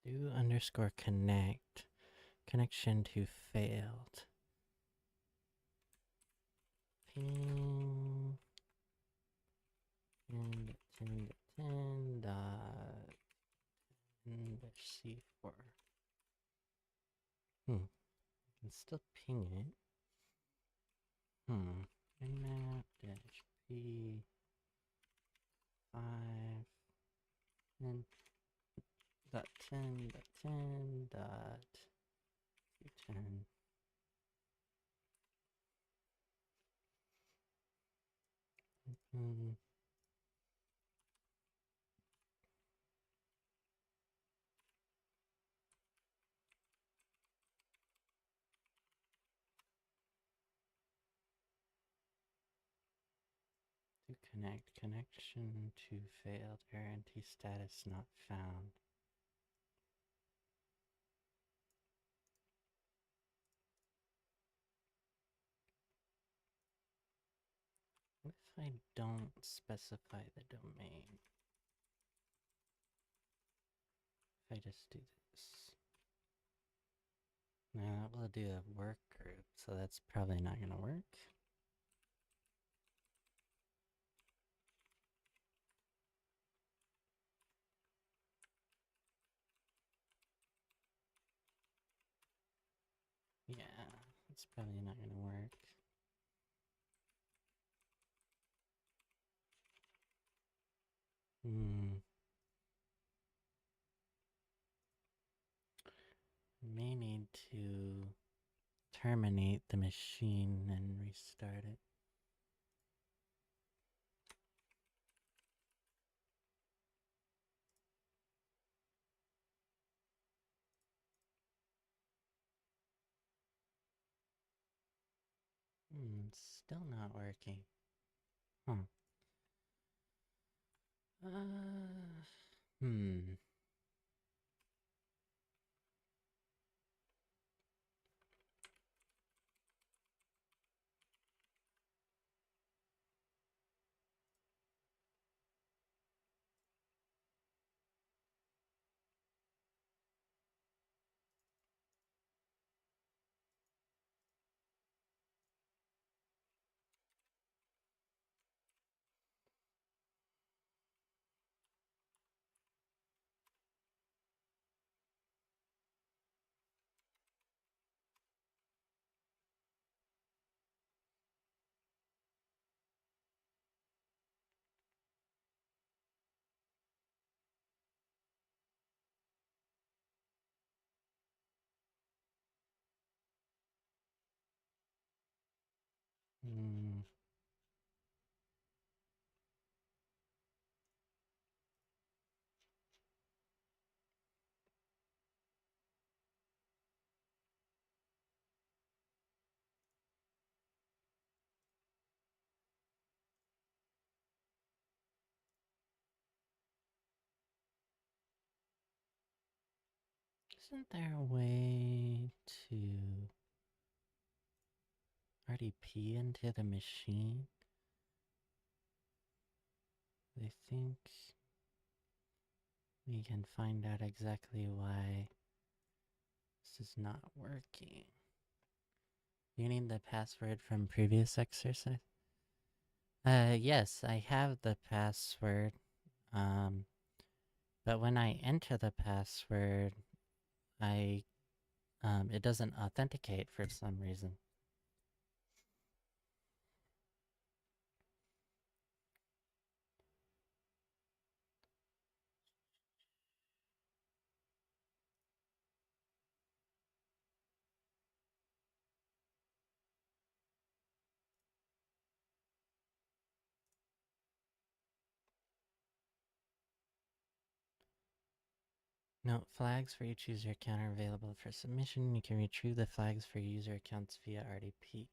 S1: Do underscore connect. Connection to failed. Ping. And 10 dot C4. I can still ping it. Nmap dash P 5 and dot 10 dot 10 dot 210. To connect. Connection to failed. Guarantee status not found. What if I don't specify the domain? If I just do this. No, that will do a work group, so that's probably not going to work. Yeah, it's probably not going to work. May need to terminate the machine and restart it. Still not working. Huh. Hmm. Hmm. Isn't there a way to RDP into the machine? I think we can find out exactly why this is not working. You need the password from previous exercise? Yes, I have the password. But when I enter the password, it doesn't authenticate for some reason. Note, flags for each user account are available for submission. You can retrieve the flags for user accounts via RDP.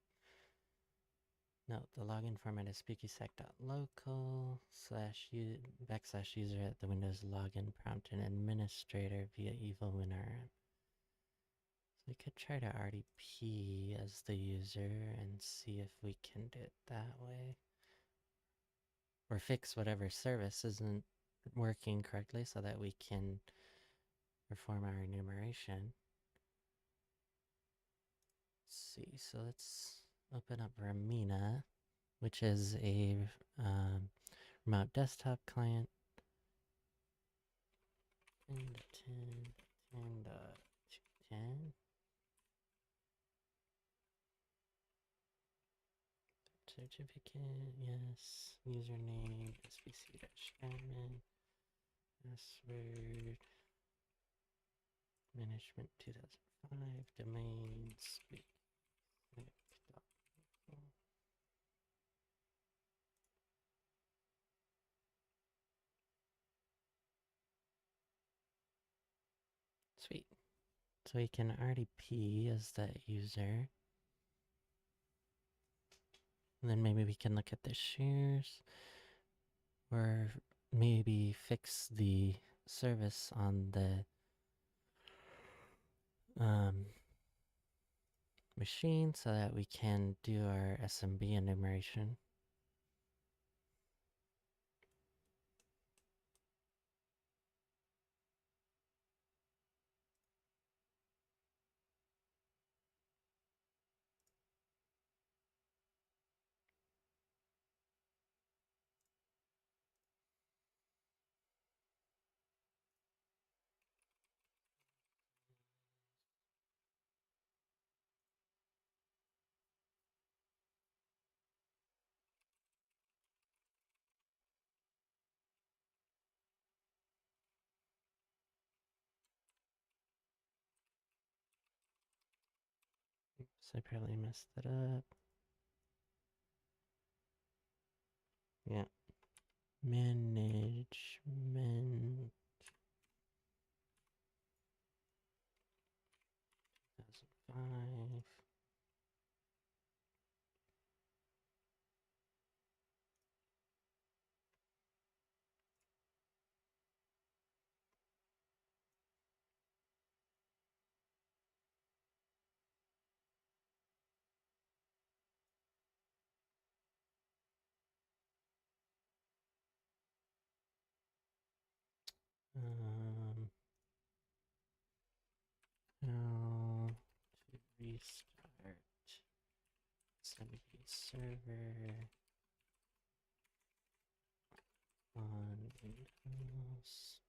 S1: Note, the login format is spooksec.local / user at the Windows login prompt and administrator via evilwinrm. So we could try to RDP as the user and see if we can do it that way. Or fix whatever service isn't working correctly so that we can perform our enumeration. Let's see, so let's open up Ramina, which is a remote desktop client. 10.10.10.210. Certificate, yes. Username, SBC-admin. Password. Management 2005. Domains. Sweet. So we can RDP as that user. And then maybe we can look at the shares. Or maybe fix the service on the machine so that we can do our SMB enumeration. Oops, I probably messed that up. Yeah. Management 2005. How to restart SMB server on Windows.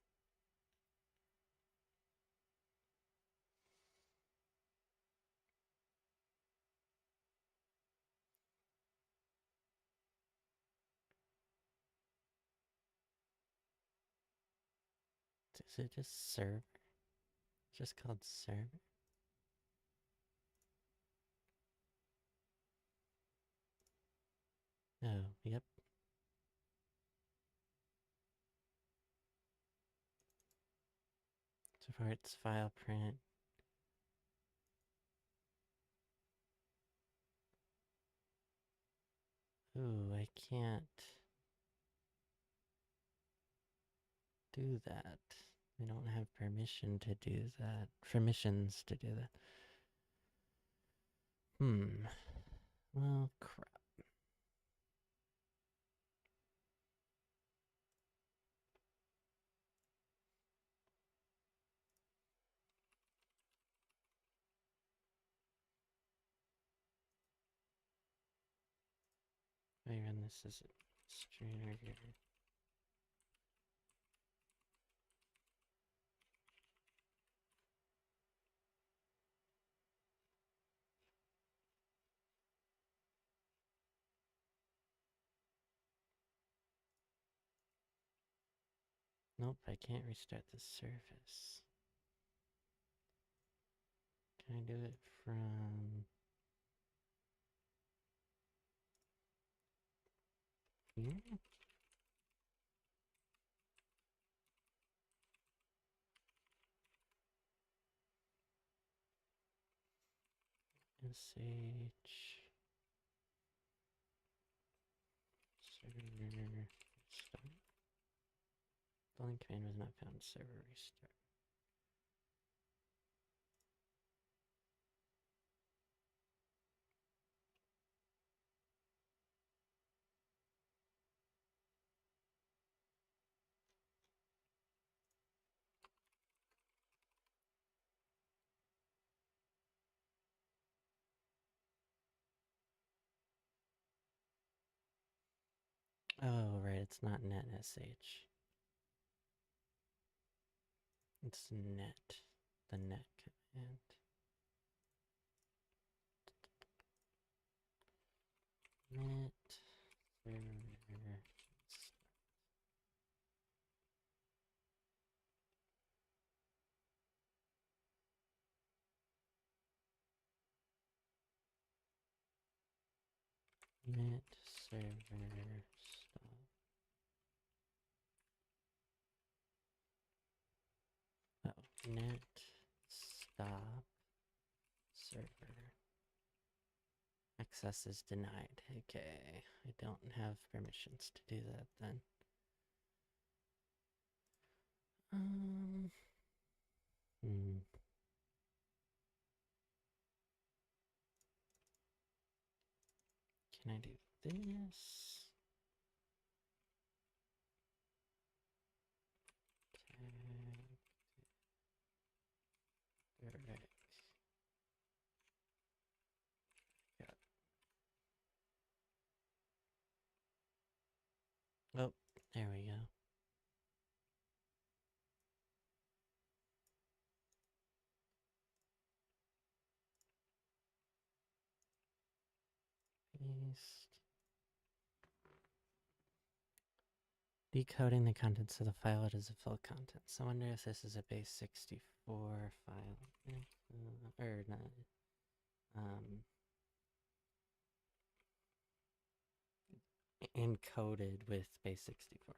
S1: Is it just server? It's just called server? Oh, yep. Supports file print. Ooh, I can't do that. I don't have permission to do that. Permissions to do that. Well, crap. I run this as a administrator. Nope, I can't restart the service. Can I do it from here? SH server restart. Following command was not found. Server restart. Oh, right, it's not net SH. It's net. The net command. Net server. Net server stop. Oh, net stop server. Access is denied. Okay, I don't have permissions to do that then. Hmm. Can I do this? Direct. Yeah. Oh, there we go. Paste. Decoding the contents of the file, it is a full contents. I wonder if this is a base 64 file. Or not. Encoded with base 64.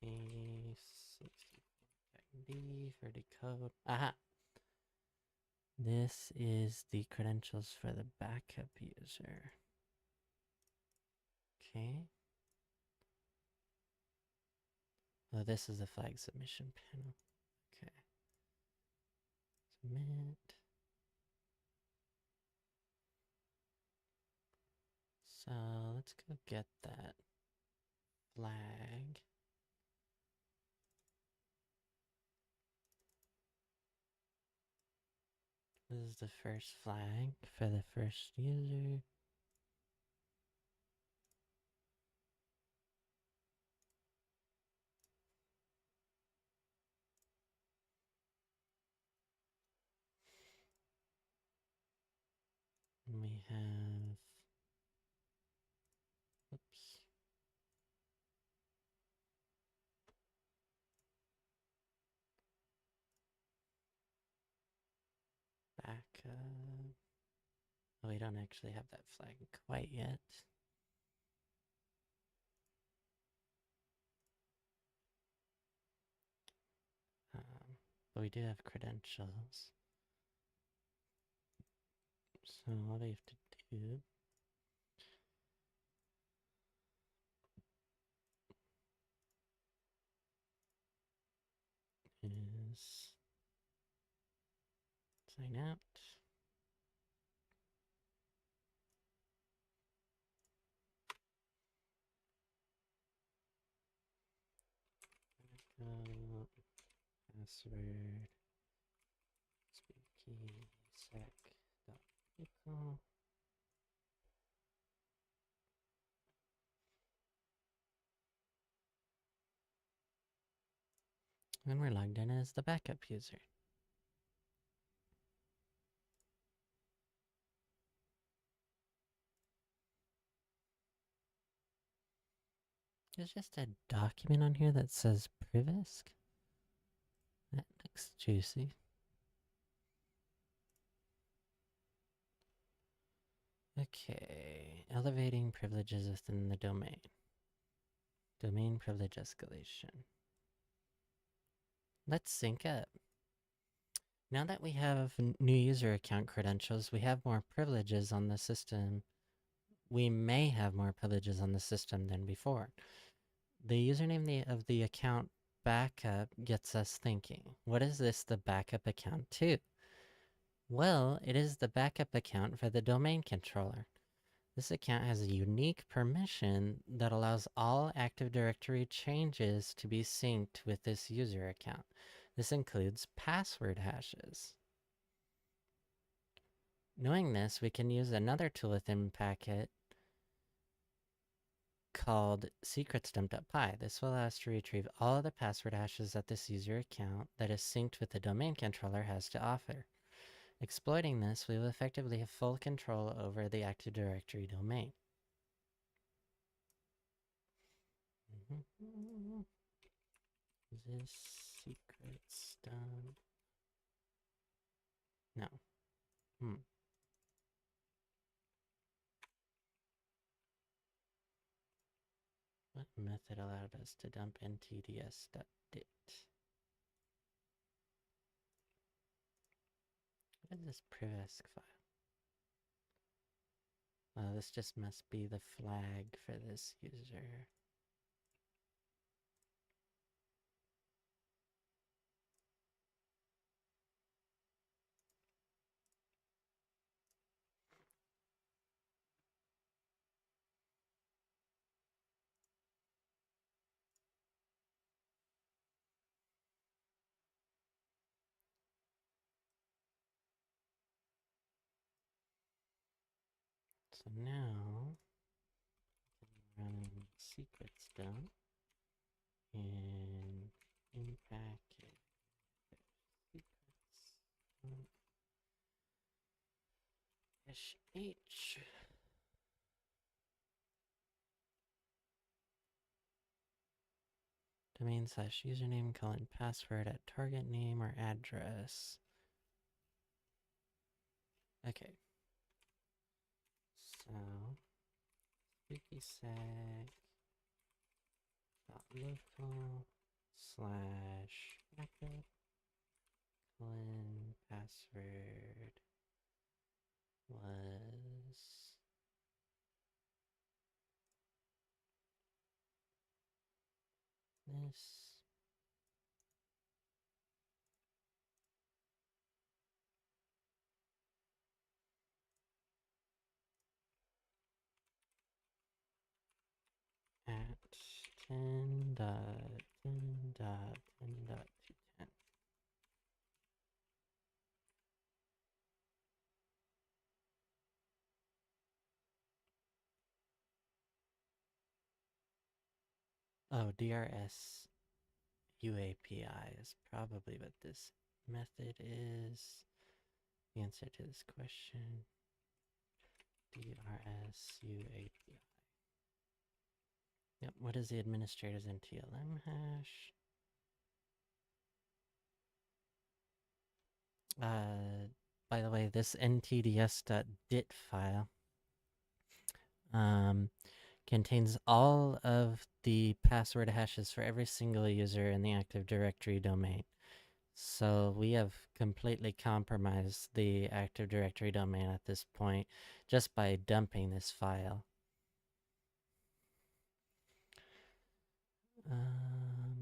S1: Base 64 D for decode. Aha! This is the credentials for the backup user. Okay. Oh, this is the flag submission panel. Okay. Submit. So let's go get that flag. This is the first flag for the first user. And we have, oops, backup. Oh, we don't actually have that flag quite yet. But we do have credentials. So all we have to do Sign out. Password spooky sec.equal. And we're logged in as the backup user. There's just a document on here that says Privisk. That looks juicy. Okay, elevating privileges within the domain. Domain privilege escalation. Let's sync up. Now that we have new user account credentials, we have more privileges on the system. We may have more privileges on the system than before. The username of the account backup gets us thinking, what is this the backup account to? Well, it is the backup account for the domain controller. This account has a unique permission that allows all Active Directory changes to be synced with this user account. This includes password hashes. Knowing this, we can use another tool within Packet called secretsdump.py. This will allow us to retrieve all of the password hashes that this user account that is synced with the domain controller has to offer. Exploiting this, we will effectively have full control over the Active Directory domain. Is this secrets done? No. What method allowed us to dump ntds.dit? What is this privisk file? This just must be the flag for this user. So now, run secrets dump and in packet secrets -h. Domain / username, colon password at target name or address. Okay. So, spooky-sec.local / backup colon password was this. At 10.10.10.210. Oh, DRS UAPI is probably what this method is. The answer to this question. DRS UAPI. Yep, what is the administrator's NTLM hash? By the way, this ntds.dit file contains all of the password hashes for every single user in the Active Directory domain. So we have completely compromised the Active Directory domain at this point just by dumping this file.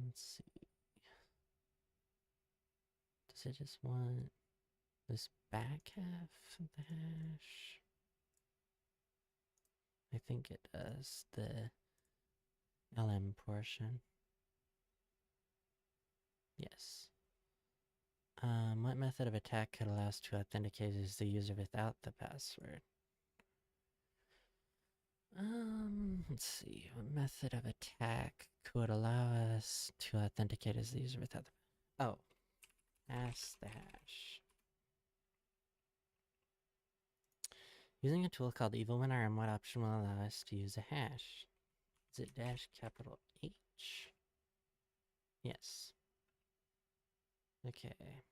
S1: Let's see. Does it just want this back half of the hash. I think it does the LM portion. Yes. What method of attack could allow us to authenticate as the user without the password? Let's see. What method of attack could allow us to authenticate as the user without the... Oh. Pass the hash. Using a tool called EvilWinRM, what option will allow us to use a hash? Is it dash capital H? Yes. Okay.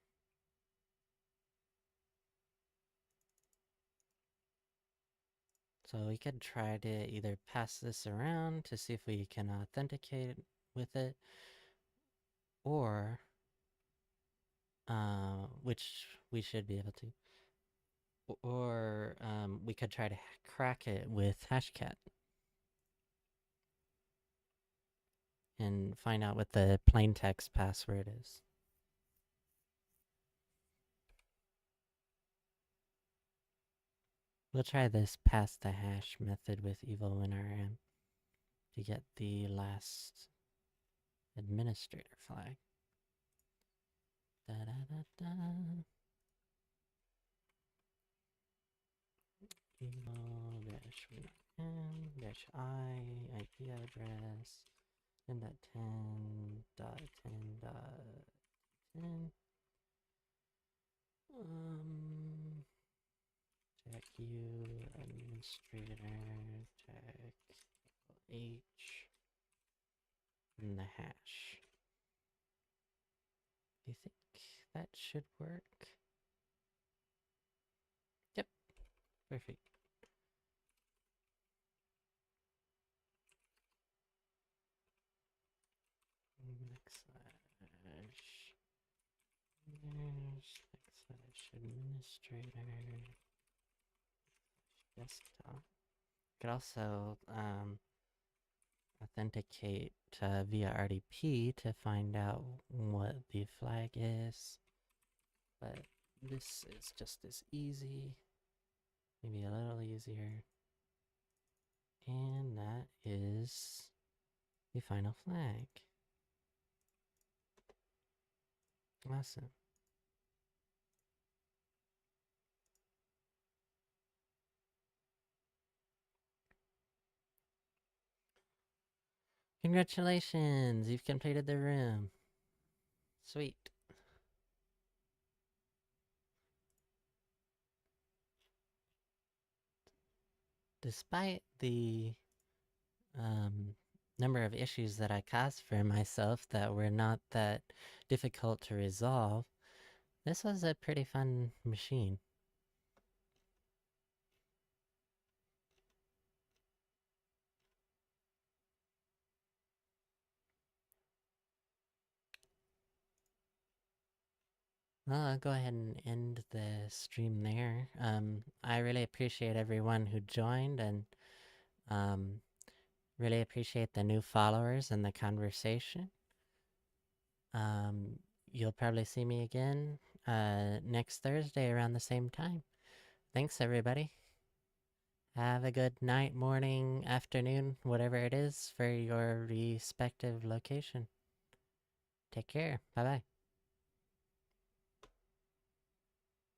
S1: So we could try to either pass this around to see if we can authenticate with it, or, which we should be able to, or we could try to crack it with Hashcat and find out what the plain text password is. We'll try this pass the hash method with EvilWinRM to get the last administrator flag. Da da da da. Evil dash win dash IP address 10.10.10.10. Check you administrator check H and the hash. You think that should work? Yep, perfect. Administrator desktop. Could also authenticate via RDP to find out what the flag is, but this is just as easy, maybe a little easier, and that is the final flag. Awesome. Congratulations, you've completed the room. Sweet. Despite the number of issues that I caused for myself that were not that difficult to resolve, this was a pretty fun machine. Well, I'll go ahead and end the stream there. I really appreciate everyone who joined, and really appreciate the new followers and the conversation. You'll probably see me again next Thursday around the same time. Thanks, everybody. Have a good night, morning, afternoon, whatever it is for your respective location. Take care. Bye-bye.